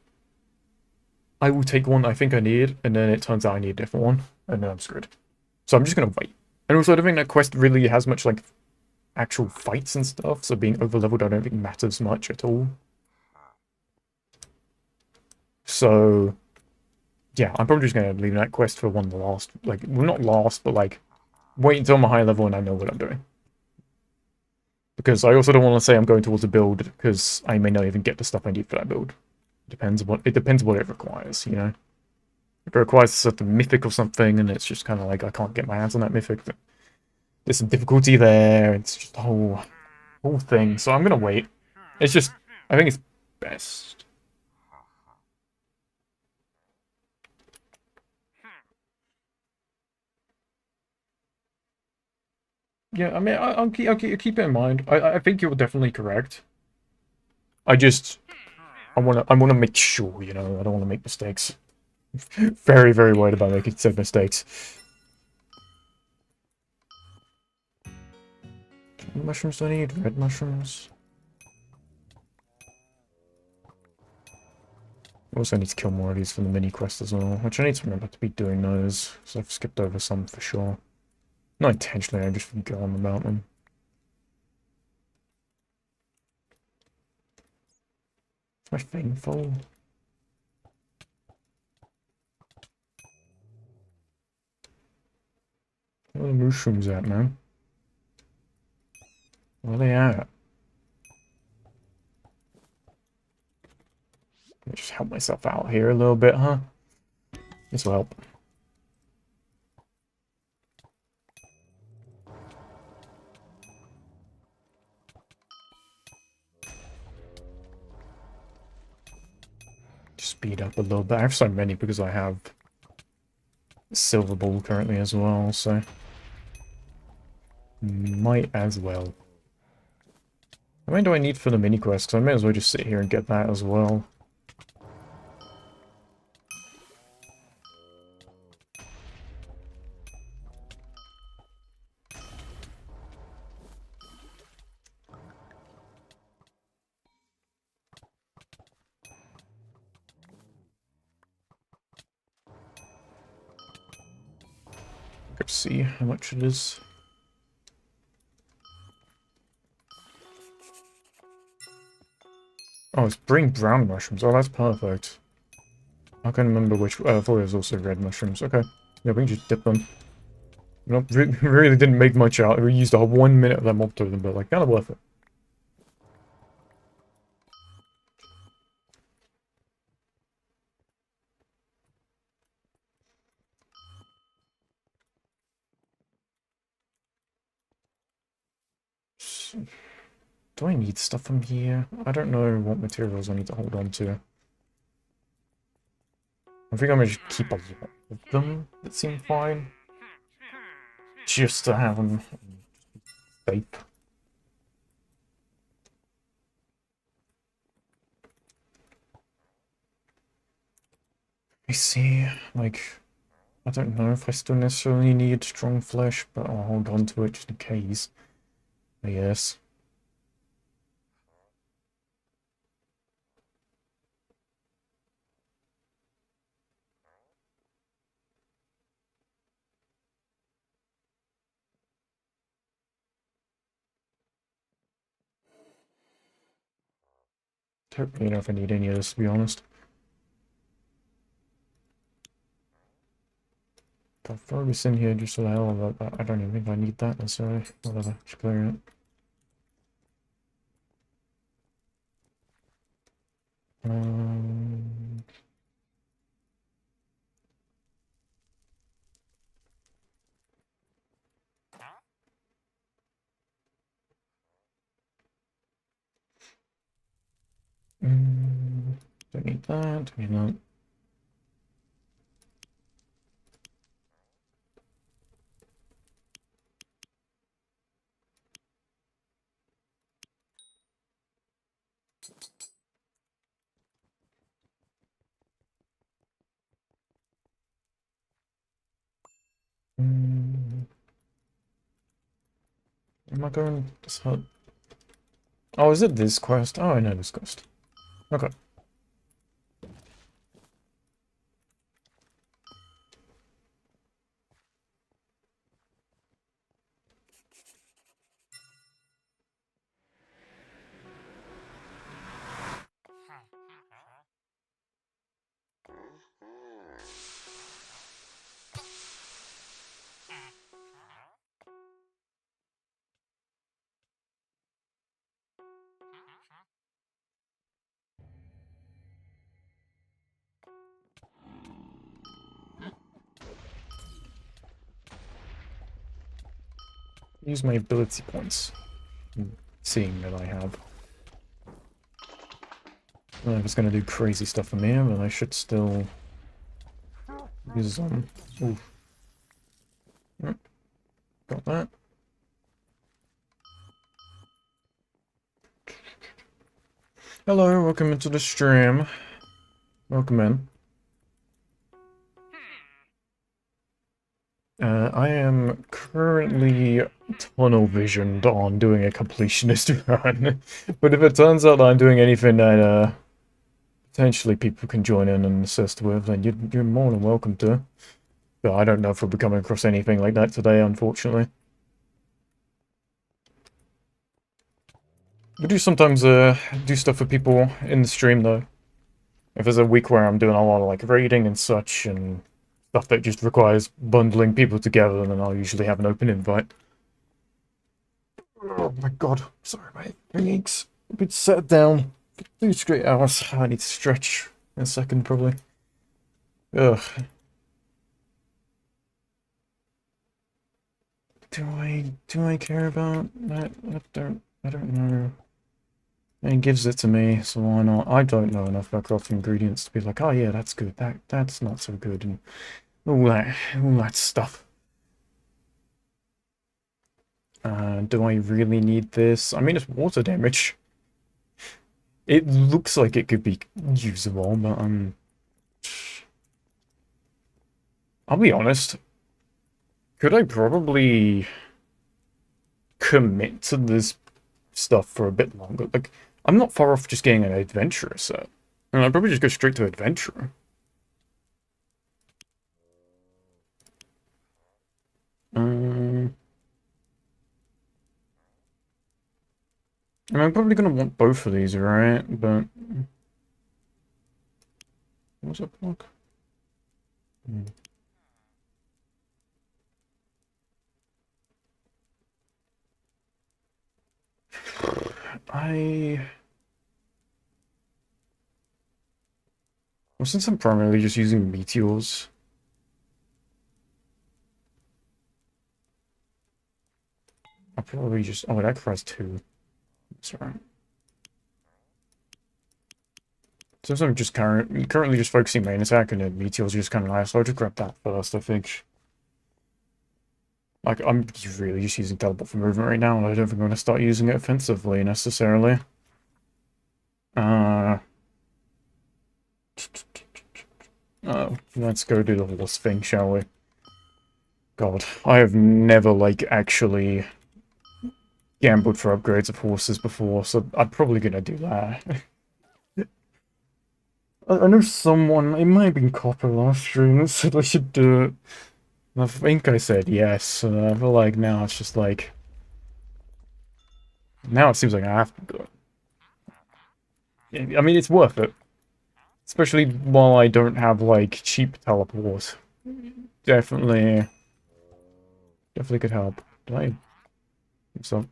[SPEAKER 1] I will take one I think I need, and then it turns out I need a different one, and then I'm screwed. So I'm just gonna wait. And also, I don't think that quest really has much, like, actual fights and stuff, so being overleveled I don't think matters much at all. So, yeah, I'm probably just gonna leave that quest for one of the last, like, well, not last, but, like, wait until I'm a high level and I know what I'm doing. Because I also don't want to say I'm going towards a build, because I may not even get the stuff I need for that build. It depends what it requires, you know? If it requires a certain mythic or something, and it's just kind of like, I can't get my hands on that mythic, there's some difficulty there, it's just a whole thing, so I'm gonna wait. It's just, I think it's best. Yeah, I mean, I'll keep it in mind. I think you're definitely correct. I just, I wanna make sure, you know, I don't want to make mistakes. Very, very worried about making said mistakes. What mushrooms do I need? Red mushrooms. I also need to kill more of these for the mini quest as well, which I need to remember to be doing those, because I've skipped over some for sure. Not intentionally, I just forgotten about them. Is my thing full? Where are the mushrooms at, man? Where are they at? Let me just help myself out here a little bit, huh? This will help. Speed up a little bit. I have so many because I have Silver Ball currently as well, so might as well. How many do I need for the mini quest? Because I may as well just sit here and get that as well. Let's see how much it is. Oh, it's bring brown mushrooms. Oh, that's perfect. I can't remember which. I thought it was also red mushrooms. Okay. Yeah, we can just dip them. Nope, really didn't make much out. We used a whole 1 minute of that mob totem, but like, kind of worth it. Do I need stuff from here? I don't know what materials I need to hold on to. I think I'm gonna just keep a lot of them that seem fine. Just to have them safe. I see, like, I don't know if I still necessarily need strong flesh, but I'll hold on to it just in case. I guess. Don't really know if I need any of this, to be honest. I'll throw this in here just for the hell of it, but I don't even think I need that necessarily. Whatever, just clear it. Um, don't need that, don't need that. Am I going this hut? Oh, is it this quest? Oh, I know this quest. Okay. Use my ability points. Seeing that I have. Well, if it's going to do crazy stuff from here, then I should still use them. Ooh. Yep. Got that. Hello, welcome into the stream. Welcome in. I am currently tunnel visioned on doing a completionist run, but if it turns out that I'm doing anything that potentially people can join in and assist with, then you're more than welcome to. But I don't know if we'll be coming across anything like that today, unfortunately. We do sometimes do stuff for people in the stream though. If there's a week where I'm doing a lot of like raiding and such and stuff that just requires bundling people together, then I'll usually have an open invite. Oh my god, sorry mate. Thanks. I've been sat down for 2 straight hours. I need to stretch in a second probably. Ugh. Do I care about that? I don't know. And it gives it to me, so why not? I don't know enough about crafting ingredients to be like, oh yeah, that's good, that's not so good, and all that stuff. Do I really need this? I mean, it's water damage. It looks like it could be usable, but I'll be honest. Could I probably commit to this stuff for a bit longer? Like, I'm not far off just getting an adventurer set. And I'd probably just go straight to adventurer. I mean, I'm probably gonna want both of these, right? But what's that block? I well, since I'm primarily just using meteors, I'll probably just that requires two. That's alright. Since I'm just currently just focusing main attack and then meteors are just kind of nice, so I'll just grab that first, I think. Like, I'm really just using teleport for movement right now, and I don't think I'm going to start using it offensively, necessarily. Let's go do the horse thing, shall we? God, I have never, like, actually gambled for upgrades of horses before, so I'm probably going to do that. I know someone, it might have been Copper last stream, that said I should do it. I think I said yes, and I feel like now it's just like... Now it seems like I have to do it. I mean, it's worth it. Especially while I don't have, like, cheap teleport. Definitely could help. Did I think so?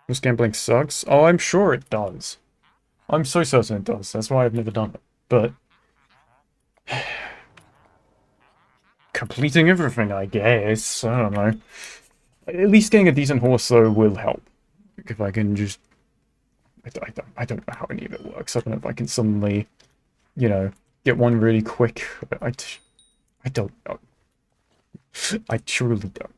[SPEAKER 1] This gambling sucks? Oh, I'm sure it does. I'm so certain it does. That's why I've never done it. But... completing everything, I guess. I don't know. At least getting a decent horse, though, will help. If I can just... I don't know how any of it works. I don't know if I can suddenly, you know, get one really quick. I don't know. I truly don't.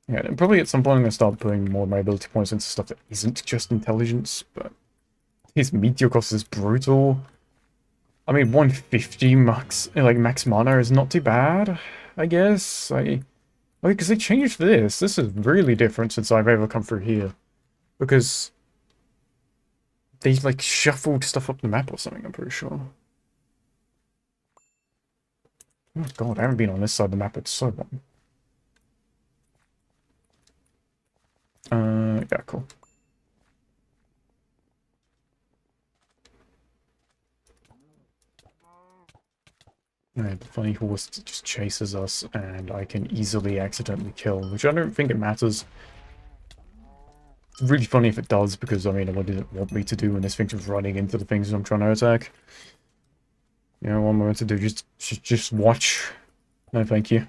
[SPEAKER 1] Yeah, and probably at some point I'm going to start putting more of my ability points into stuff that isn't just intelligence, but his meteor cost is brutal. I mean, 150 max mana is not too bad, I guess. Because they changed this. This is really different since I've ever come through here. Because they, like, shuffled stuff up the map or something, I'm pretty sure. Oh god, I haven't been on this side of the map in so long. Yeah, cool. Alright, the funny horse just chases us, and I can easily accidentally kill, which I don't think it matters. It's really funny if it does, because, I mean, what did it want me to do when this thing's running into the things I'm trying to attack? You know, what I'm going to do, just watch. No, thank you.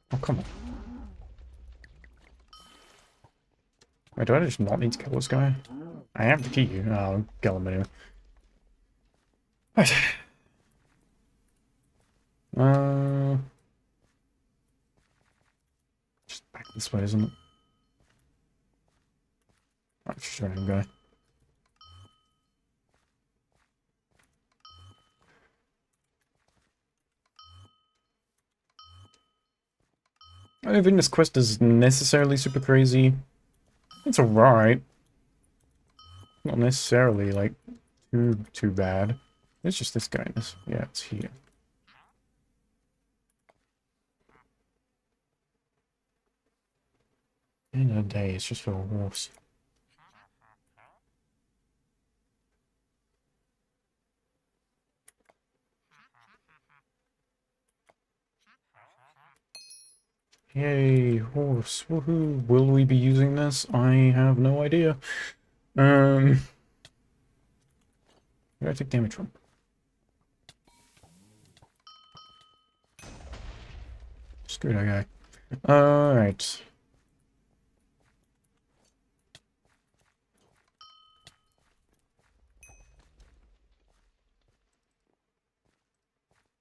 [SPEAKER 1] Oh, come on. Wait, do I just not need to kill this guy? I have to kill you. Oh, I'll kill him anyway. Right. Just back this way, isn't it? Right, just a random guy. I don't think this quest is necessarily super crazy. It's alright. Not necessarily, like, too bad. It's just this guy. Yeah, it's here. End of the day, it's just for a horse. Yay, horse. Woohoo. Will we be using this? I have no idea. Where do I take damage from? Screw that guy. Alright.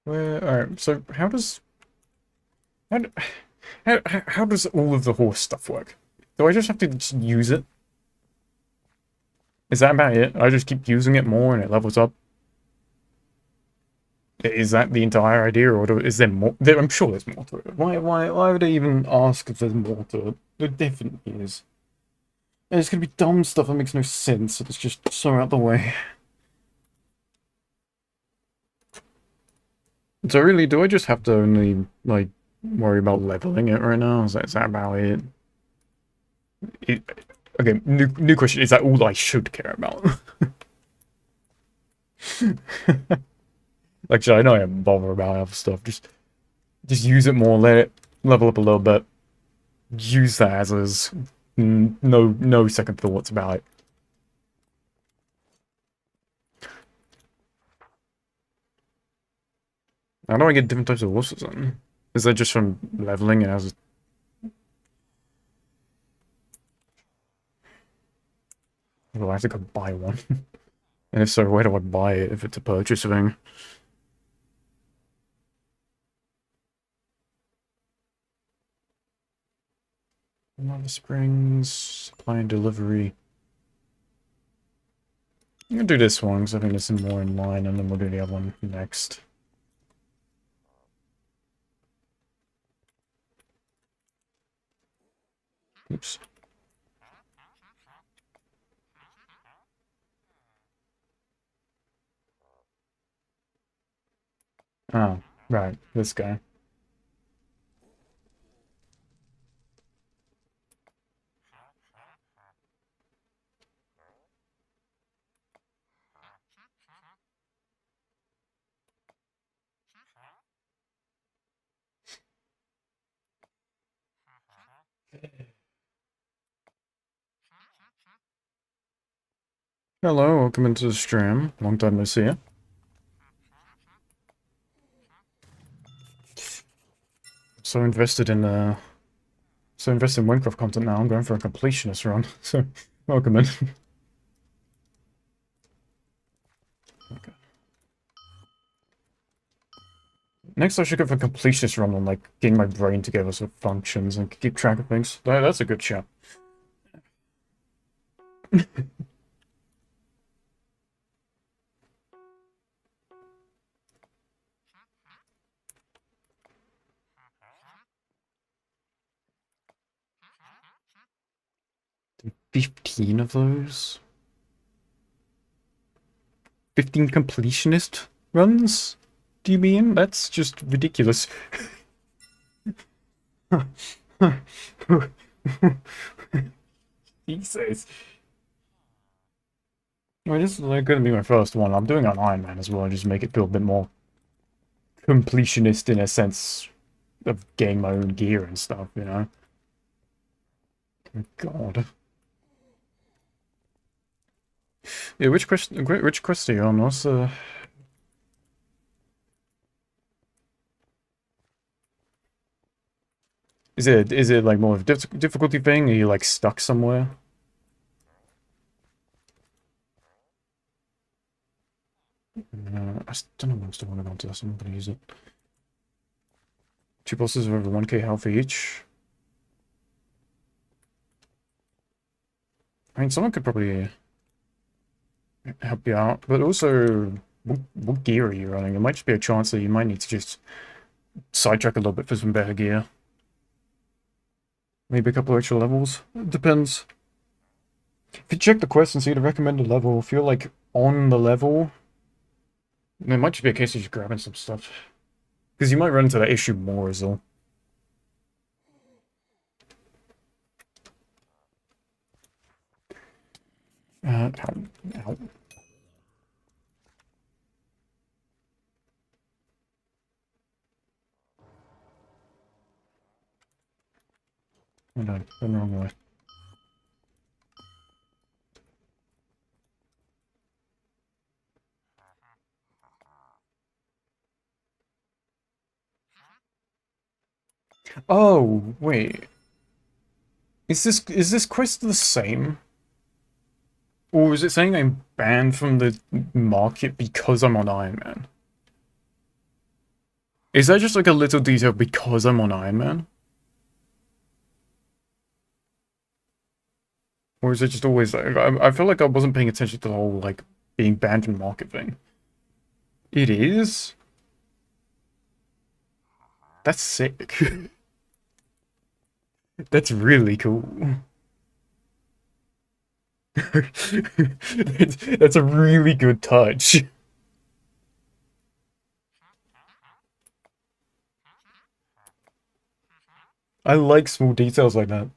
[SPEAKER 1] Alright, so how does... How, how does all of the horse stuff work? Do I just have to just use it? Is that about it? I just keep using it more and it levels up? Is that the entire idea, or is there more? I'm sure there's more to it. Why would I even ask if there's more to it? There definitely is. And it's gonna be dumb stuff that makes no sense. It's just so out the way. So really, do I just have to only, like, worry about leveling it right now? Is that about it? Okay, new question. Is that all I should care about? Like, I know I don't bother about other stuff. Just use it more, let it level up a little bit. Use that as is. No second thoughts about it. How do I get different types of horses then? Is that just from leveling it as... Well, I have to go buy one. And if so, where do I buy it if it's a purchase thing? Lava Springs, supply and delivery. I'm gonna do this one because I think this is more in line, and then we'll do the other one next. Oops. Oh, right, this guy. Hello, welcome into the stream. Long time no see you. So invested in Minecraft content now. I'm going for a completionist run. So welcome in. Okay. Next I should go for a completionist run on like getting my brain together so it functions and keep track of things. That's a good shout. 15 of those? 15 completionist runs? Do you mean? That's just ridiculous. Jesus. Well, this is like gonna be my first one. I'm doing an Iron Man as well, just make it feel a bit more completionist in a sense of getting my own gear and stuff, you know? Oh, God. Yeah, which quest are you on? What's is it like more of a difficulty thing? Are you like stuck somewhere? I don't know if I'm still want to go into this. I'm gonna use it. 2 bosses of over 1k health each. I mean, someone could probably help you out, but also, what gear are you running? It might just be a chance that you might need to just sidetrack a little bit for some better gear. Maybe a couple extra levels. It depends. If you check the quest and see the recommended level, if you're like on the level, it might just be a case of just grabbing some stuff. Because you might run into that issue more as well. Ow, ow. Oh no, gone the wrong way. Oh, wait. Is this quest the same? Or is it saying I'm banned from the market because I'm on Iron Man? Is that just like a little detail because I'm on Iron Man? Or is it just always like, I feel like I wasn't paying attention to the whole, like, being banned from the market thing. It is? That's sick. That's really cool. That's a really good touch. I like small details like that.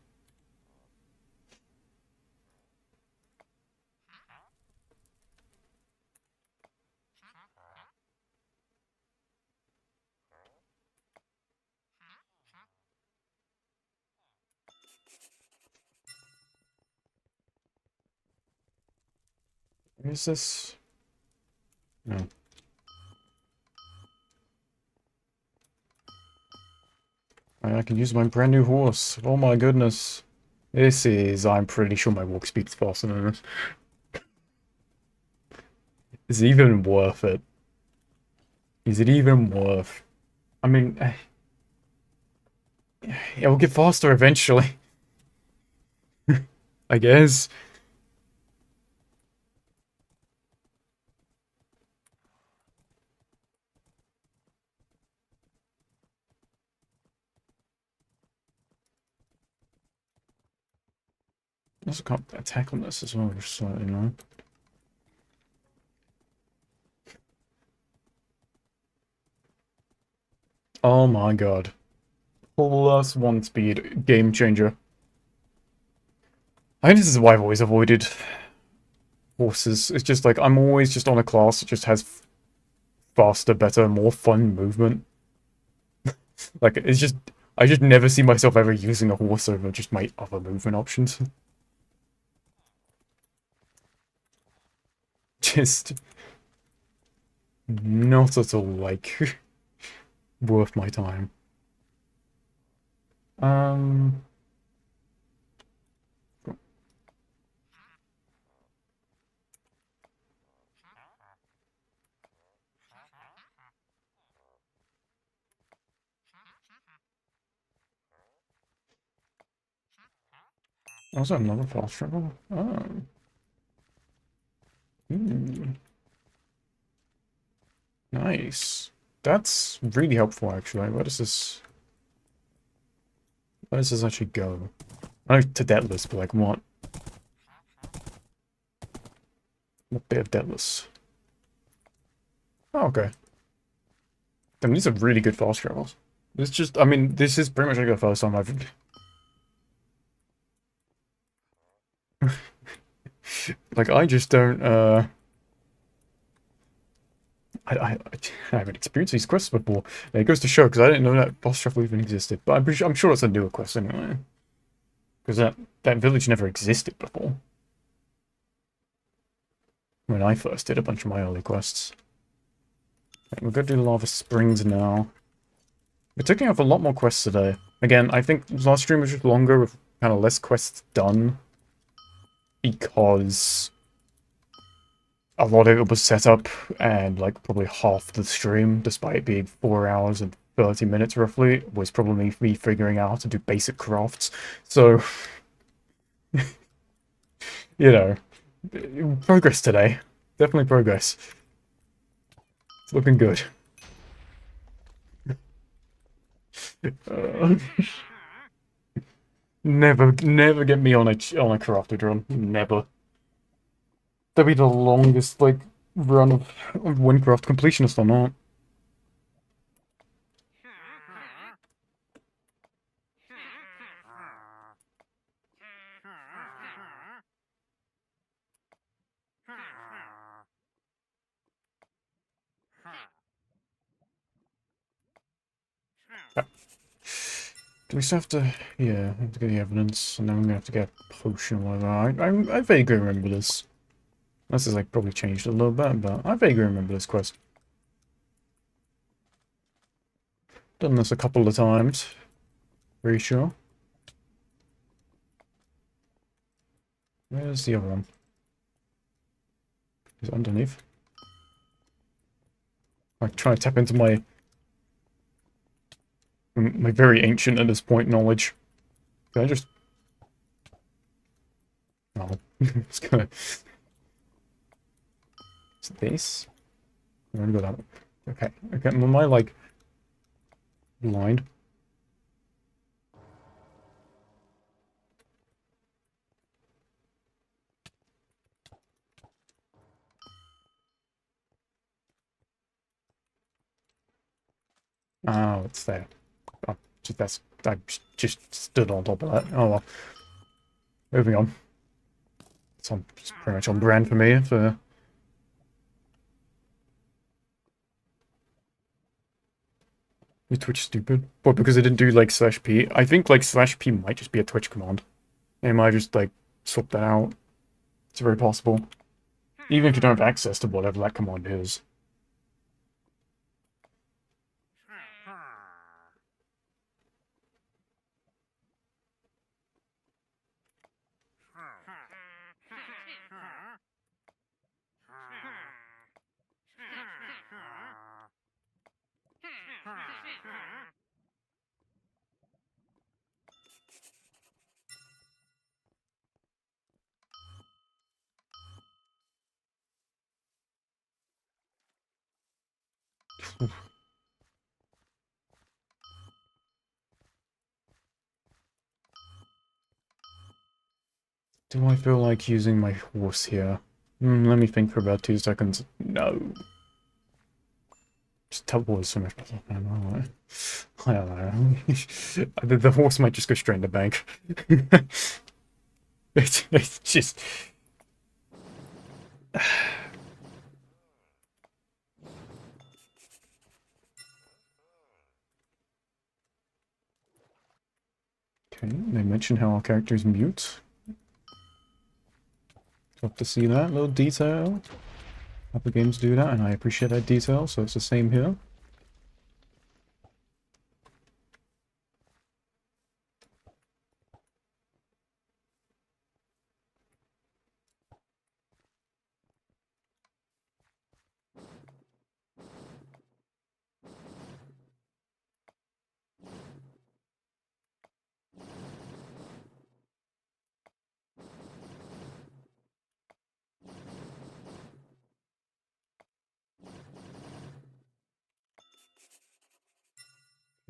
[SPEAKER 1] Is this? No. I can use my brand new horse. Oh my goodness. This is, I'm pretty sure my walk speed is faster than this. Is it even worth it? Is it even worth? I mean, it'll get faster eventually, I guess. I also can't attack on this as well, just so you know. Oh my god. +1 speed, game changer. I think this is why I've always avoided horses. It's just like, I'm always just on a class that just has faster, better, more fun movement. Like, it's just, I just never see myself ever using a horse over just my other movement options. Just not at all, like, worth my time. Um, also another fast travel. Oh. Hmm. Nice. That's really helpful, actually. Where does this actually go? I know to Deathless, but like what? What bit of Deathless? Oh, okay. Then these are really good fast travels. This just, I mean, this is pretty much like the first time I've... like, I just don't, I haven't experienced these quests before. And it goes to show, because I didn't know that boss travel even existed. But I'm sure it's a newer quest anyway. Because that village never existed before. When I first did a bunch of my early quests. Right, we're going to do Lava Springs now. We're taking off a lot more quests today. Again, I think last stream was just longer with kind of less quests done. Because a lot of it was set up and like probably half the stream, despite it being 4 hours and 30 minutes roughly, was probably me figuring out how to do basic crafts. So, you know, progress today. Definitely progress. It's looking good. Uh, never get me on a crafted run. Never. That'd be the longest like run of Windcraft completionist or not. Do we still have to... Yeah, I have to get the evidence, and then we're gonna have to get a potion or whatever. I vaguely remember this. This has, like, probably changed a little bit, but I vaguely remember this quest. Done this a couple of times. Very sure. Where's the other one? Is it underneath? I'm trying to tap into my very ancient at this point knowledge. Can I just... Oh, it's gonna... Is it this? I'm gonna go that way. Okay, okay, am I, like, blind? Oh, it's there. Oh, I just stood on top of that. Oh well. Moving on. It's pretty much on brand for me, for... Is Twitch stupid? But because it didn't do, like, /p. I think, like, /p might just be a Twitch command. It might just, like, swap that out. It's very possible. Even if you don't have access to whatever that command is. Do I feel like using my horse here? Let me think for about 2 seconds. No. Just tell horse so much. I don't know. I don't know. The horse might just go straight in the bank. It's just... Okay, they mention how our characters mute. Love to see that little detail. Other games do that, and I appreciate that detail, so it's the same here.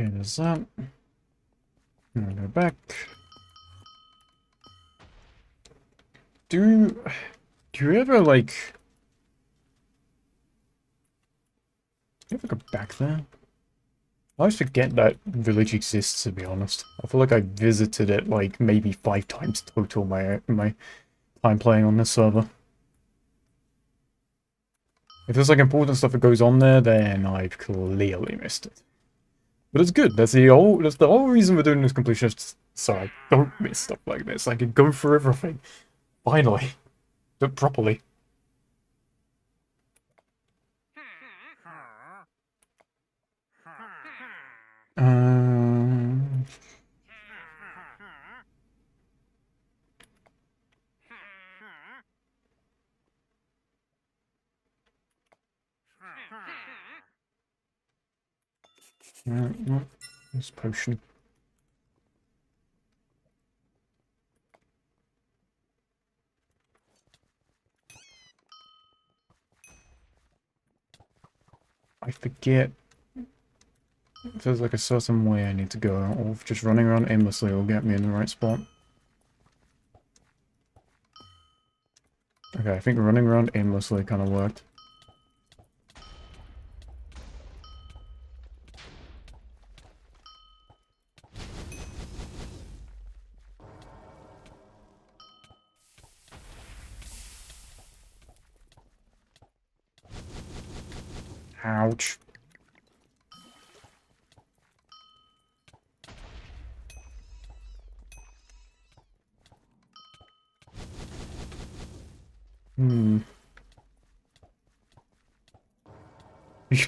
[SPEAKER 1] Okay, there's that. I'm gonna go back. Do you ever, like... Do you ever go back there? I always forget that village exists, to be honest. I feel like I visited it, like, maybe 5 times total my time playing on this server. If there's, like, important stuff that goes on there, then I've clearly missed it. But it's good. That's the whole reason we're doing this completionist, so I don't miss stuff like this. I can go through everything. Finally. Do it properly. Um... No, this potion. I forget if there's like a certain way I need to go, or if just running around aimlessly will get me in the right spot. Okay, I think running around aimlessly kind of worked. Ouch. You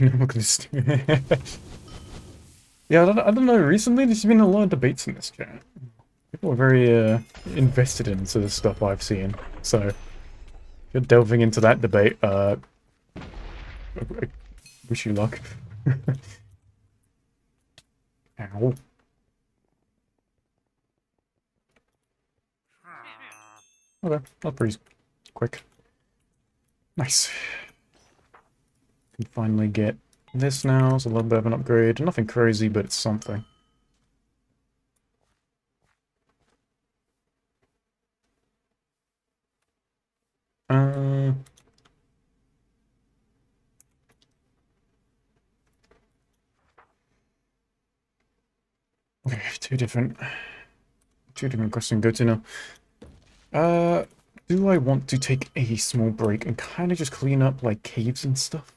[SPEAKER 1] know what this Yeah, I don't know. Recently, there's been a lot of debates in this chat. People are very invested into the stuff I've seen. So, if you're delving into that debate, I wish you luck. Ow. Okay, not pretty quick. Nice. Can finally get this now. It's a little bit of an upgrade. Nothing crazy, but it's something. Uh, okay, two different questions go to now. Do I want to take a small break and kind of just clean up like caves and stuff?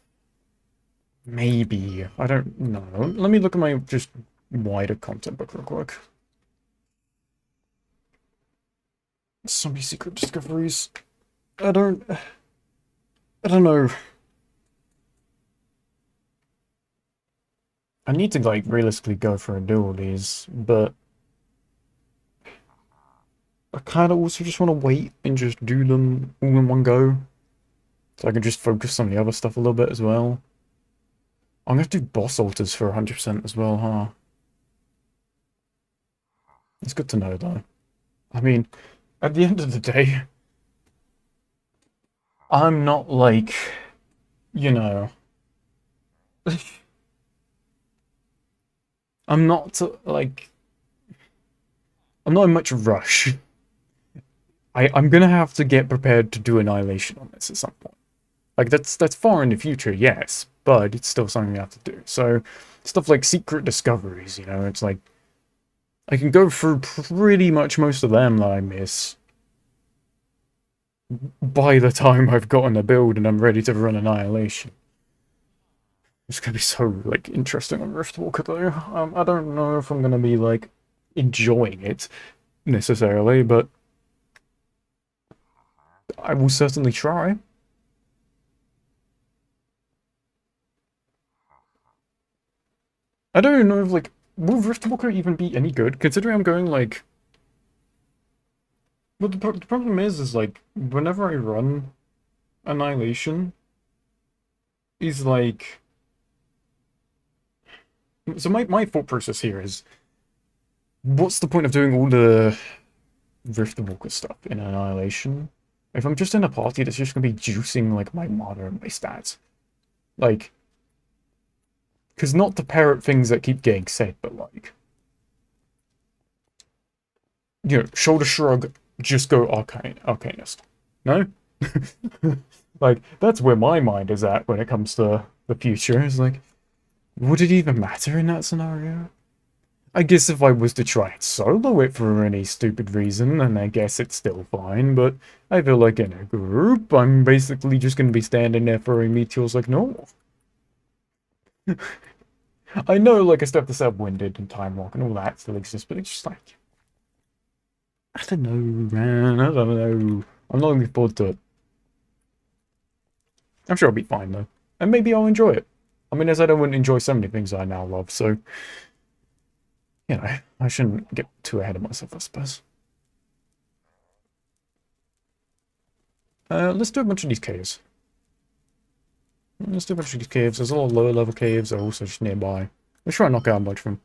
[SPEAKER 1] Maybe. I don't know. Let me look at my just wider content book real quick. Zombie secret discoveries. I don't know. I need to like realistically go for and do all these, but I kind of also just want to wait and just do them all in one go. So I can just focus on the other stuff a little bit as well. I'm gonna do boss altars for 100% as well, huh? It's good to know though. I mean, at the end of the day, I'm not like, you know, I'm not like, I'm not in much rush. I'm gonna have to get prepared to do Annihilation on this at some point. Like, that's far in the future, yes, but it's still something I have to do. So, stuff like secret discoveries, you know, it's like, I can go through pretty much most of them that I miss by the time I've gotten a build and I'm ready to run Annihilation. It's gonna be so, like, interesting on Riftwalker, though. I don't know if I'm gonna be, like, enjoying it, necessarily, but I will certainly try. I don't know if, like, will Riftwalker even be any good, considering I'm going, like... Well, the problem is, like, whenever I run Annihilation, is, like... So my thought process here is, what's the point of doing all the Riftwalker stuff in Annihilation if I'm just in a party that's just gonna be juicing, like, my mana and my stats? Like... Because not to parrot things that keep getting said, but, like... You know, shoulder shrug, just go Arcanist. No? Like, that's where my mind is at when it comes to the future. It's like, would it even matter in that scenario? I guess if I was to try and solo it for any stupid reason, then I guess it's still fine, but I feel like in a group, I'm basically just going to be standing there throwing meteors like normal. I know, like, I still have to set up Winded and Time Walk and all that still exists, but it's just like... I don't know, man, I don't know. I'm not looking forward to it. I'm sure I'll be fine, though. And maybe I'll enjoy it. I mean, as I don't enjoy so many things I now love, so... You know, I shouldn't get too ahead of myself, I suppose. Let's do a bunch of these caves. Let's do a bunch of these caves. There's a lot of lower level caves that are also just nearby. Let's try and knock out a bunch of them.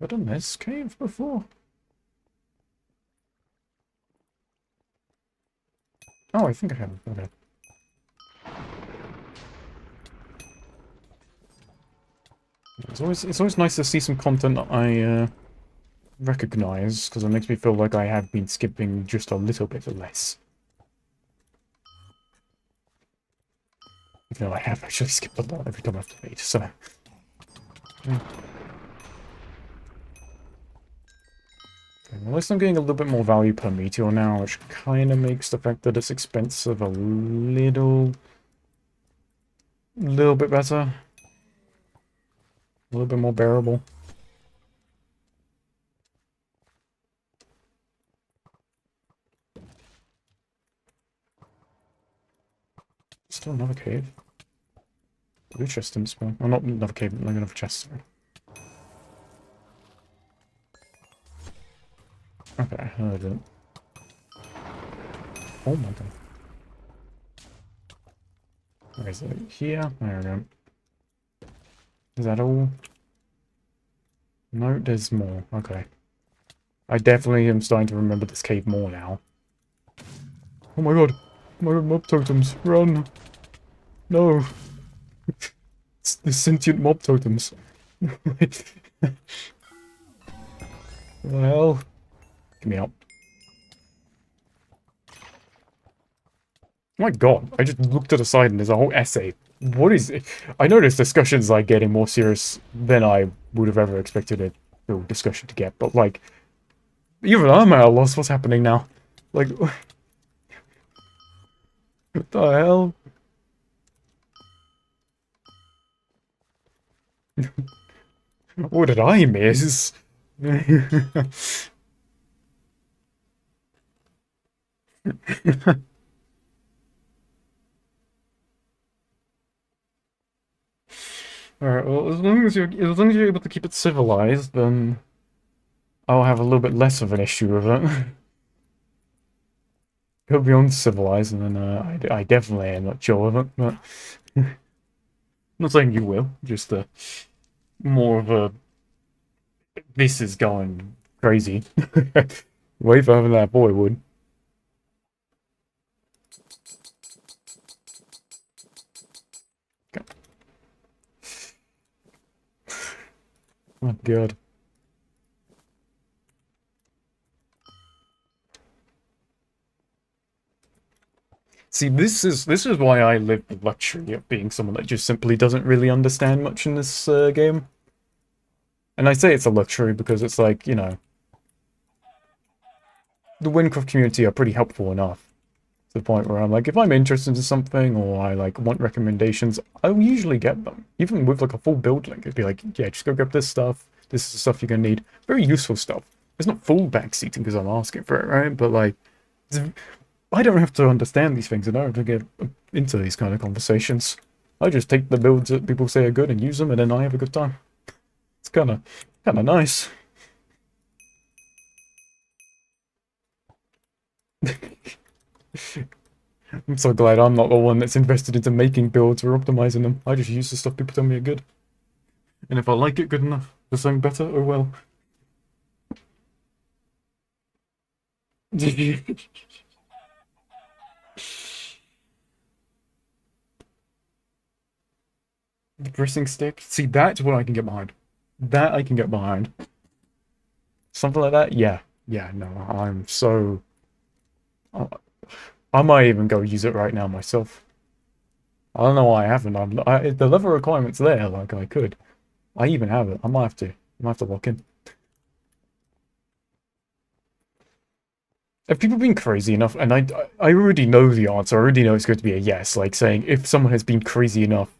[SPEAKER 1] I've done this cave before. Oh, I think I have. Okay. It's always nice to see some content that I recognize, because it makes me feel like I have been skipping just a little bit less. Even though I have actually skipped a lot every time I've played, so... Yeah. At least I'm getting a little bit more value per meteor now, which kind of makes the fact that it's expensive a little bit better. A little bit more bearable. Still another cave. Blue chest didn't spawn. Oh, not another cave, another chest, sorry. Okay, I heard it. Oh my god. Where is it? Here? There we go. Is that all? No, there's more. Okay. I definitely am starting to remember this cave more now. Oh my god. Oh my god, mob totems. Run. No. It's the sentient mob totems. What the hell? Get me out. Oh my god, I just looked to the side and there's a whole essay. What is it? I know this discussion's like getting more serious than I would have ever expected a real discussion to get, but like, even I'm at a loss. What's happening now? Like, what the hell? What did I miss? Alright, well, as long as you're able to keep it civilized, then I'll have a little bit less of an issue with it. Go beyond civilized, and then I definitely am not sure with it, but I'm not saying you will, just more of a this is going crazy. Way further than that boy would. Oh god. See, this is why I live the luxury of being someone that just simply doesn't really understand much in this game. And I say it's a luxury because it's like, you know, the Minecraft community are pretty helpful enough to the point where I'm like, if I'm interested in something or I like want recommendations, I'll usually get them. Even with like a full build link, it'd be like, yeah, just go grab this stuff. This is the stuff you're gonna need. Very useful stuff. It's not full backseating because I'm asking for it, right? But like, I don't have to understand these things. I don't have to get into these kind of conversations. I just take the builds that people say are good and use them, and then I have a good time. It's kind of nice. I'm so glad I'm not the one that's invested into making builds or optimizing them. I just use the stuff people tell me are good. And if I like it good enough for something better, oh well. The pressing stick? See, that's what I can get behind. That I can get behind. Something like that? Yeah. Yeah, no, I'm so... I might even go use it right now myself. I don't know why I haven't. The level requirement's there, like I could. I even have it. I might have to. I might have to lock in. Have people been crazy enough? And I already know the answer. I already know it's going to be a yes. Like saying, if someone has been crazy enough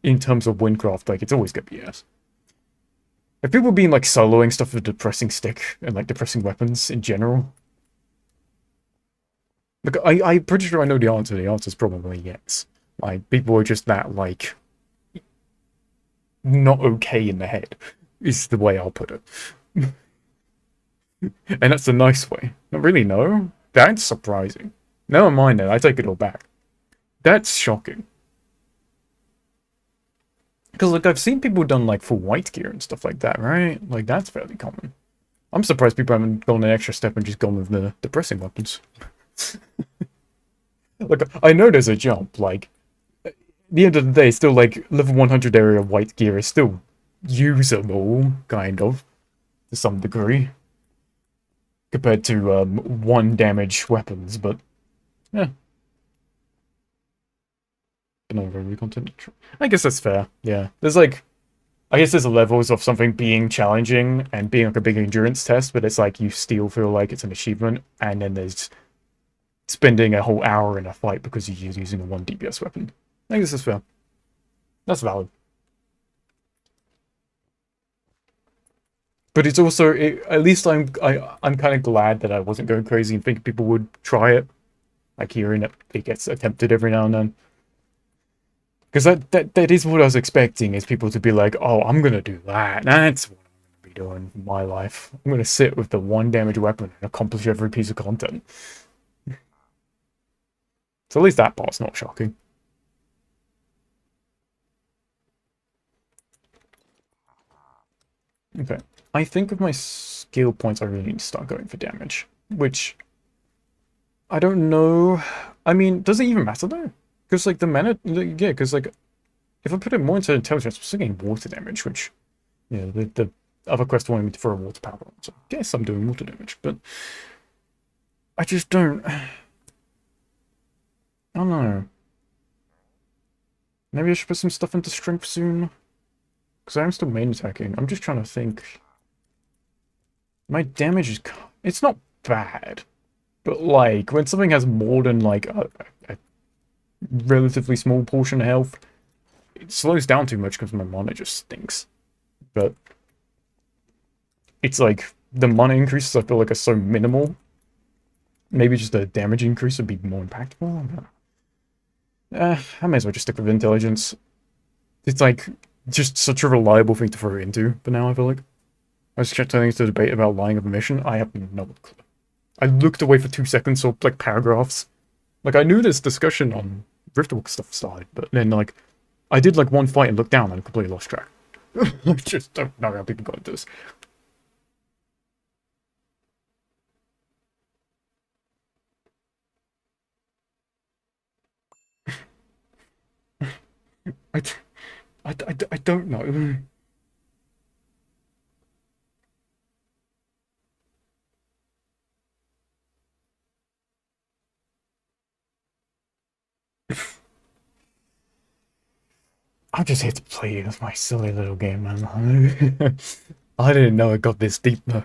[SPEAKER 1] in terms of Windcraft, like it's always going to be yes. Have people been like soloing stuff with depressing stick and like depressing weapons in general? Look, I'm pretty sure I know the answer. The answer's probably yes. Like, people are just that, like, not okay in the head, is the way I'll put it. And that's a nice way. Not really, no. That's surprising. Never mind that, I take it all back. That's shocking. Because, like, I've seen people done, like, full white gear and stuff like that, right? Like, that's fairly common. I'm surprised people haven't gone an extra step and just gone with the depressing weapons. Like, I know there's a jump, like, at the end of the day, still, like, level 100 area white gear is still usable, kind of, to some degree, compared to, 1 damage weapons, but, yeah. No very content. I guess that's fair, yeah. There's, like, I guess there's levels of something being challenging and being like a big endurance test, but it's like you still feel like it's an achievement, and then there's spending a whole hour in a fight because you're using a 1 DPS weapon. I think this is fair. That's valid. But it's also, at least I'm kind of glad that I wasn't going crazy and thinking people would try it. Like hearing it gets attempted every now and then. Because that is what I was expecting, is people to be like, oh, I'm going to do that. That's what I'm going to be doing in my life. I'm going to sit with the 1 damage weapon and accomplish every piece of content. So at least that part's not shocking. Okay. I think with my skill points, I really need to start going for damage. Which, I don't know. I mean, does it even matter though? Because like the mana, yeah, because like if I put it more into intelligence, I'm still getting water damage, which, yeah, the other quest wanted me to throw a water power on, so I guess I'm doing water damage, but I just don't. I don't know. Maybe I should put some stuff into strength soon, because I'm still main attacking. I'm just trying to think. My damage is, it's not bad, but like when something has more than like a relatively small portion of health, it slows down too much because my mana just stinks. But it's like the mana increases I feel like are so minimal. Maybe just a damage increase would be more impactful. I may as well just stick with intelligence. It's like just such a reliable thing to throw into. But now I feel like I was turning to debate about lying of omission. I have no clue. I looked away for 2 seconds, so like paragraphs. Like I knew this discussion on Riftwalk stuff started, but then like I did like one fight and looked down and completely lost track. I just don't know how people got into this. I, I don't know. I'm just here to play with my silly little game, man. I didn't know it got this deep, though.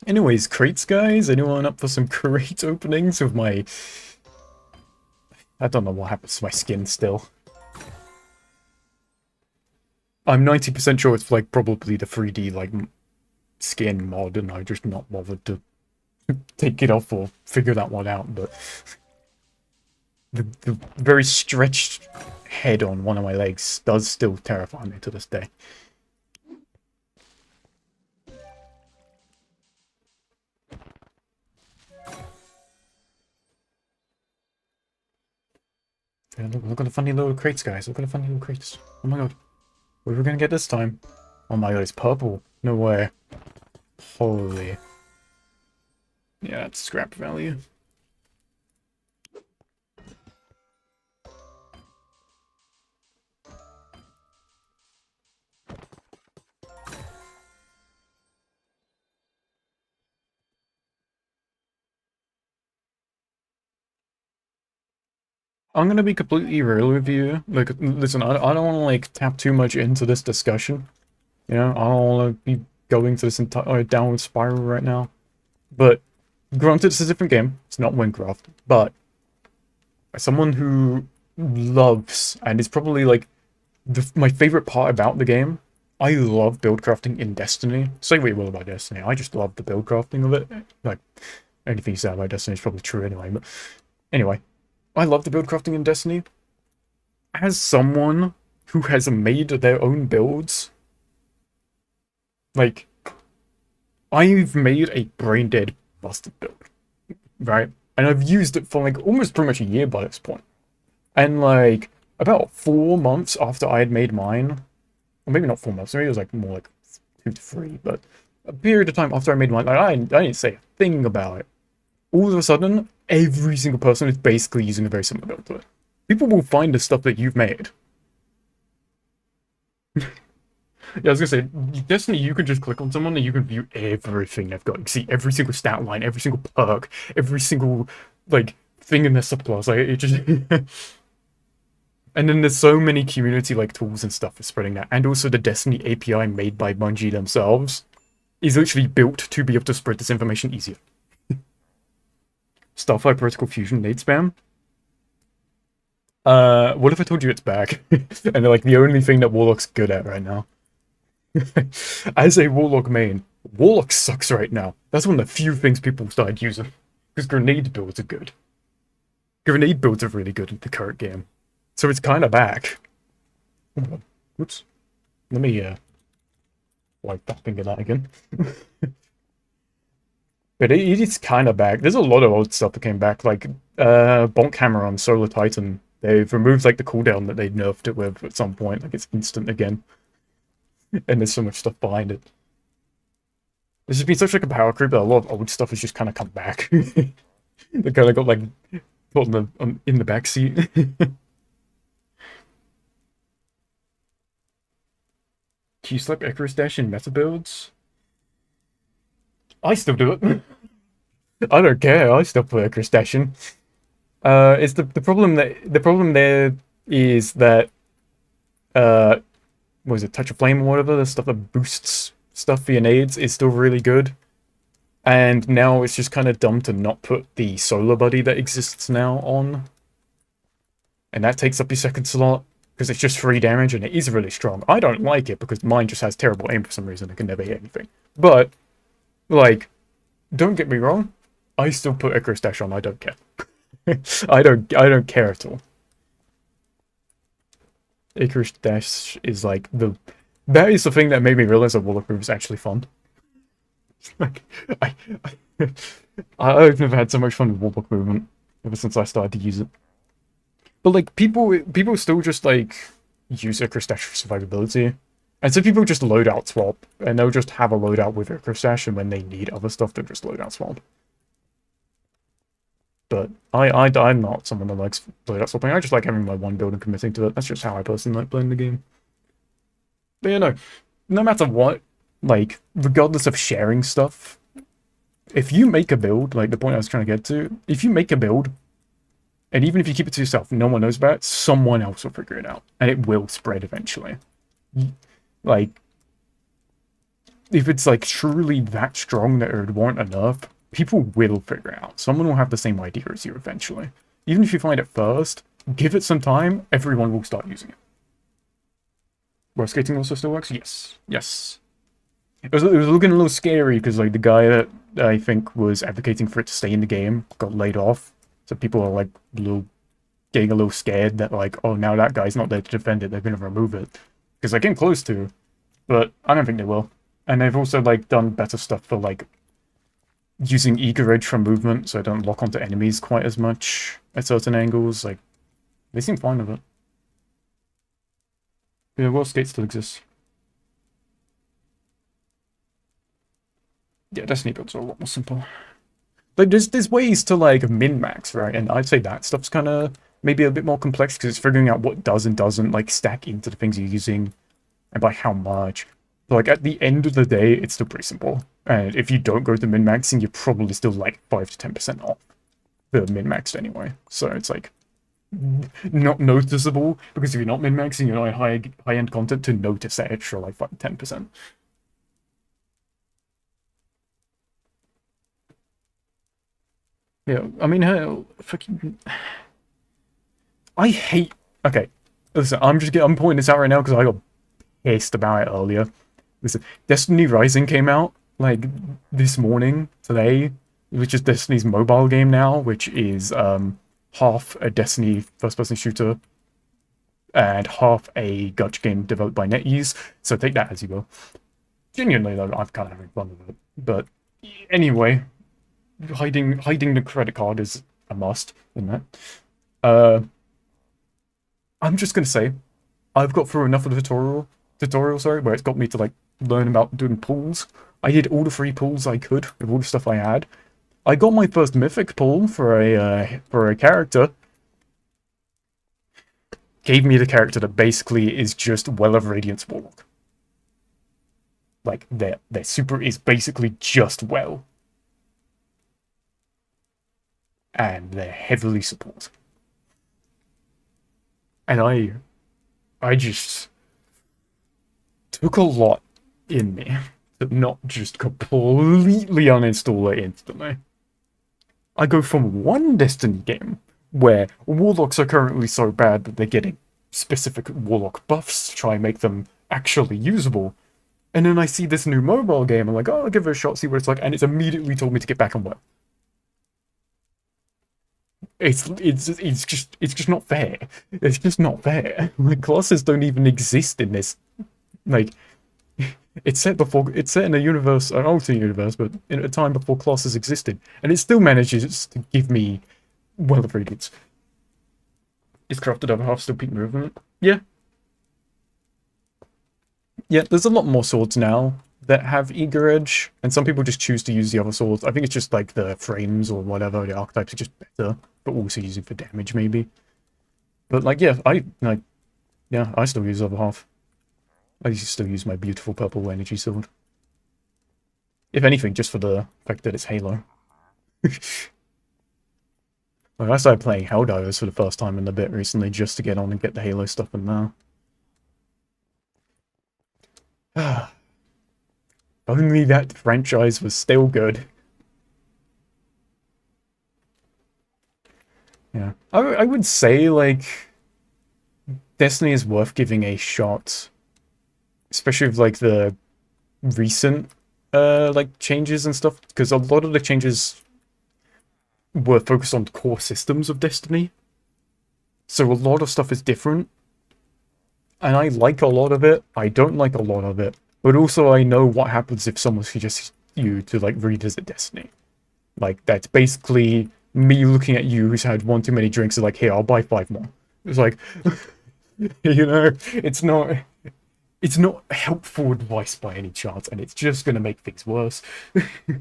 [SPEAKER 1] Anyways, crates, guys? Anyone up for some crate openings with my... I don't know what happens to my skin still. I'm 90% sure it's like probably the 3D like skin mod, and I just not bothered to take it off or figure that one out, but the very stretched head on one of my legs does still terrify me to this day. Yeah, look at the funny little crates, guys. Look at the funny little crates. Oh my god. What are we gonna get this time? Oh my god, it's purple. No way. Holy. Yeah, it's scrap value. I'm gonna be completely real with you. Like, listen, I don't want to like tap too much into this discussion. You know, I don't want to be going to this entire downward spiral right now. But granted, it's a different game. It's not Minecraft. But as someone who loves, and is probably like my favorite part about the game, I love build crafting in Destiny. Say what you will about Destiny, I just love the build crafting of it. Like, anything you say about Destiny is probably true anyway. But anyway, I love the build crafting in Destiny. As someone who has made their own builds, like, I've made a brain dead busted build, right? And I've used it for like almost pretty much a year by this point. And like about 4 months after I had made mine, or maybe not 4 months, maybe it was like more like 2 to 3, but a period of time after I made mine, like, I didn't say a thing about it. All of a sudden, every single person is basically using a very similar build to it. People will find the stuff that you've made. Yeah, I was gonna say, Destiny, you can just click on someone and you can view everything they've got. You can see every single stat line, every single perk, every single, like, thing in their subclass. Like, it just... And then there's so many community, like, tools and stuff for spreading that. And also the Destiny API made by Bungie themselves is literally built to be able to spread this information easier. Starfire Protocol Fusion nade spam. What if I told you it's back? And they're like the only thing that Warlock's good at right now. As a Warlock main, Warlock sucks right now. That's one of the few things people started using. Because grenade builds are good. Grenade builds are really good in the current game. So it's kind of back. Oops. Let me, wipe that finger that again. But it is kind of back. There's a lot of old stuff that came back, like Bonk Hammer on Solar Titan. They've removed like the cooldown that they nerfed it with at some point. Like it's instant again. And there's so much stuff behind it. This has been such like a power creep that a lot of old stuff has just kind of come back. They kind of got like put in the back seat. Q-Slap Icarus Dash in meta builds? I still do it. I don't care. I still play Icarus Dash in. It's the problem there is that what is it, Touch of Flame or whatever, the stuff that boosts stuff for your nades is still really good. And now it's just kind of dumb to not put the Solar Buddy that exists now on. And that takes up your second slot, because it's just 3 damage and it is really strong. I don't like it because mine just has terrible aim for some reason and can never hit anything. But, like, don't get me wrong, I still put Icarus Dash on, I don't care. I don't care at all. Icarus Dash is like that is the thing that made me realize that Warlock Move is actually fun. Like I've never had so much fun with Warlock Movement ever since I started to use it. But like people still just like use Icarus Dash for survivability. And so people just loadout swap, and they'll just have a loadout with Icarus Dash, and when they need other stuff, they'll just loadout swap. But I'm not someone that likes loadout swapping. I just like having my one build and committing to it. That's just how I personally like playing the game. But yeah, no matter what, like, regardless of sharing stuff, if you make a build, like the point I was trying to get to, if you make a build, and even if you keep it to yourself, no one knows about it, someone else will figure it out, and it will spread eventually. Like, if it's like truly that strong that it would warrant a nerf, people will figure it out. Someone will have the same idea as you eventually. Even if you find it first, give it some time, everyone will start using it. Roller skating also still works? Yes. Yes. It was looking a little scary because like the guy that I think was advocating for it to stay in the game got laid off. So people are like getting a little scared that like, oh, now that guy's not there to defend it, they're going to remove it. Because they came close to, but I don't think they will. And they've also like done better stuff for like using eager edge from movement, so I don't lock onto enemies quite as much at certain angles. Like, they seem fine with it. Yeah, World Skate still exists. Yeah, Destiny builds are a lot more simple. Like, there's ways to like min-max, right? And I'd say that stuff's kind of maybe a bit more complex because it's figuring out what does and doesn't like stack into the things you're using and by how much. But like at the end of the day, it's still pretty simple. And if you don't go to min-maxing, you're probably still like 5 to 10% off the min-maxed anyway. So it's like not noticeable because if you're not min-maxing, you're not in high-end content to notice that extra like 5 to 10%. Yeah, I mean, hell, fucking... I hate... Okay, listen, I'm pointing this out right now because I got pissed about it earlier. Listen, Destiny Rising came out, like, this morning, today, which is Destiny's mobile game now, which is, half a Destiny first-person shooter and half a gacha game developed by NetEase, so take that as you will. Genuinely, though, I'm kind of having fun with it. But anyway, hiding the credit card is a must, isn't it? I'm just gonna say, I've got through enough of the tutorial, sorry, where it's got me to like learn about doing pulls. I did all the 3 pulls I could with all the stuff I had. I got my first mythic pull for a character. Gave me the character that basically is just Well of Radiance Warlock. Like, their super is basically just well. And they're heavily supported. And I just took a lot in me to not just completely uninstall it instantly. I go from one Destiny game where Warlocks are currently so bad that they're getting specific Warlock buffs to try and make them actually usable. And then I see this new mobile game, I'm like, oh, I'll give it a shot, see what it's like, and it's immediately told me to get back on WoW. It's just not fair. It's just not fair. Like, classes don't even exist in this. Like, it's set in a universe, an alternate universe, but in a time before classes existed, and it still manages to give me well of radiance. Is crafted over half still peak movement? Yeah. Yeah, there's a lot more swords now that have eager edge, and some people just choose to use the other swords. I think it's just like the frames or whatever, the archetypes are just better, but also using for damage maybe. But like, yeah, I still use the other half. I still use my beautiful purple energy sword. If anything, just for the fact that it's Halo. Like, I started playing Helldivers for the first time in a bit recently just to get on and get the Halo stuff in there. Only that franchise was still good. Yeah. I would say, like, Destiny is worth giving a shot. Especially with, like, the recent, like, changes and stuff. Because a lot of the changes were focused on core systems of Destiny. So a lot of stuff is different. And I like a lot of it. I don't like a lot of it. But also I know what happens if someone suggests you to, like, revisit Destiny. Like, that's basically me looking at you who's had one too many drinks and like, hey, I'll buy 5 more. It's like, you know, it's not helpful advice by any chance, and it's just going to make things worse. Go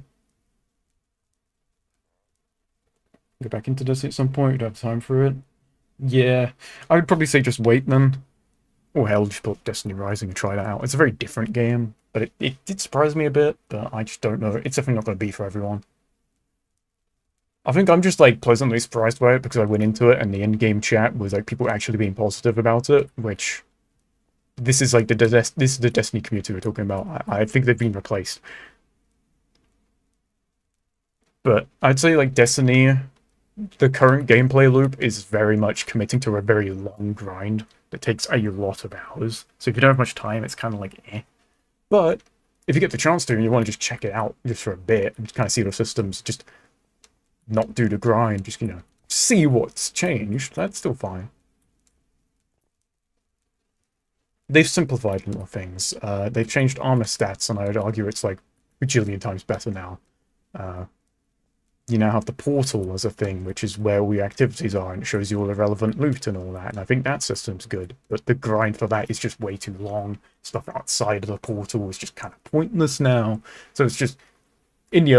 [SPEAKER 1] back into this at some point, we'd have time for it. Yeah, I would probably say just wait then. Or hell, just put Destiny Rising and try that out. It's a very different game, but it did surprise me a bit, but I just don't know. It's definitely not going to be for everyone. I think I'm just, like, pleasantly surprised by it because I went into it and the in-game chat was, like, people actually being positive about it, which... This is, like, this is the Destiny community we're talking about. I think they've been replaced. But I'd say, like, Destiny, the current gameplay loop is very much committing to a very long grind that takes a lot of hours. So if you don't have much time, it's kind of like, eh. But if you get the chance to and you want to just check it out just for a bit and just kind of see the systems, just not do the grind, just, you know, see what's changed, that's still fine. They've simplified a lot of things. They've changed armor stats, and I would argue it's like a bajillion times better now. You now have the portal as a thing, which is where all your activities are, and it shows you all the relevant loot and all that, and I think that system's good. But the grind for that is just way too long. Stuff outside of the portal is just kind of pointless now. So it's just in the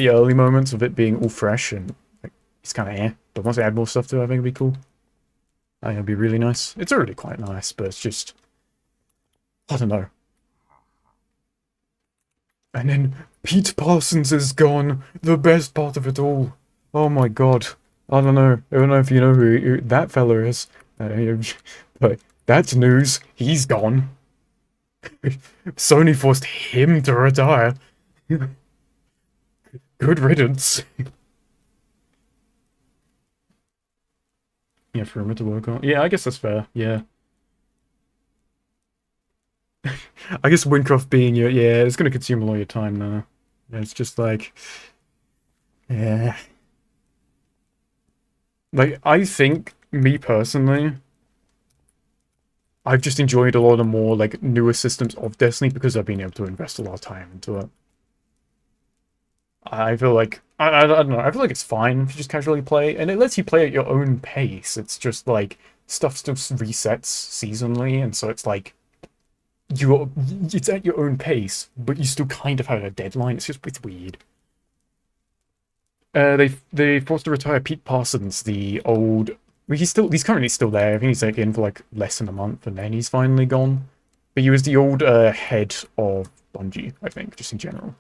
[SPEAKER 1] early moments of it being all fresh, and like, it's kind of eh. But once they add more stuff to it, I think it'd be cool. I think it'd be really nice. It's already quite nice, but it's just, I don't know. And then Pete Parsons is gone. The best part of it all. Oh my god. I don't know. I don't know if you know who that fella is. But that's news. He's gone. Sony forced him to retire. Good riddance. Yeah, for him to work on. Yeah, I guess that's fair. Yeah. I guess Windcraft being your, yeah, it's going to consume a lot of your time now. Yeah, it's just like, yeah. Like, I think, me personally, I've just enjoyed a lot of more, like, newer systems of Destiny because I've been able to invest a lot of time into it. I feel like, I don't know, I feel like it's fine if you just casually play, and it lets you play at your own pace. It's just like, stuff still resets seasonally, and so it's like, it's at your own pace, but you still kind of have a deadline. It's weird. They forced to retire Pete Parsons, the old. Well, he's currently still there. I think he's like in for like less than a month, and then he's finally gone. But he was the old head of Bungie, I think, just in general.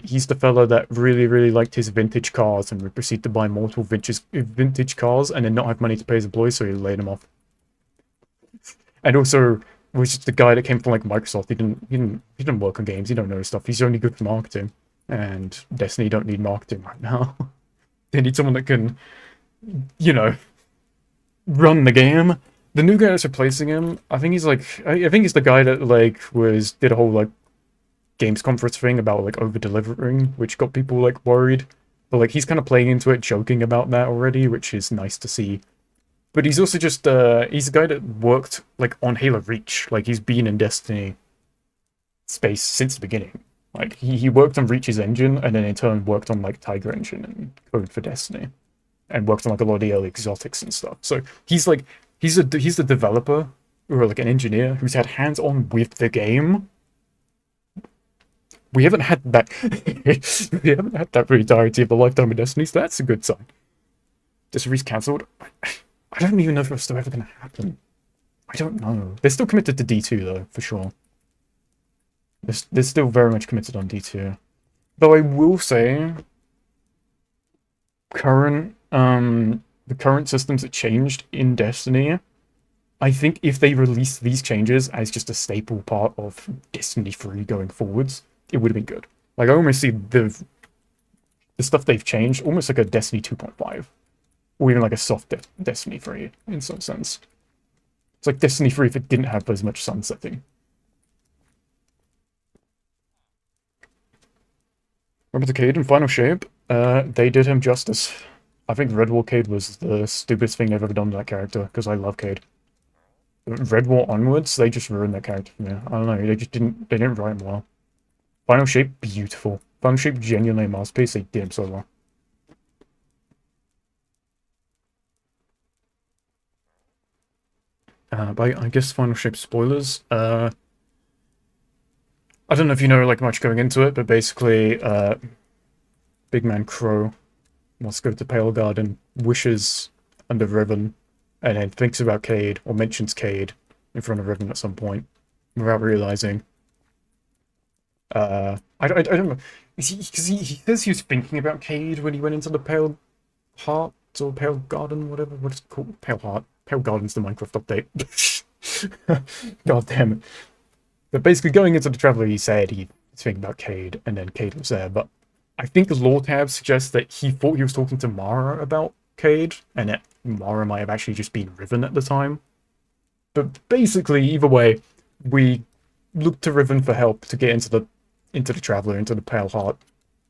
[SPEAKER 1] He's the fella that really liked his vintage cars and would proceed to buy multiple vintage cars and then not have money to pay his employees, so he laid them off. And also was just the guy that came from like Microsoft. He didn't work on games. He don't know stuff. He's only good for marketing. And Destiny don't need marketing right now. They need someone that can, you know, run the game. The new guy that's replacing him, I think he's like, I think he's the guy that like did a whole like games conference thing about like over delivering, which got people like worried. But like he's kind of playing into it, joking about that already, which is nice to see. But he's also just he's a guy that worked like on Halo Reach. Like he's been in Destiny space since the beginning. Like he worked on Reach's engine and then in turn worked on like Tiger engine and code for Destiny. And worked on like a lot of the early exotics and stuff. So he's like he's the developer or like an engineer who's had hands-on with the game. We haven't had that we haven't had that for the entirety of the lifetime of Destiny, so that's a good sign. Destiny's cancelled. I don't even know if it's still ever gonna happen. I don't know. They're still committed to D2 though, for sure. They're still very much committed on D2. Though I will say the current systems that changed in Destiny, I think if they released these changes as just a staple part of Destiny 3 going forwards, it would have been good. Like I almost see the stuff they've changed almost like a Destiny 2.5, or even like a soft Destiny 3 in some sense. It's like Destiny 3 if it didn't have as much sunsetting. Remember the Cade in Final Shape? They did him justice. I think Redwall Cade was the stupidest thing they've ever done to that character, because I love Cade. Redwall onwards, they just ruined that character for me. I don't know, they didn't write him well. Final Shape, beautiful. Final Shape, genuinely a masterpiece, they did him so well. But I guess Final Shape spoilers. I don't know if you know like much going into it, but basically, Big Man Crow wants to go to Pale Garden, wishes under Riven, and then thinks about Cade, or mentions Cade in front of Riven at some point, without realizing. I don't know. Because he says he was thinking about Cade when he went into the Pale Heart, or Pale Garden, whatever, what is it called? Pale Heart. Pale Garden's the Minecraft update. God damn it. But basically going into the Traveler, he said he was thinking about Cade, and then Cade was there, but I think the lore tab suggests that he thought he was talking to Mara about Cade, and that Mara might have actually just been Riven at the time. But basically, either way, we looked to Riven for help to get into the Traveler, into the Pale Heart,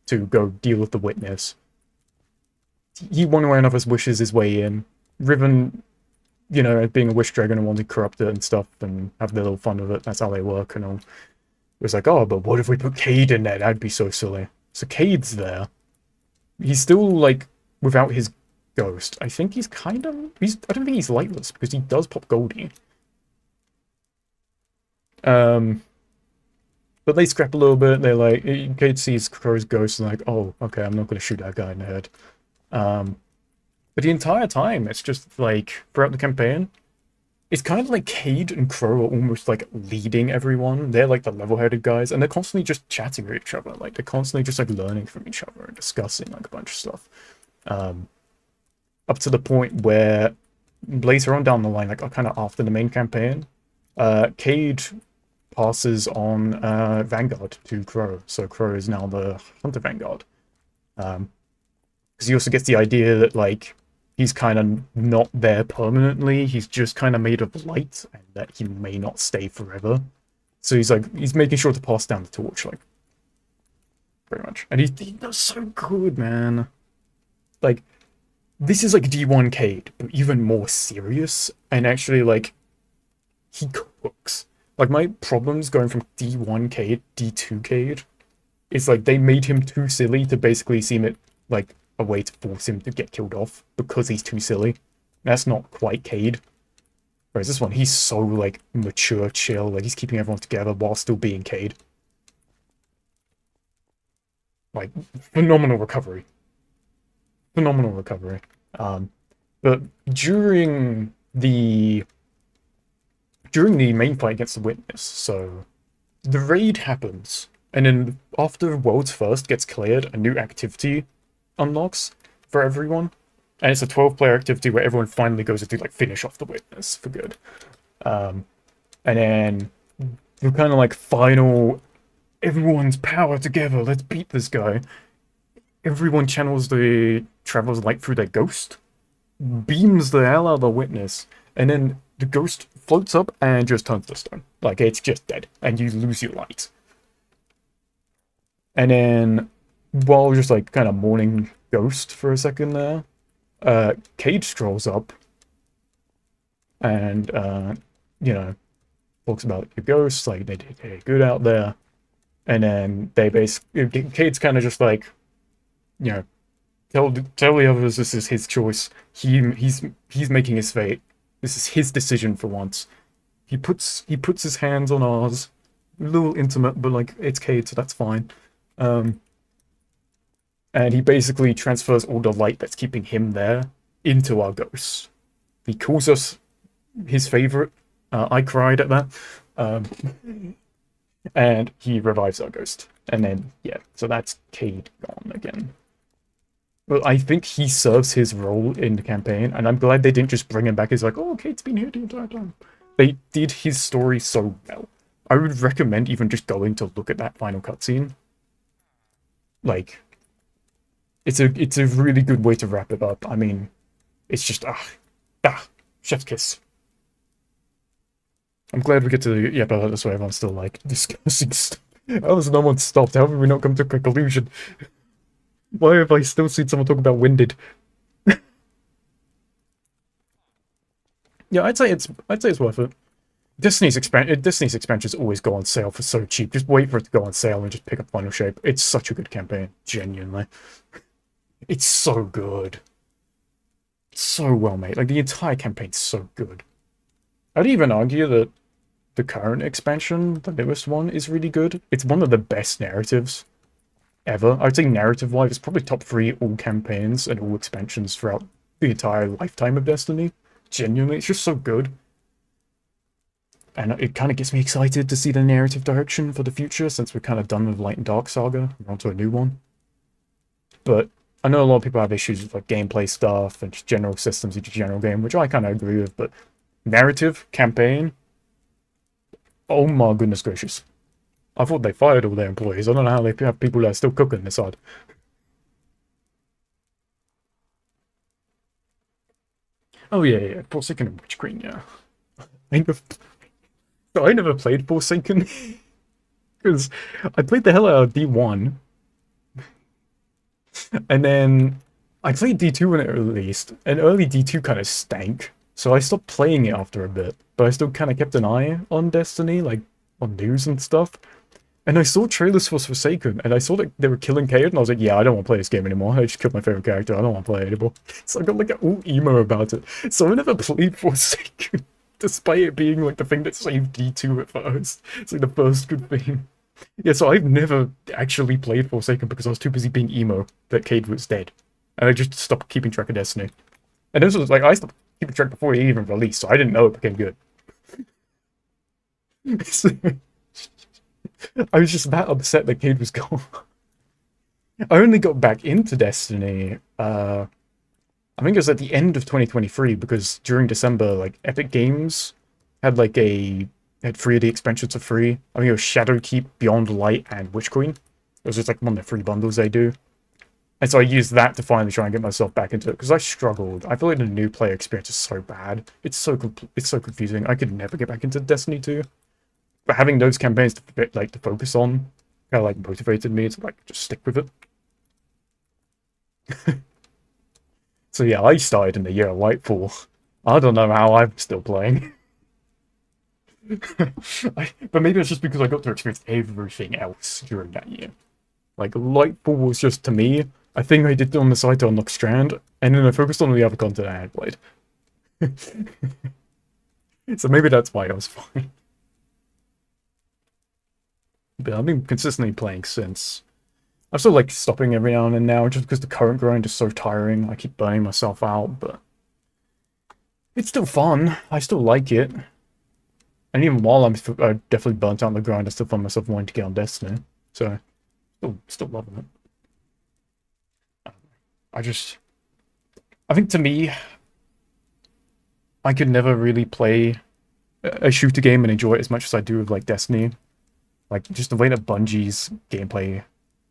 [SPEAKER 1] to go deal with the Witness. He, one way or another, wishes his way in. Riven, you know, being a Wish Dragon and wanting to corrupt it and stuff, and have their little fun with it, that's how they work and all. It was like, oh, but what if we put Cade in there? That'd be so silly. So Cade's there. He's still, like, without his ghost. I think he's kind of... I don't think he's lightless, because he does pop Goldie. But they scrap a little bit. They're like... Cade sees Crow's ghost and like, oh, okay, I'm not going to shoot that guy in the head. But the entire time, it's just, like, throughout the campaign, it's kind of like Cade and Crow are almost like leading everyone. They're like the level-headed guys, and they're constantly just chatting with each other. Like they're constantly just like learning from each other and discussing like a bunch of stuff. Up to the point where later on down the line, like kind of after the main campaign, Cade passes on Vanguard to Crow. So Crow is now the Hunter Vanguard. Because he also gets the idea that like he's kind of not there permanently. He's just kind of made of light, and that he may not stay forever. So he's like, he's making sure to pass down the torch, like, very much. And he does so good, man. Like, this is like D1 Cade, but even more serious. And actually, like, he cooks. Like, my problems going from D1 Cade, D2 Cade, is like, they made him too silly to basically seem it, like, a way to force him to get killed off because he's too silly. That's not quite Cade. Whereas this one, he's so, like, mature, chill, like, he's keeping everyone together while still being Cade. Like, phenomenal recovery. Phenomenal recovery. But during the main fight against the Witness, so the raid happens, and then after World's First gets cleared, a new activity unlocks for everyone. And it's a 12-player activity where everyone finally goes to like finish off the witness for good. And then the kind of like final, everyone's power together, let's beat this guy. Everyone channels the Traveler's Light through their ghost, beams the hell out of the witness, and then the ghost floats up and just turns to stone. Like, it's just dead, and you lose your light. And then, while just like kind of mourning Ghost for a second there, Cade strolls up and, you know, talks about your ghosts, like, they did good out there. And then they basically, Cade's kind of just like, you know, tell the others this is his choice. He's making his fate. This is his decision for once. He puts his hands on ours. A little intimate, but like it's Cade, so that's fine. And he basically transfers all the light that's keeping him there into our ghosts. He calls us his favorite. I cried at that. And he revives our ghost. And then, yeah, so that's Cade gone again. But I think he serves his role in the campaign, and I'm glad they didn't just bring him back as like, oh, Cade's been here the entire time. They did his story so well. I would recommend even just going to look at that final cutscene. Like, it's a really good way to wrap it up. I mean, it's just chef's kiss. I'm glad we get to the episode this way. Everyone's still like discussing stuff. How has no one stopped? How have we not come to a conclusion? Why have I still seen someone talk about Winded? Yeah, I'd say it's worth it. Destiny's expansions always go on sale for so cheap. Just wait for it to go on sale and just pick up Final Shape. It's such a good campaign, genuinely. It's so good. So well made. Like, the entire campaign's so good. I'd even argue that the current expansion, the newest one, is really good. It's one of the best narratives ever. I'd say narrative-wise, it's probably top 3 all campaigns and all expansions throughout the entire lifetime of Destiny. Genuinely, it's just so good. And it kind of gets me excited to see the narrative direction for the future, since we're kind of done with Light and Dark Saga. We're on to a new one. But I know a lot of people have issues with like gameplay stuff and just general systems in the general game, which I kind of agree with, but narrative, campaign, oh my goodness gracious. I thought they fired all their employees. I don't know how they have people that are still cooking this hard. Oh yeah, Forsaken and Witch Queen, yeah. I never played Forsaken because I played the hell out of D1, and then I played D2 when it released, and early D2 kind of stank, so I stopped playing it after a bit, but I still kind of kept an eye on Destiny, like on news and stuff. And I saw trailers for Forsaken, and I saw that they were killing Cade, and I was like, yeah, I don't want to play this game anymore. I just killed my favorite character. I don't want to play it anymore. So I got like all emo about it. So I never played Forsaken, despite it being like the thing that saved D2 at first. It's like the first good thing. Yeah, so I've never actually played Forsaken because I was too busy being emo that Cade was dead. And I just stopped keeping track of Destiny. And this was like, I stopped keeping track before it even released, so I didn't know it became good. So, I was just that upset that Cade was gone. I only got back into Destiny, I think it was at the end of 2023, because during December, like, Epic Games had like had 3 of the expansions for free. I think it was Shadowkeep, Beyond Light, and Witch Queen. It was just like one of the free bundles they do. And so I used that to finally try and get myself back into it, because I struggled. I feel like the new player experience is so bad. It's so confusing. I could never get back into Destiny 2. But having those campaigns to focus on kind of like motivated me to like just stick with it. So yeah, I started in the year of Lightfall. I don't know how I'm still playing. But maybe it's just because I got to experience everything else during that year. Like, Lightfall was just, to me, a thing I did on the side to unlock Strand, and then I focused on the other content I had played. So maybe that's why I was fine. But I've been consistently playing since. I'm still like stopping every now and then now, just because the current grind is so tiring. I keep burning myself out, but it's still fun. I still like it. And even while I'm definitely burnt out on the grind, I still find myself wanting to get on Destiny. So, still loving it. I think to me, I could never really play a shooter game and enjoy it as much as I do with like Destiny. Like just the way that Bungie's gameplay,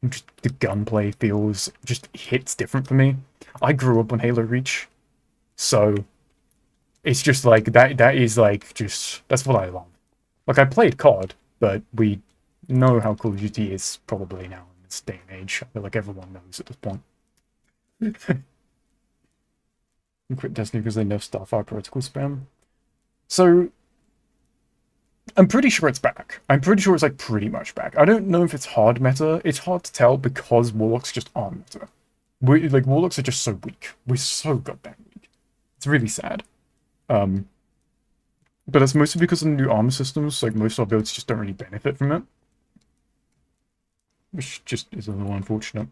[SPEAKER 1] just the gunplay feels, just hits different for me. I grew up on Halo Reach, so it's just like that. That is like just that's what I love. Like I played COD, but we know how Call of Duty is probably now in this day and age. I feel like everyone knows at this point. Quit Destiny because they nerfed Starfire Protocol spam. So I'm pretty sure it's back. I'm pretty sure it's like pretty much back. I don't know if it's hard meta. It's hard to tell because Warlocks just aren't meta. Warlocks are just so weak. We're so goddamn weak. It's really sad. But it's mostly because of the new armor systems. Like most of our builds just don't really benefit from it, which just is a little unfortunate.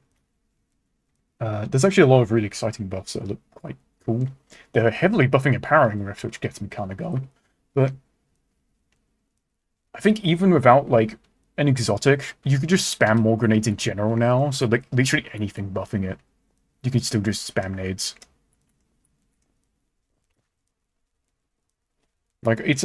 [SPEAKER 1] There's actually a lot of really exciting buffs that look quite cool. They're heavily buffing empowering rifts, which gets me kind of going. But I think even without like an exotic, you could just spam more grenades in general now. So like literally anything buffing it, you can still just spam nades. Like it's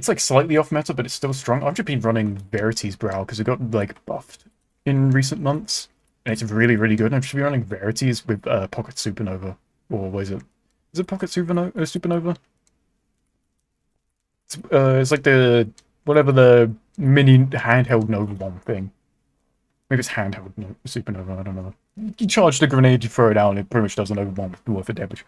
[SPEAKER 1] like slightly off meta, but it's still strong. I've just been running Verity's Brow because it got like buffed in recent months, and it's really really good. And I've just been running Verity's with Pocket Supernova, or what is it? Is it Pocket Supernova? It's like the whatever the mini handheld Nova bomb thing. Maybe it's handheld Supernova. I don't know. You charge the grenade, you throw it out, and it pretty much does an Nova bomb worth of damage.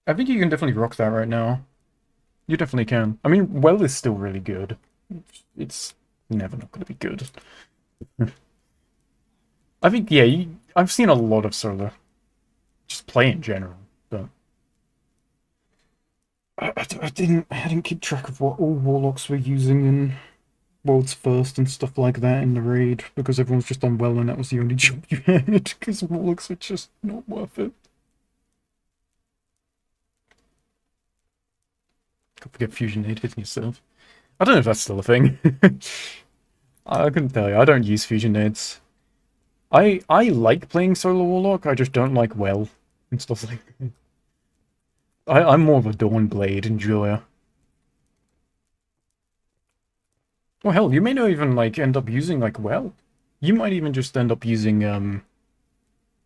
[SPEAKER 1] I think you can definitely rock that right now. You definitely can. I mean, well is still really good. It's never not going to be good. I think, yeah, I've seen a lot of solo. Just play in general, but I didn't keep track of what all warlocks were using in World's First and stuff like that in the raid because everyone's just on well and that was the only job you had because warlocks are just not worth it. Don't forget fusion nade hitting yourself. I don't know if that's still a thing. I couldn't tell you. I don't use fusion nades. I like playing solo warlock. I just don't like well and stuff like that. I'm more of a Dawnblade enjoyer. Well, hell, you may not even like end up using like well. You might even just end up using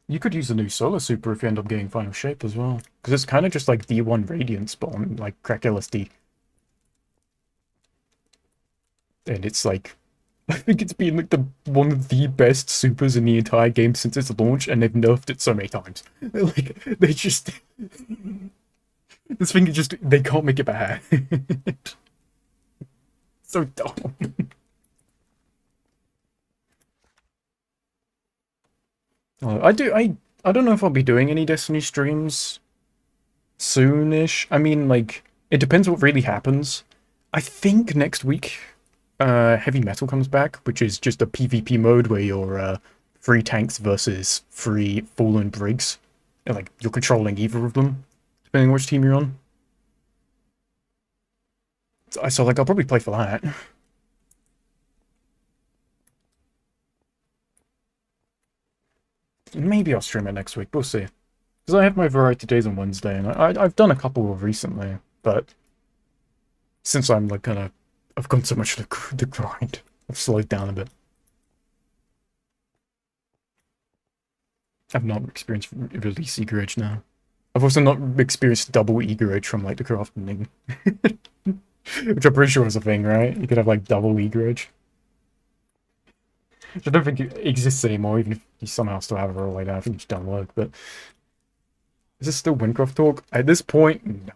[SPEAKER 1] You could use the new Solar Super if you end up getting Final Shape as well, because it's kind of just like D1 Radiance, but on like crack LSD. And it's like, I think it's been like one of the best supers in the entire game since its launch, and they've nerfed it so many times. Like they just this thing is just they can't make it bad. So dumb. I don't know if I'll be doing any Destiny streams soonish. I mean, like it depends what really happens. I think next week Heavy Metal comes back, which is just a PvP mode where you're free tanks versus free fallen brigs. And, like you're controlling either of them, depending on which team you're on. So like I'll probably play for that. Maybe I'll stream it next week. We'll see. Because I have my variety days on Wednesday, and I've done a couple recently, but since I'm like I've gone so much to the grind, I've slowed down a bit. I've not experienced release eager edge now. I've also not experienced double eager edge from like the crafting, which I'm pretty sure is a thing, right? You could have like double eager edge. Which I don't think it exists anymore, even if you somehow still have a role like that. I think it's done work, but is this still Windcraft talk? At this point, no.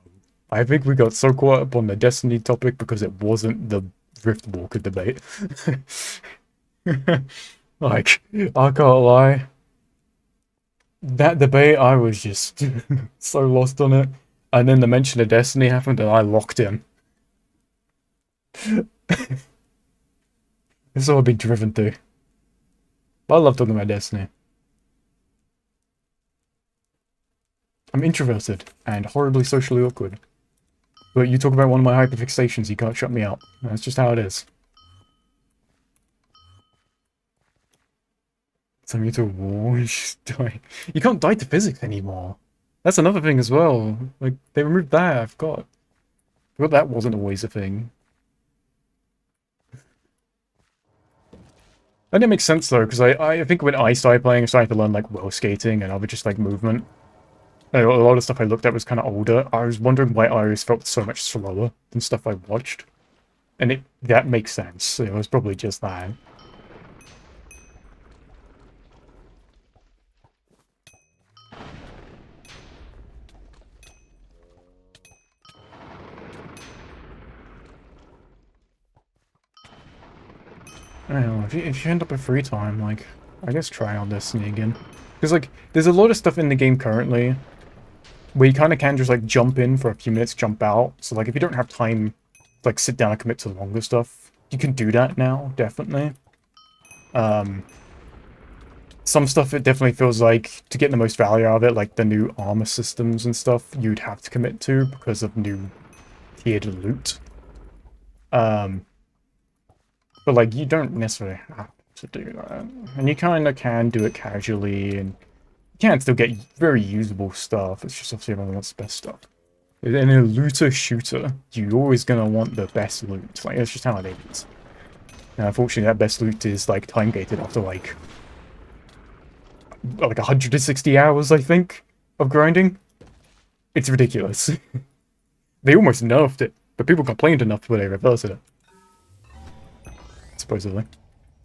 [SPEAKER 1] I think we got so caught up on the Destiny topic because it wasn't the Riftwalker debate. Like, I can't lie. That debate, I was just so lost on it. And then the mention of Destiny happened and I locked in. This is all I've been driven to. But I love talking about Destiny. I'm introverted and horribly socially awkward. But you talk about one of my hyperfixations, you can't shut me out. That's just how it is. Send me to a war and she's dying. You can't die to physics anymore. That's another thing as well. Like, they removed that, I forgot. That wasn't always a thing. That didn't make sense though, because I think when I started playing, I started to learn like roller skating and other just like movement. A lot of stuff I looked at was kind of older. I was wondering why I always felt so much slower than stuff I watched. And that makes sense. It was probably just that. I don't know, if you end up with free time, like, I guess try on Destiny again. Because, like, there's a lot of stuff in the game currently where you kind of can just, like, jump in for a few minutes, jump out. So, like, if you don't have time to, like, sit down and commit to longer stuff, you can do that now, definitely. Some stuff, it definitely feels like, to get the most value out of it, like the new armor systems and stuff, you'd have to commit to because of new tiered loot. But, like, you don't necessarily have to do that. And you kind of can do it casually, and you can still get very usable stuff. It's just obviously everyone wants the best stuff. In a looter-shooter, you're always going to want the best loot. Like, that's just how it is. And unfortunately, that best loot is, like, time-gated after, like 160 hours, I think, of grinding. It's ridiculous. They almost nerfed it, but people complained enough where they reversed it. Supposedly.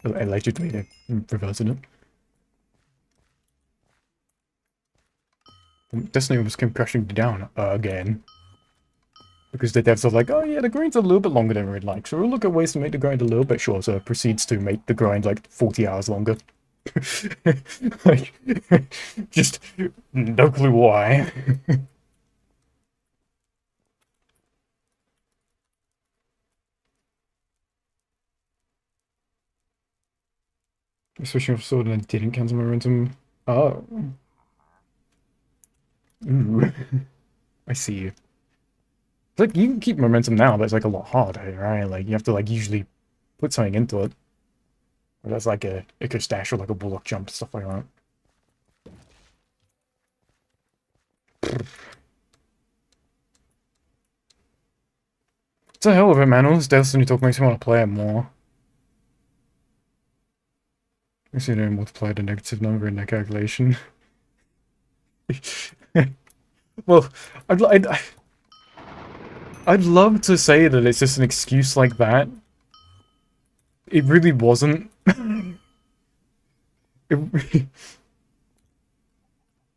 [SPEAKER 1] Allegedly, they reversed it. Destiny almost came crashing down again. Because the devs are like, oh yeah, the grind's a little bit longer than we'd like, so we'll look at ways to make the grind a little bit shorter. Proceeds to make the grind like 40 hours longer. Like, just no clue why. Switching off sword and I didn't cancel momentum. Oh. Ooh. I see you. It's like, you can keep momentum now, but it's like a lot harder, right? Like, you have to like usually put something into it. Or that's like a Icarus dash or like a bullock jump, stuff like that. It's a hell of it, man. All this Destiny talk makes me want to play it more. I see no multiply the negative number in that calculation. Well, I'd love to say that it's just an excuse like that. It really wasn't. It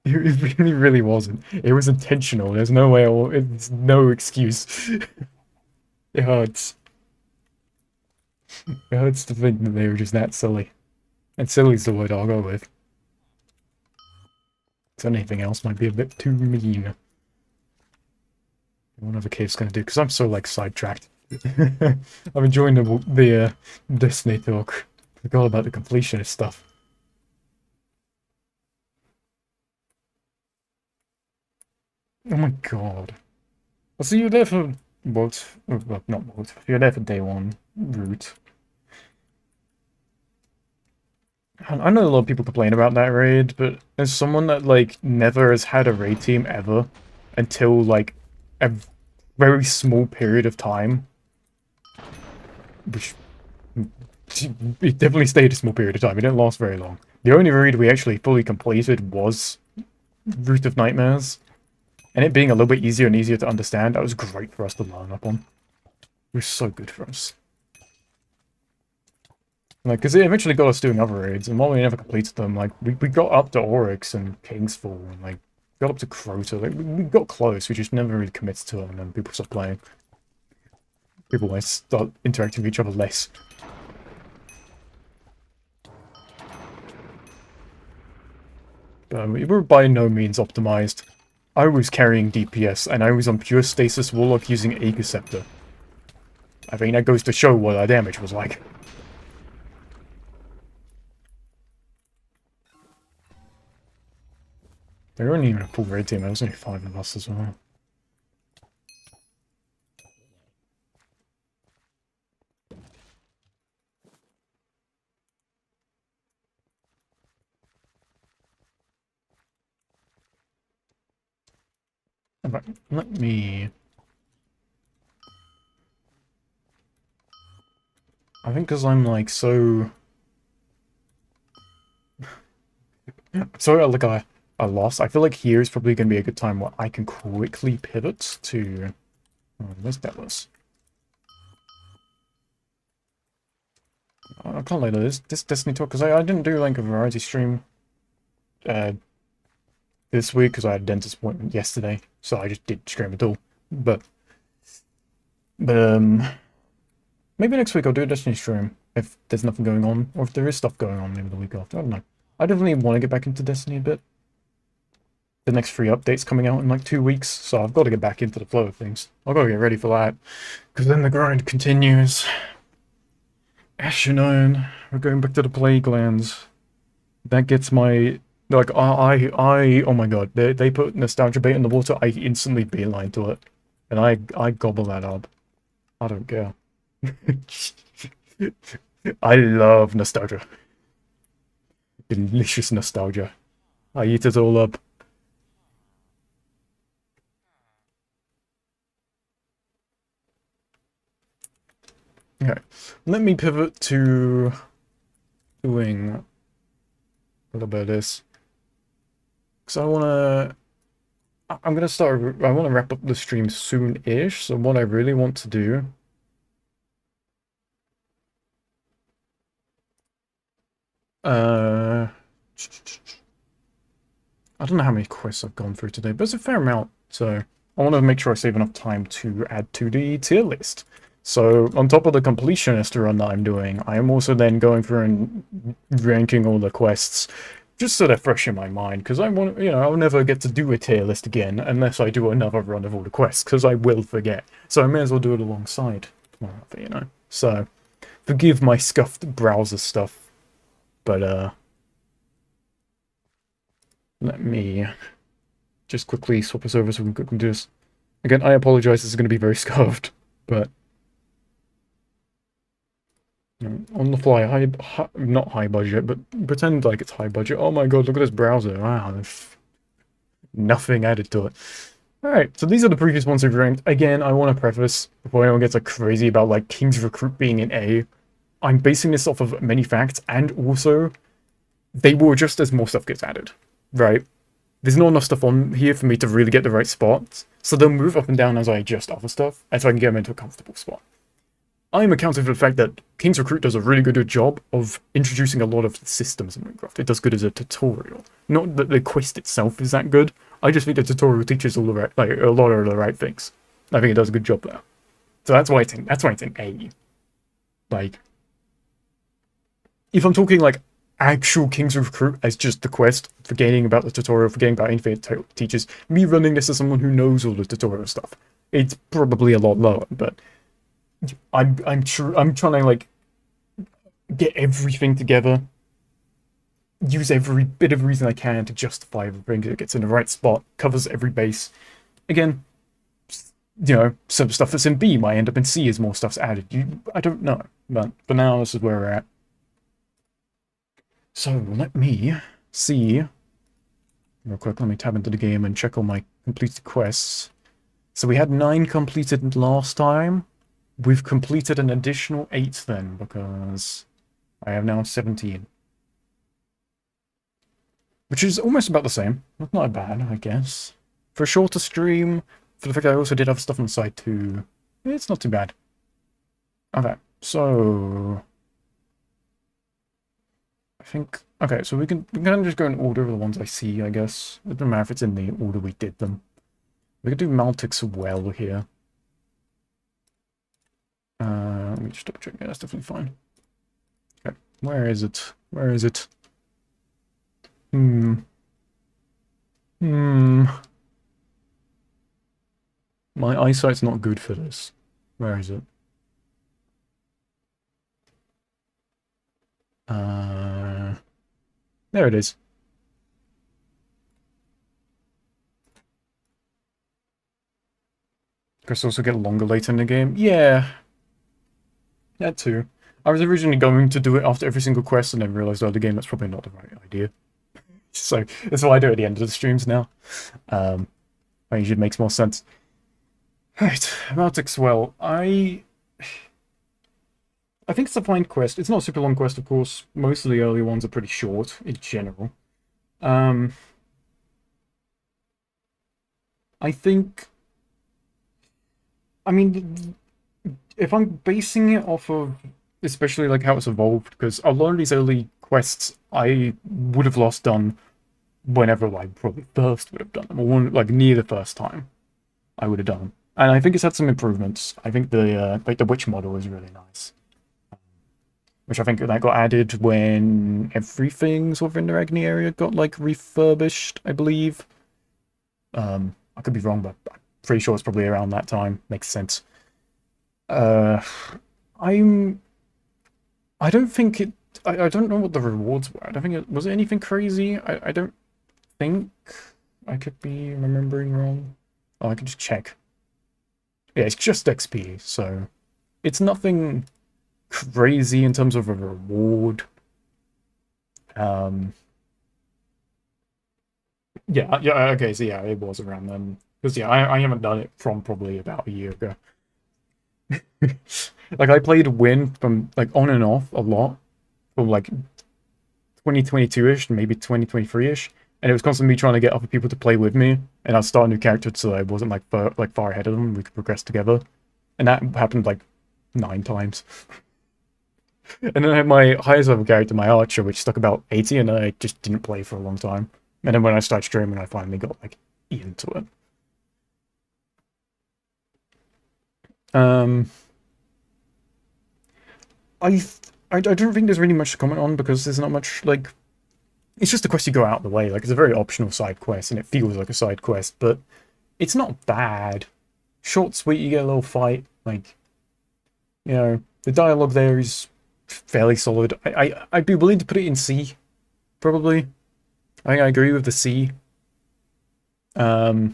[SPEAKER 1] really, really wasn't. It was intentional. There's no way, it's no excuse. It hurts. It hurts to think that they were just that silly. And silly's the word I'll go with. So anything else might be a bit too mean. What other cave's gonna do? Because I'm so, like, sidetracked. I'm enjoying the Destiny talk. Forgot about the completionist stuff. Oh my god. Well, so you're there for what? Well, not what. You're there for day one. Root. I know a lot of people complain about that raid, but as someone that, like, never has had a raid team ever until, like, a very small period of time, which it definitely stayed a small period of time. It didn't last very long. The only raid we actually fully completed was Root of Nightmares, and it being a little bit easier and easier to understand, that was great for us to learn up on. It was so good for us. Like, because it eventually got us doing other raids, and while we never completed them, like, we got up to Oryx and Kingsfall, and, like, got up to Crota. Like, we got close, we just never really committed to them, and then people stopped playing. People might start interacting with each other less. We were by no means optimized. I was carrying DPS, and I was on pure stasis Warlock using Acre Scepter. I think that goes to show what our damage was like. There weren't even a full red team, there was only 5 of us as well. Alright, let me... I think because I'm like so... sorry, like a loss. I feel like here is probably going to be a good time where I can quickly pivot to... Oh, where's Delos? I can't lie to this Destiny talk, because I didn't do like a variety stream this week because I had a dentist appointment yesterday, so I just did stream it all. But maybe next week I'll do a Destiny stream if there's nothing going on, or if there is stuff going on maybe the week after. I don't know. I definitely want to get back into Destiny a bit. The next free update's coming out in like 2 weeks, so I've got to get back into the flow of things. I've got to get ready for that, because then the grind continues. Ashenone, we're going back to the Plague Lands. That gets my... Like, oh my god, they put nostalgia bait in the water, I instantly beeline to it. And I gobble that up. I don't care. I love nostalgia. Delicious nostalgia. I eat it all up. Okay, let me pivot to doing a little bit of this. Because I want to... I'm going to start... I want to wrap up the stream soon-ish, so what I really want to do... I don't know how many quests I've gone through today, but it's a fair amount, so I want to make sure I save enough time to add to the tier list. So, on top of the completionist run that I'm doing, I am also then going through and ranking all the quests, just so they're fresh in my mind, because I want, you know, I'll never get to do a tier list again unless I do another run of all the quests, because I will forget. So I may as well do it alongside, you know. So, forgive my scuffed browser stuff, but, let me just quickly swap us over so we can quickly do this. Again, I apologize, this is going to be very scuffed, but... on the fly, not high budget, but pretend like it's high budget. Oh my god, look at this browser. Wow, there's nothing added to it. Alright, so these are the previous ones we've ranked. Again, I want to preface, before anyone gets like crazy about like King's Recruit being an A, I'm basing this off of many facts, and also, they will adjust as more stuff gets added, right? There's not enough stuff on here for me to really get the right spots, so they'll move up and down as I adjust other stuff, and so I can get them into a comfortable spot. I'm accounting for the fact that King's Recruit does a really good job of introducing a lot of systems in Minecraft. It does good as a tutorial. Not that the quest itself is that good. I just think the tutorial teaches all the right, like a lot of the right things. I think it does a good job there. So that's why it's in A. Like, if I'm talking like actual King's Recruit as just the quest, forgetting about the tutorial, forgetting about anything it teaches, me running this as someone who knows all the tutorial stuff, it's probably a lot lower, but I'm trying to like get everything together, use every bit of reason I can to justify everything. It gets in the right spot, covers every base. Again, you know, some stuff that's in B might end up in C as more stuff's added. I don't know, but for now this is where we're at. So let me see real quick. Let me tab into the game and check all my completed quests. So we had 9 completed last time. We've completed an additional 8 then, because I have now 17. Which is almost about the same. Not bad, I guess. For a shorter stream, for the fact I also did have stuff on the side too, it's not too bad. Okay, so... I think... Okay, so we can kind of just go in order of the ones I see, I guess. It doesn't matter if it's in the order we did them. We could do Maltix well here. Let me just double check. Yeah, that's definitely fine. Okay, where is it? Where is it? My eyesight's not good for this. Where is it? There it is. quests also get longer later in the game. Yeah, that too. I was originally going to do it after every single quest and then realized, oh, the game, that's probably not the right idea. So that's why I do it at the end of the streams now. I usually makes more sense. Right, Maltix, well, I think it's a fine quest. It's not a super long quest, of course. Most of the early ones are pretty short in general. I think, I mean, if I'm basing it off of, especially like how it's evolved, because a lot of these early quests I would have lost done whenever I probably first would have done them, or like near the first time I would have done them. And I think it's had some improvements. I think the like the witch model is really nice, which I think that got added when everything sort of in the Agni area got like refurbished, I believe. I could be wrong, but I'm pretty sure it's probably around that time. Makes sense. Uh, I'm. I don't think it. I don't know what the rewards were. I don't think it was it anything crazy. I don't think. I could be remembering wrong. Oh, I can just check. Yeah, it's just XP, so it's nothing crazy in terms of a reward. Yeah, okay, so yeah, it was around then. Because yeah, I haven't done it from probably about a year ago. Like I played Win from like on and off a lot from like 2022-ish, maybe 2023-ish, and it was constantly me trying to get other people to play with me, and I'd start a new character so I wasn't like far ahead of them. We could progress together, and that happened like 9 times. And then I had my highest level character, my archer, which stuck about 80, and I just didn't play for a long time. And then when I started streaming, I finally got like into it. I don't think there's really much to comment on because there's not much like it's just a quest you go out of the way. Like it's a very optional side quest and it feels like a side quest, but it's not bad. Short, sweet, you get a little fight. Like, you know, the dialogue there is fairly solid. I'd be willing to put it in C, probably. I think I agree with the C. I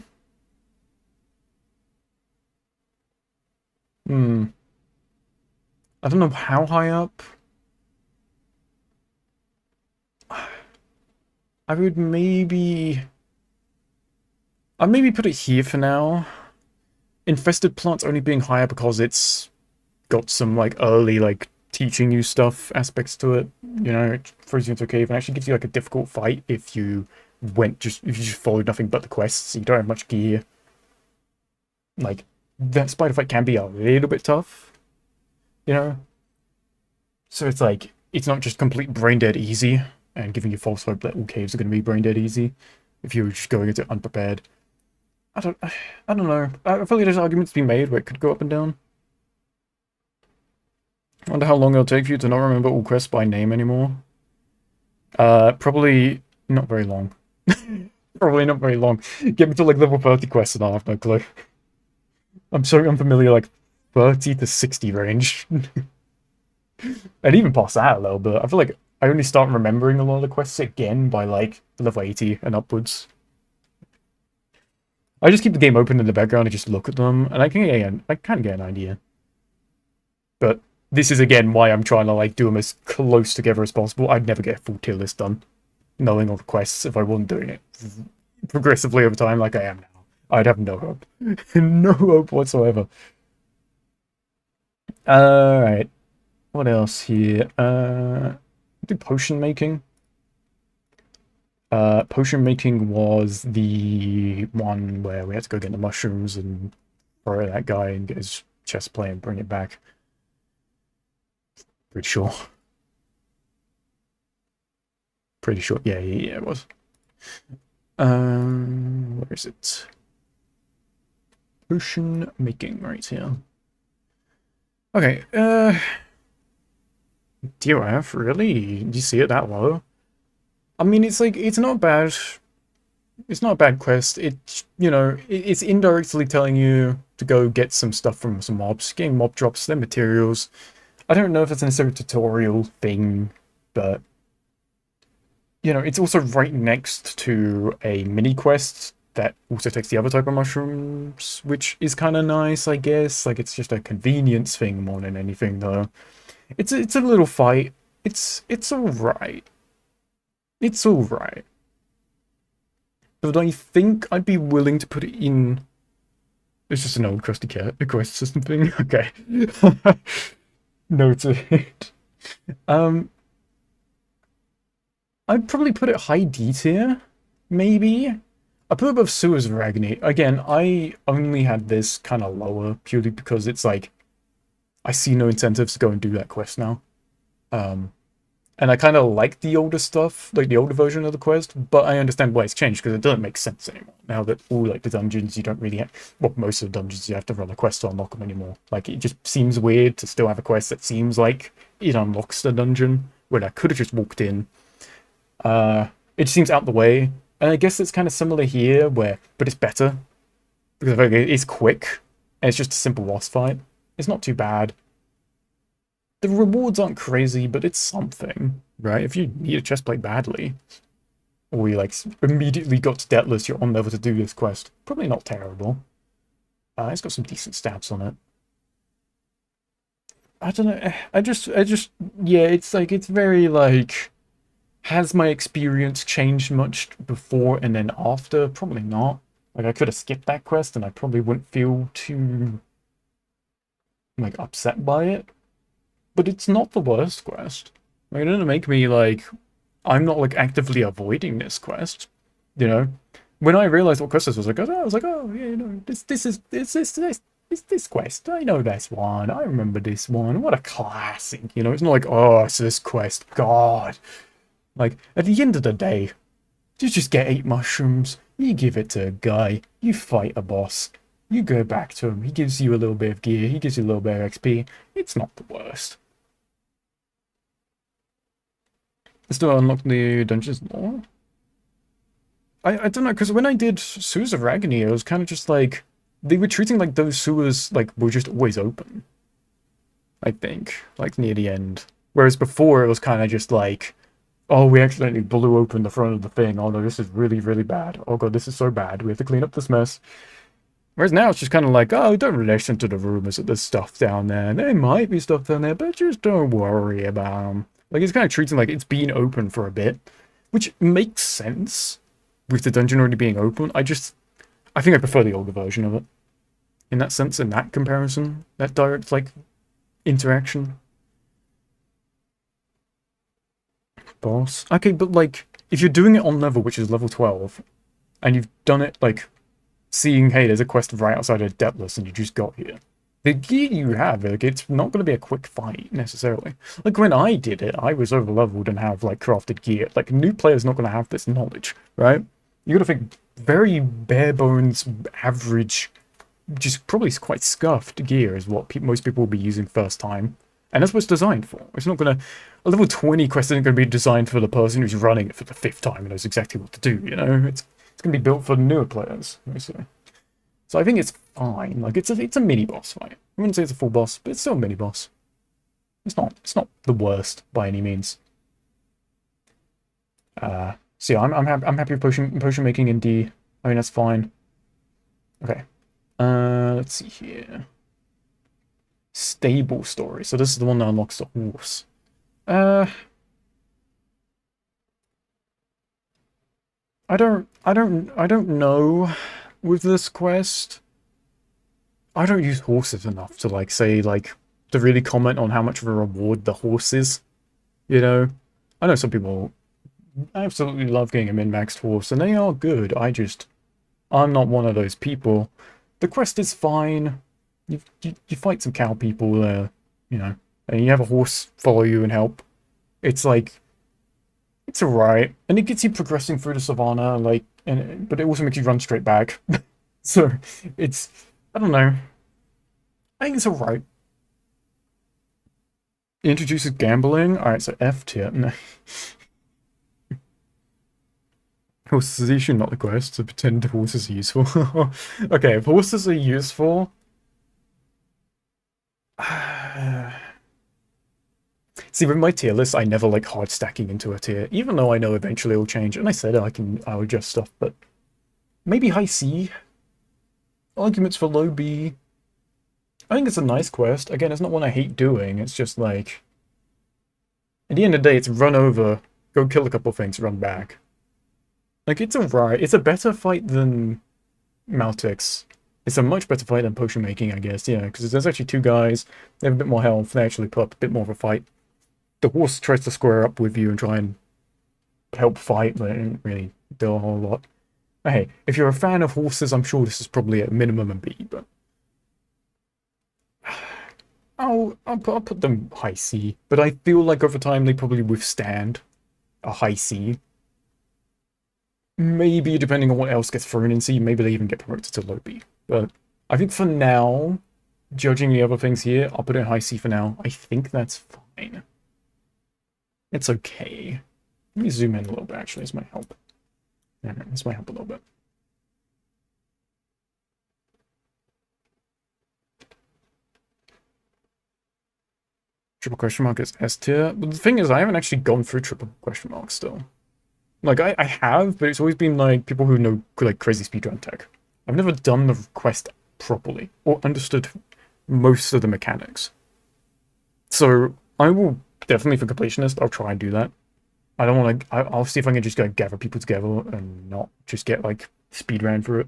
[SPEAKER 1] don't know how high up. I would maybe... I'd maybe put it here for now. Infested plants only being higher because it's got some, like, early, like, teaching you stuff aspects to it. You know, it throws you into a cave and actually gives you, like, a difficult fight if you if you just followed nothing but the quests. You don't have much gear. Like, that spider fight can be a little bit tough. You know? So it's like, it's not just complete brain dead easy and giving you false hope that all caves are going to be brain dead easy if you're just going into it unprepared. I don't know. I feel like there's arguments to be made where it could go up and down. I wonder how long it'll take for you to not remember all quests by name anymore. Probably not very long. Probably not very long. Get me to like level 30 quests and I'll have no clue. I'm so unfamiliar, like 30 to 60 range. And even past that a little bit. I feel like I only start remembering a lot of the quests again by like level 80 and upwards. I just keep the game open in the background and just look at them, and I can get an idea. But this is again why I'm trying to like do them as close together as possible. I'd never get a full tier list done, knowing all the quests if I wasn't doing it progressively over time like I am now. I'd have no hope. No hope whatsoever. Alright. What else here? Do potion making. Potion making was the one where we had to go get the mushrooms and throw that guy and get his chest plate and bring it back. Pretty sure. Pretty sure. Yeah, it was. Where is it? Potion making right here. Okay, DOF, really? Do you see it that low? I mean, it's like, it's not bad. It's not a bad quest. It's, you know, it's indirectly telling you to go get some stuff from some mobs. Getting mob drops, their materials. I don't know if it's necessarily a tutorial thing, but, you know, it's also right next to a mini quest that also takes the other type of mushrooms, which is kind of nice, I guess. Like, it's just a convenience thing more than anything, though. It's a little fight. It's alright. It's alright. But I think I'd be willing to put it in... It's just an old crusty cat, a quest system thing. Okay. Noted. I'd probably put it high D tier, maybe. I put it above Sewers of Agony. Again, I only had this kind of lower purely because it's like, I see no incentives to go and do that quest now. And I kind of like the older stuff, like the older version of the quest, but I understand why it's changed because it doesn't make sense anymore. Now that all like the dungeons you don't really have, well, most of the dungeons you have to run a quest to unlock them anymore. Like, it just seems weird to still have a quest that seems like it unlocks the dungeon when I could have just walked in. It seems out the way, and I guess it's kind of similar here, but it's better because it's quick and it's just a simple boss fight. It's not too bad. The rewards aren't crazy, but it's something, right? If you need a chestplate badly, or you like immediately got to Deathless, you're on level to do this quest. Probably not terrible. It's got some decent stats on it. I don't know. I just, yeah. It's like it's very like. Has my experience changed much before and then after? Probably not. Like, I could have skipped that quest and I probably wouldn't feel too like upset by it. But it's not the worst quest. Like, it doesn't make me like, I'm not like actively avoiding this quest. You know, when I realized what quest this was, I was like, oh yeah, you know, this quest. I know this one. I remember this one. What a classic. You know, it's not like, oh, it's this quest. God. Like, at the end of the day, you just get 8 mushrooms, you give it to a guy, you fight a boss, you go back to him, he gives you a little bit of gear, he gives you a little bit of XP. It's not the worst. Still unlock the dungeons more? I don't know, because when I did Sewers of Agony, it was kind of just like, they were treating like those sewers like were just always open. I think, like near the end. Whereas before it was kind of just like, oh, we accidentally blew open the front of the thing. Oh no, this is really, really bad. Oh god, this is so bad. We have to clean up this mess. Whereas now it's just kind of like, oh, don't listen to the rumors that there's stuff down there. There might be stuff down there, but just don't worry about them. Like, it's kind of treating like it's been open for a bit, which makes sense with the dungeon already being open. I think I prefer the older version of it. In that sense, in that comparison, that direct, like, interaction. Boss. Okay, but like, if you're doing it on level, which is level 12, and you've done it, like, seeing, hey, there's a quest right outside of Deathless, and you just got here. The gear you have, like, it's not going to be a quick fight, necessarily. Like, when I did it, I was over-leveled and have, like, crafted gear. Like, a new player's not going to have this knowledge, right? You got to think very bare-bones, average, just probably quite scuffed gear is what most people will be using first time. And that's what it's designed for. It's not going to... A level 20 quest isn't going to be designed for the person who's running it for the 5th time and knows exactly what to do, you know? It's going to be built for newer players, basically. So I think it's fine. Like, it's a mini-boss fight. I wouldn't say it's a full boss, but it's still a mini-boss. It's not the worst by any means. So yeah, I'm happy with potion making in D. I mean, that's fine. Okay. Let's see here. Stable story. So this is the one that unlocks the horse. I don't know with this quest. I don't use horses enough to like say like to really comment on how much of a reward the horse is. You know? I know some people absolutely love getting a min-maxed horse, and they are good. I'm not one of those people. The quest is fine. You fight some cow people, you know, and you have a horse follow you and help. It's like, it's alright, and it gets you progressing through the savannah, like, but it also makes you run straight back. So it's, I don't know. I think it's alright. It introduces gambling. Alright, so F tier. No. Horses is the issue, not the quest. So pretend horses are useful. Okay, if horses are useful. See, with my tier list, I never like hard stacking into a tier, even though I know eventually it'll change. And I said I'll adjust stuff, but Maybe high C. Arguments for low B. I think it's a nice quest. Again, it's not one I hate doing. It's just like, at the end of the day, it's run over, go kill a couple things, run back. Like, it's alright. It's a better fight than Maltix. It's a much better fight than potion making, I guess, yeah, because there's actually two guys, they have a bit more health, they actually put up a bit more of a fight. The horse tries to square up with you and try and help fight, but it didn't really do a whole lot. But hey, if you're a fan of horses, I'm sure this is probably at minimum a B, but I'll put them high C. But I feel like over time they probably withstand a high C. Maybe depending on what else gets thrown in C, maybe they even get promoted to low B. But I think for now, judging the other things here, I'll put it in high C for now. I think that's fine. It's okay. Let me zoom in a little bit, actually. This might help. Yeah, this might help a little bit. Triple question mark is S tier. But the thing is, I haven't actually gone through triple question mark still. Like, I have, but it's always been, like, people who know, like, crazy speedrun tech. I've never done the quest properly, or understood most of the mechanics. So, I will definitely, for completionist, I'll try and do that. I don't want to, I'll see if I can just go gather people together and not just get, like, speedrun for it.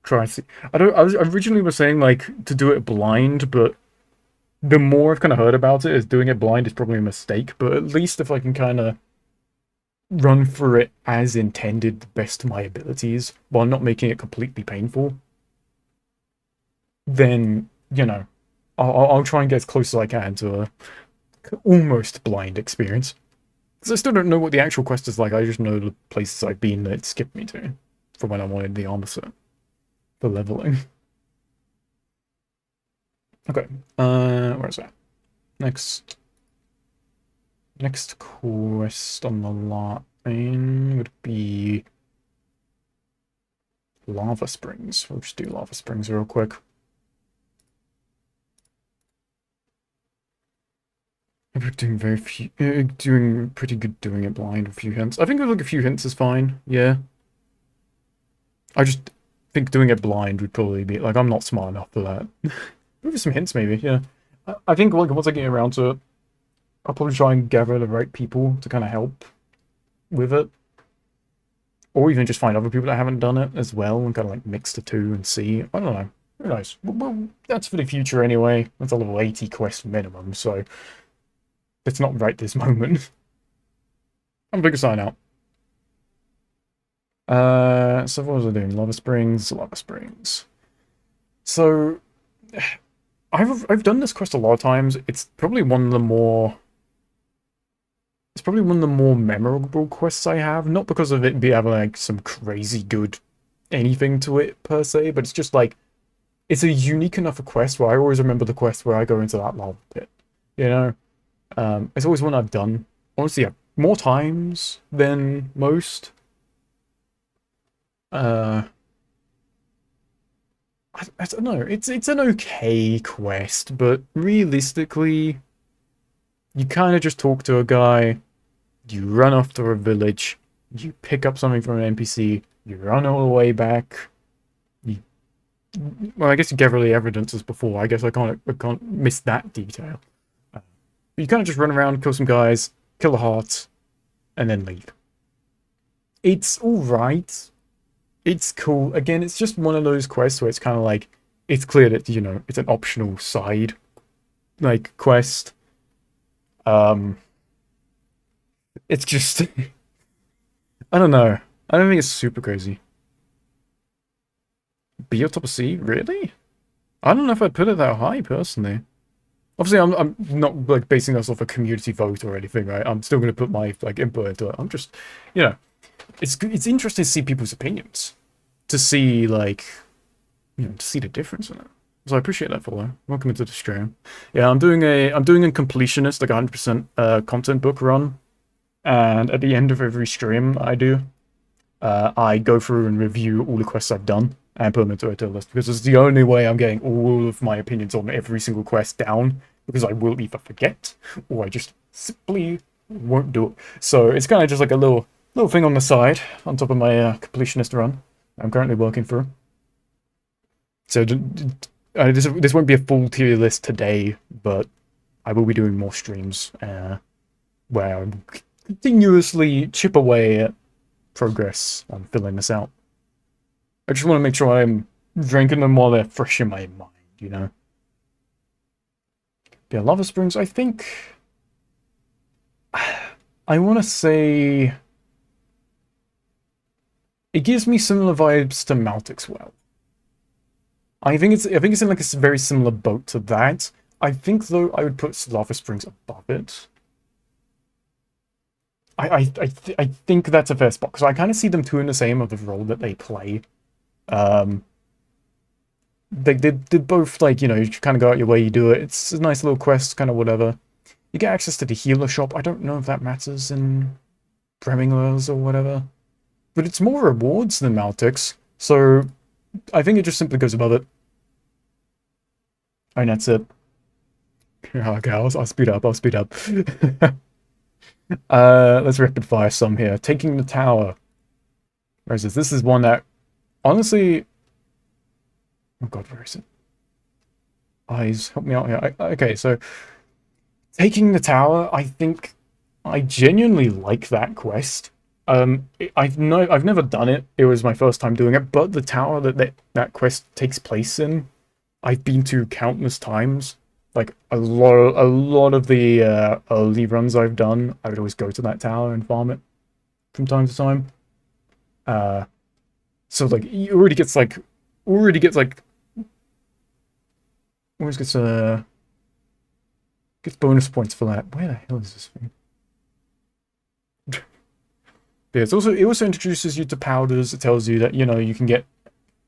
[SPEAKER 1] Try and see. I originally was saying, like, to do it blind, but the more I've kind of heard about it, is doing it blind is probably a mistake, but at least if I can kind of run through it as intended, the best of my abilities, while not making it completely painful, then, you know, I'll try and get as close as I can to a almost blind experience. Because I still don't know what the actual quest is like, I just know the places I've been that it skipped me to, for when I wanted the armor set, for leveling. Okay, where's that? Next quest on the line would be Lava Springs. We'll just do Lava Springs real quick. We're doing doing pretty good doing it blind with a few hints. I think like a few hints is fine, yeah. I just think doing it blind would probably be, like, I'm not smart enough for that. Maybe some hints, maybe, yeah. I think, like, once I get around to it, I'll probably try and gather the right people to kind of help with it. Or even just find other people that haven't done it as well and kind of, like, mix the two and see. I don't know. Who knows? Well, that's for the future anyway. That's a level 80 quest minimum, so it's not right this moment. I'm figure sign out. So what was I doing? Lava Springs, Lava Springs. So I've done this quest a lot of times. It's probably one of the more memorable quests I have. Not because of it having like some crazy good anything to it per se, but it's just like it's a unique enough a quest where I always remember the quest where I go into that lava pit. You know? It's always one I've done. Honestly, yeah, more times than most. I don't know. It's an okay quest, but realistically, you kind of just talk to a guy, you run off to a village, you pick up something from an NPC, you run all the way back. Well, I guess you gather the evidence as before. I guess I can't miss that detail. But you kind of just run around, kill some guys, kill a heart, and then leave. It's alright. It's cool. Again, it's just one of those quests where it's kind of like, it's clear that, you know, it's an optional side, like, quest. It's just, I don't know. I don't think it's super crazy. B on top of C? Really? I don't know if I'd put it that high, personally. Obviously, I'm not, like, basing this off a community vote or anything, right? I'm still going to put my, like, input into it. I'm just, you know, it's interesting to see people's opinions. To see, like, you know, to see the difference in it. So I appreciate that, follow. Welcome into the stream. Yeah, I'm doing a completionist, like 100% content book run. And at the end of every stream I do, I go through and review all the quests I've done and put them into a tier list, because it's the only way I'm getting all of my opinions on every single quest down, because I will either forget or I just simply won't do it. So it's kind of just like a little thing on the side on top of my completionist run. I'm currently working through. So this won't be a full tier list today, but I will be doing more streams where I continuously chip away at progress on filling this out. I just want to make sure I'm drinking them while they're fresh in my mind, you know? Yeah, Lava Springs, I think... I want to say... It gives me similar vibes to Maltic's Well. I think it's in like a very similar boat to that. I think, though, I would put Lava Springs above it. I think that's a fair spot, because I kind of see them two in the same of the role that they play. They both, like, you know, you kind of go out your way, you do it. It's a nice little quest, kind of whatever. You get access to the healer shop. I don't know if that matters in Bremmingers or whatever. But it's more rewards than Maltix, so I think it just simply goes above it. And that's it. Okay, I'll speed up, Let's rapid fire some here. Taking the tower. Where is this? This is one that, honestly... Oh god, where is it? Eyes, help me out here. Okay, so... Taking the tower, I think I genuinely like that quest. I've never done it. It was my first time doing it, but the tower that quest takes place in, I've been to countless times. Like a lot of the early runs I've done, I would always go to that tower and farm it from time to time. So like he always gets bonus points for that. Where the hell is this thing? Yeah, it also introduces you to powders. It tells you that, you know, you can get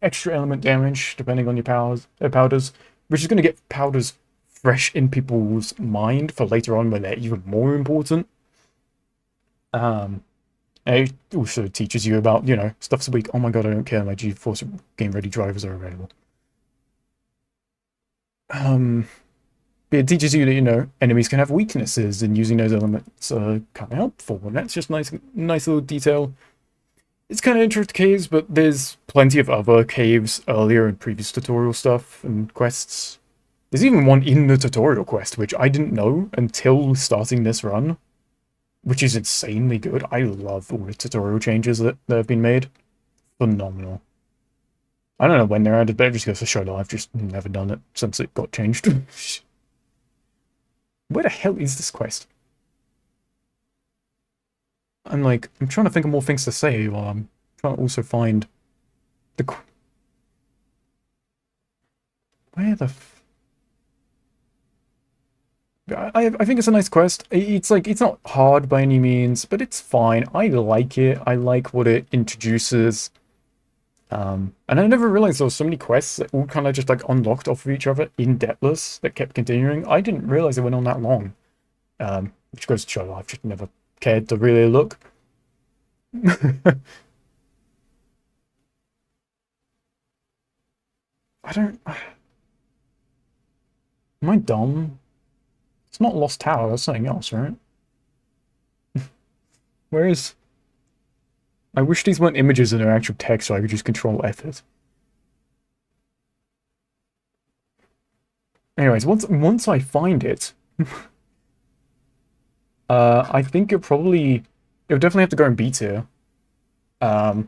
[SPEAKER 1] extra element damage depending on your powders, which is going to get powders fresh in people's mind for later on when they're even more important. And it also teaches you about, you know, stuff's weak. Oh my god, I don't care. My GeForce Game Ready drivers are available. It teaches you that, you know, enemies can have weaknesses, and using those elements are kind of helpful, and that's just nice little detail. It's kind of intro to caves, but there's plenty of other caves earlier in previous tutorial stuff and quests. There's even one in the tutorial quest, which I didn't know until starting this run, which is insanely good. I love all the tutorial changes that have been made. Phenomenal. I don't know when they're added, but it just goes to show that I've just never done it since it got changed. Where the hell is this quest? I'm trying to think of more things to say while I'm trying to also find the... Where the... I think it's a nice quest. It's not hard by any means, but it's fine. I like it. I like what it introduces. And I never realized there were so many quests that all kind of just like unlocked off of each other in Debtless that kept continuing. I didn't realize it went on that long. Which goes to show I've just never cared to really look. I don't... Am I dumb? It's not Lost Tower, that's something else, right? Where is... I wish these weren't images in their actual text so I could just control F it. Anyways, once I find it... I think it would definitely have to go in B tier. I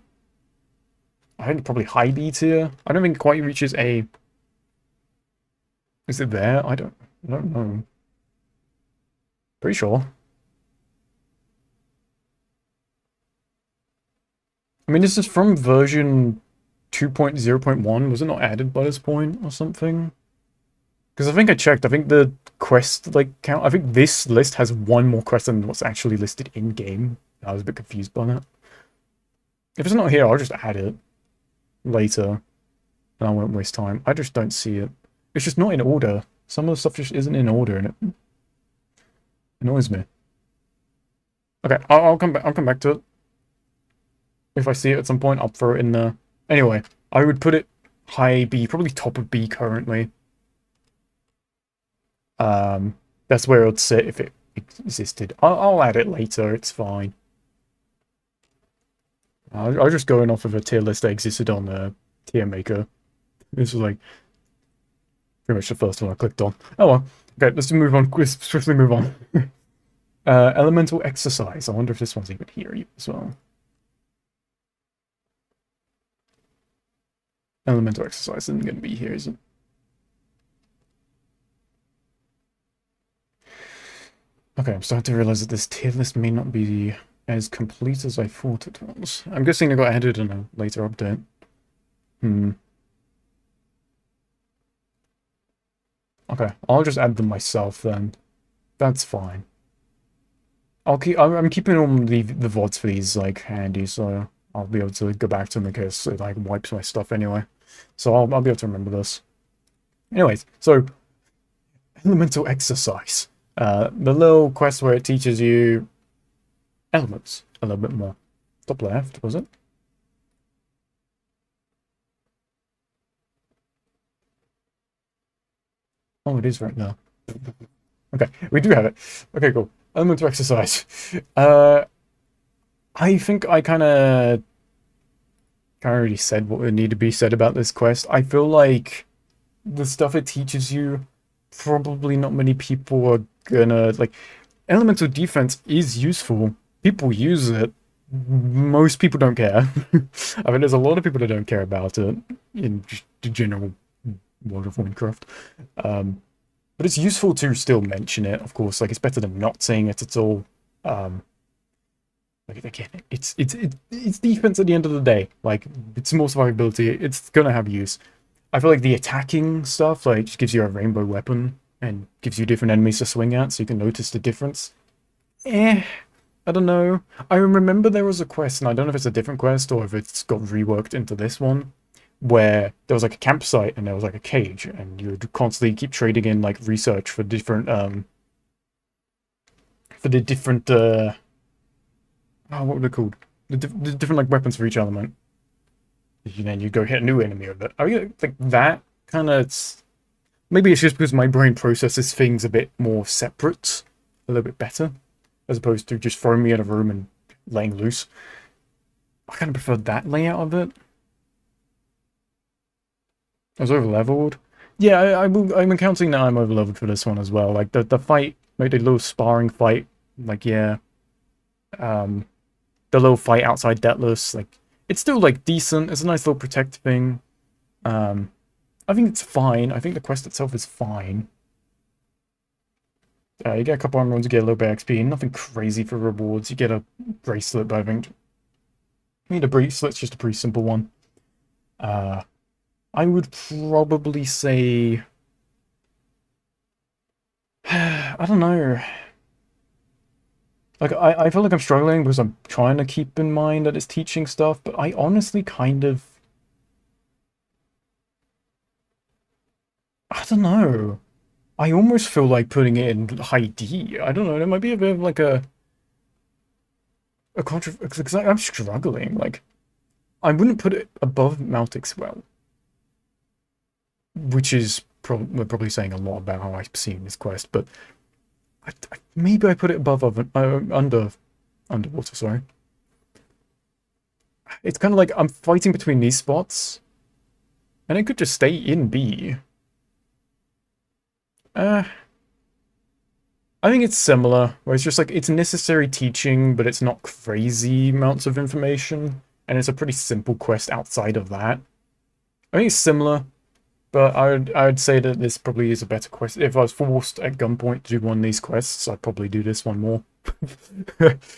[SPEAKER 1] think probably high B tier. I don't think it quite reaches A. Is it there? I don't know. Pretty sure. I mean, this is from version 2.0.1. Was it not added by this point or something? Because I think I checked. I think the quest, count... I think this list has one more quest than what's actually listed in-game. I was a bit confused by that. If it's not here, I'll just add it later. And I won't waste time. I just don't see it. It's just not in order. Some of the stuff just isn't in order, and it annoys me. Okay, I'll come back to it. If I see it at some point, I'll throw it in there. Anyway, I would put it high B, probably top of B currently. That's where it would sit if it existed. I'll add it later, it's fine. I was just going off of a tier list that existed on the tier maker. This was like pretty much the first one I clicked on. Oh well. Okay, let's move on. Let's swiftly move on. Elemental exercise. I wonder if this one's even here as well. Elemental exercise isn't going to be here, is it? Okay, I'm starting to realize that this tier list may not be as complete as I thought it was. I'm guessing it got added in a later update. Okay, I'll just add them myself then. That's fine. I'm keeping all the VODs for these like handy, so I'll be able to go back to them in case it like wipes my stuff anyway. So I'll be able to remember this. Anyways, so elemental exercise. The little quest where it teaches you elements a little bit more. Top left, was it? Oh, it is right now. Okay, we do have it. Okay, cool. Elemental exercise. I think I kind of already said what would need to be said about this quest. I feel like the stuff it teaches you, probably not many people are gonna like. Elemental defense is useful. People use it. Most people don't care. I mean, there's a lot of people that don't care about it in just the general world of Minecraft. But it's useful to still mention it, of course. Like, it's better than not saying it at all. Like, again, it's defense at the end of the day. Like, it's more survivability. It's gonna have use. I feel like the attacking stuff, like, just gives you a rainbow weapon and gives you different enemies to swing at, so you can notice the difference. I don't know. I remember there was a quest, and I don't know if it's a different quest or if it's got reworked into this one, where there was like a campsite and there was like a cage, and you would constantly keep trading in like research for different what were they called? The different like weapons for each element. And then you go hit a new enemy with it. I mean, like that kind of. Maybe it's just because my brain processes things a bit more separate, a little bit better, as opposed to just throwing me in a room and laying loose. I kind of prefer that layout of it. I was over-leveled. Yeah, I'm accounting that I'm over-leveled for this one as well. Like, the fight, like the little sparring fight, like, yeah. The little fight outside Deathless, like, it's still, like, decent. It's a nice little protect thing. I think it's fine. I think the quest itself is fine. You get a couple armor runs, you get a little bit of XP. Nothing crazy for rewards. You get a bracelet, but I think... I mean, a bracelet's just a pretty simple one. I would probably say... I don't know. Like, I feel like I'm struggling because I'm trying to keep in mind that it's teaching stuff, but I honestly kind of... I don't know. I almost feel like putting it in high D. I don't know, there might be a bit of like a because I'm struggling. Like, I wouldn't put it above Maltic's Well, which is we're probably saying a lot about how I perceive this quest, but maybe I put it above underwater. Sorry, it's kind of like I'm fighting between these spots, and it could just stay in B. I think it's similar, where it's just like, it's necessary teaching, but it's not crazy amounts of information, and it's a pretty simple quest outside of that. I think it's similar, but I would say that this probably is a better quest. If I was forced at gunpoint to do one of these quests, I'd probably do this one more.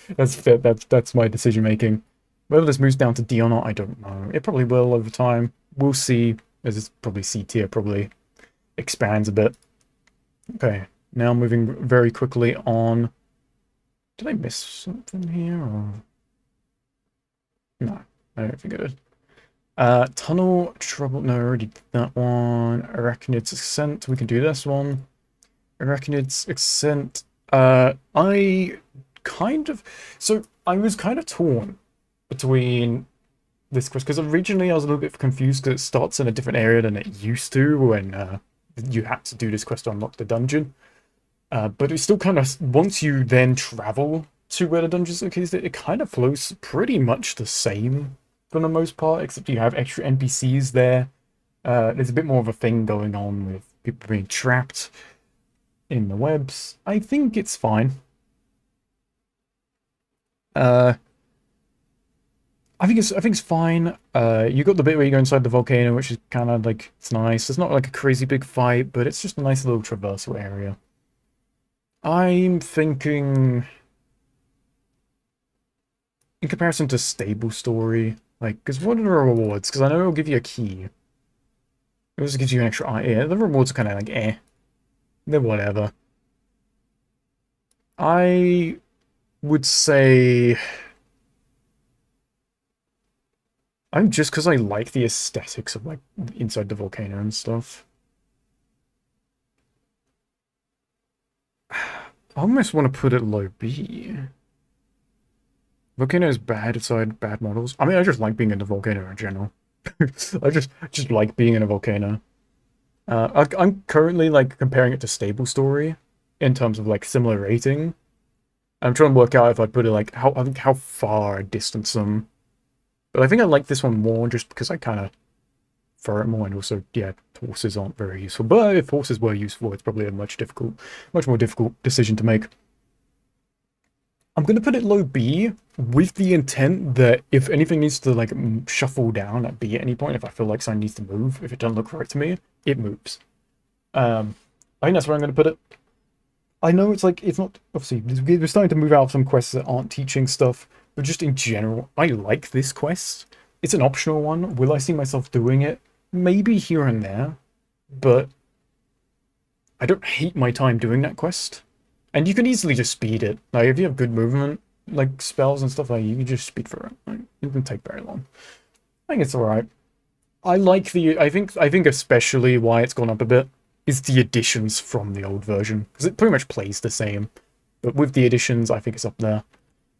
[SPEAKER 1] That's my decision making. Whether this moves down to D or not, I don't know. It probably will over time. We'll see, as it's probably C tier probably expands a bit. Okay, now moving very quickly on. Did I miss something here? Or... No, I don't think I did. Tunnel Trouble. No, I already did that one. Arachnid's Ascent. We can do this one. Arachnid's Ascent. I kind of. So, I was kind of torn between this quest, because originally I was a little bit confused because it starts in a different area than it used to when you had to do this quest to unlock the dungeon. But it's still kind of, once you then travel to where the dungeons are located, it kind of flows pretty much the same for the most part, except you have extra NPCs there. There's a bit more of a thing going on with people being trapped in the webs. I think it's fine. I think it's fine. You got the bit where you go inside the volcano, which is kind of like, it's nice. It's not like a crazy big fight, but it's just a nice little traversal area. I'm thinking, in comparison to Stable Story, like, because what are the rewards? Because I know it'll give you a key. It also gives you an extra eye. Yeah, the rewards are kind of like, eh. They're whatever. I would say... I'm just because I like the aesthetics of, like, inside the volcano and stuff. I almost want to put it low B. Volcano is bad inside bad models. I mean, I just like being in the volcano in general. I just like being in a volcano. I'm currently, like, comparing it to Stable Story in terms of, like, similar rating. I'm trying to work out if I put it, like, how far I distance them. But I think I like this one more just because I kind of prefer it more, and also, yeah, horses aren't very useful. But if horses were useful, it's probably a much more difficult decision to make. I'm going to put it low B with the intent that if anything needs to, like, shuffle down at B at any point, if I feel like something needs to move, if it doesn't look right to me, it moves. I think that's where I'm going to put it. I know it's like, it's not, obviously, we're starting to move out of some quests that aren't teaching stuff, but just in general, I like this quest. It's an optional one. Will I see myself doing it? Maybe here and there, but I don't hate my time doing that quest. And you can easily just speed it. Like, if you have good movement, like spells and stuff, like, you can just speed for it. Like, it doesn't take very long. I think it's alright. I like the, I think especially why it's gone up a bit is the additions from the old version. Because it pretty much plays the same. But with the additions, I think it's up there.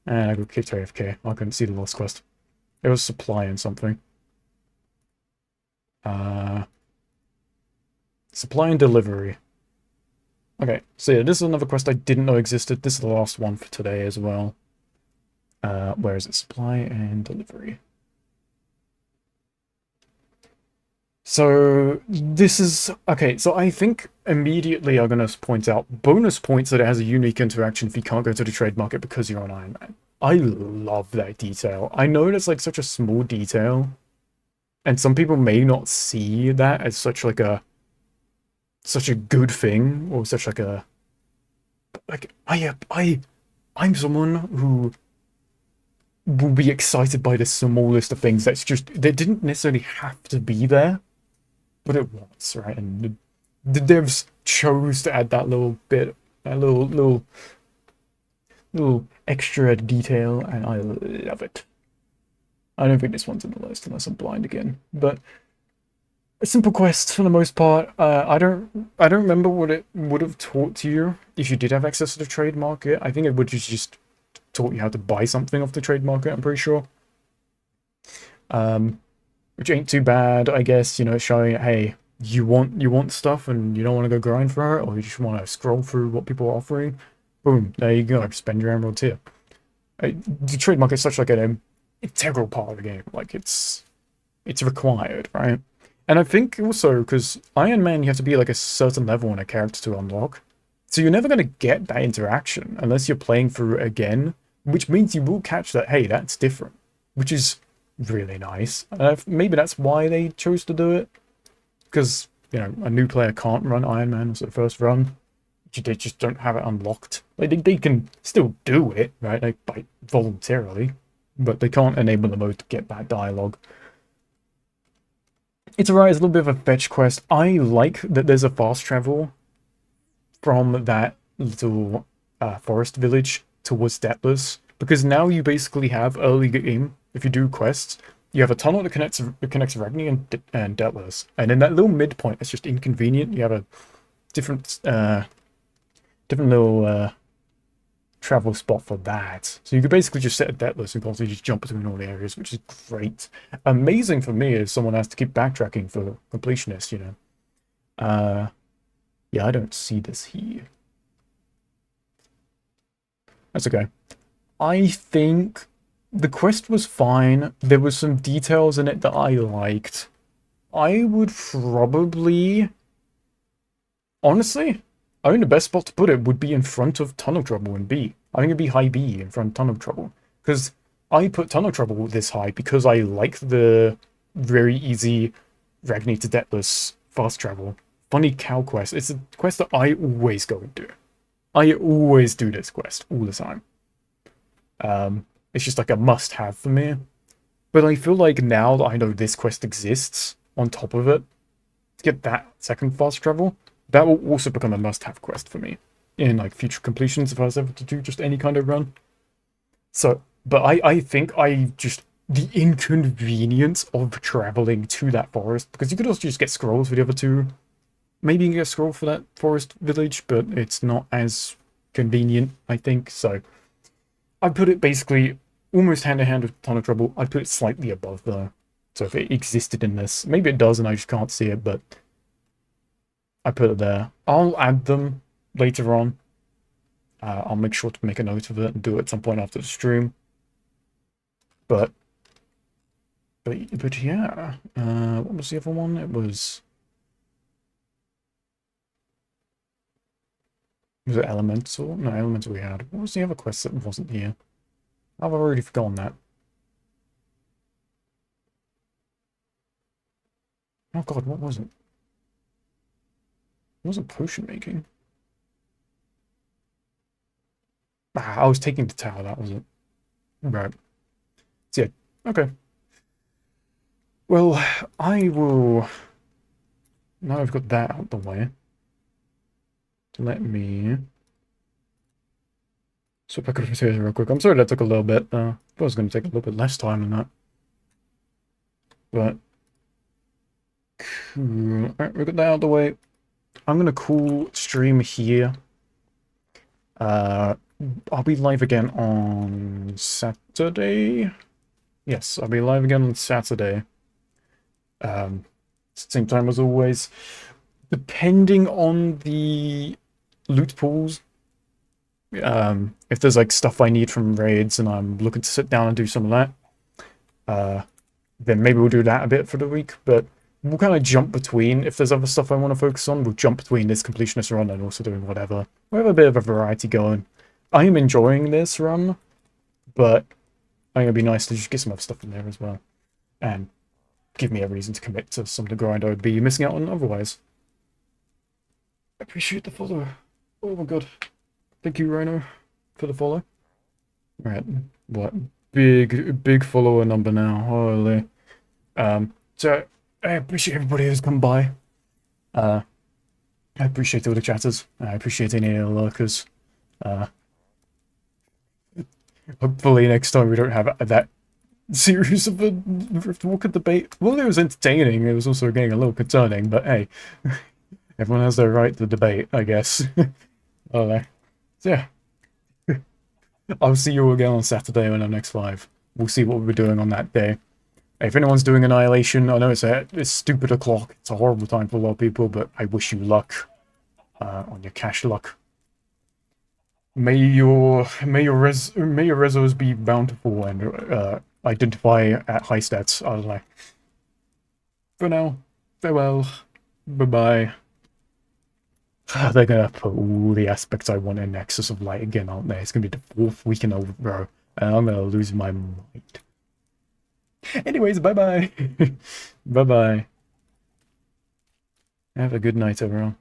[SPEAKER 1] And I got kicked AFK. I couldn't see the last quest. It was supply and something. Supply and delivery. Okay, so yeah, this is another quest I didn't know existed. This is the last one for today as well. Where is it? Supply and delivery. So, this is... Okay, so I think immediately I'm going to point out bonus points that it has a unique interaction if you can't go to the trade market because you're on Iron Man. I love that detail. I know it's like such a small detail, and some people may not see that as such like a... such a good thing, or such like a... Like, I'm someone who will be excited by the smallest of things that's just... They didn't necessarily have to be there. But it was, right? And the devs chose to add that little bit, that little extra detail, and I love it. I don't think this one's in the list unless I'm blind again. But a simple quest for the most part. I don't remember what it would have taught you if you did have access to the trade market. I think it would just taught you how to buy something off the trade market, I'm pretty sure. Which ain't too bad, I guess, you know, showing, hey, you want stuff and you don't want to go grind for it, or you just want to scroll through what people are offering. Boom, there you go, spend your emeralds here. The trade market's such like an integral part of the game, like it's required, right? And I think also, because Iron Man, you have to be like a certain level in a character to unlock, so you're never going to get that interaction unless you're playing through it again, which means you will catch that, hey, that's different, which is really nice. Maybe that's why they chose to do it, because, you know, a new player can't run Iron Man as the first run. They just don't have it unlocked. Like, they can still do it, right, like voluntarily, but they can't enable the mode to get that dialogue. It's alright, it's a little bit of a fetch quest. I like that there's a fast travel from that little forest village towards Deathless, because now you basically have early game, if you do quests, you have a tunnel that connects Regni and Deathless, and in that little midpoint, it's just inconvenient. You have a different little travel spot for that. So you could basically just set a Deathless and constantly just jump between all the areas, which is great. Amazing for me if someone has to keep backtracking for completionists, you know. Yeah, I don't see this here. That's okay. I think the quest was fine. There was some details in it that I liked. I would probably, honestly, I think the best spot to put it would be in front of Tunnel Trouble in B. I think it'd be high B in front of Tunnel Trouble. Because I put Tunnel Trouble this high because I like the very easy Ragni to Deathless fast travel. Funny cow quest. It's a quest that I always go and do. I always do this quest all the time. It's just like a must-have for me. But I feel like now that I know this quest exists, on top of it, to get that second fast travel, that will also become a must-have quest for me in like future completions if I was ever to do just any kind of run. So, but I think the inconvenience of traveling to that forest, because you could also just get scrolls for the other two. Maybe you can get a scroll for that forest village, but it's not as convenient, I think. So I put it basically almost hand in hand with Ton of Trouble. I put it slightly above though. So if it existed in this, maybe it does and I just can't see it, but I put it there. I'll add them later on. I'll make sure to make a note of it and do it at some point after the stream. But yeah. What was the other one? It was it Elemental? No, Elemental we had. What was the other quest that wasn't here? I've already forgotten that. Oh god, what was it? It wasn't potion making. I was taking the tower, that was it. Right. So yeah, okay. Well, I will... Now I've got that out the way. Let me... swap back over to real quick. I'm sorry that took a little bit. I was going to take a little bit less time than that. But... cool. Alright, we've got that out the way. I'm going to call stream here. I'll be live again on Saturday. Yes, I'll be live again on Saturday. Same time as always. Depending on the loot pools, if there's like stuff I need from raids and I'm looking to sit down and do some of that, then maybe we'll do that a bit for the week. But we'll kind of jump between. If there's other stuff I want to focus on, we'll jump between this completionist run and also doing whatever. We have a bit of a variety going. I am enjoying this run, but I think it'd be nice to just get some other stuff in there as well. And give me a reason to commit to some of the grind I would be missing out on otherwise. I appreciate the follow. Oh my god. Thank you, Rhino, for the follow. Right, what? Big follower number now. Holy. So I appreciate everybody who's come by. I appreciate all the chatters. I appreciate any of the lurkers. Hopefully next time we don't have that series of a Riftwalker debate. Well, it was entertaining. It was also getting a little concerning, but hey, everyone has their right to debate, I guess. So yeah, I'll see you all again on Saturday when I'm next live. We'll see what we're doing on that day. If anyone's doing Annihilation, I know it's stupid o'clock. It's a horrible time for a lot of people, but I wish you luck on your cash luck. May your resos be bountiful and identify at high stats. I don't know. For now, farewell. Bye-bye. They're gonna put all the aspects I want in Nexus of Light again, aren't they? It's gonna be the 4th week in a row, and I'm gonna lose my mind. Anyways, bye-bye. Bye-bye. Have a good night, everyone.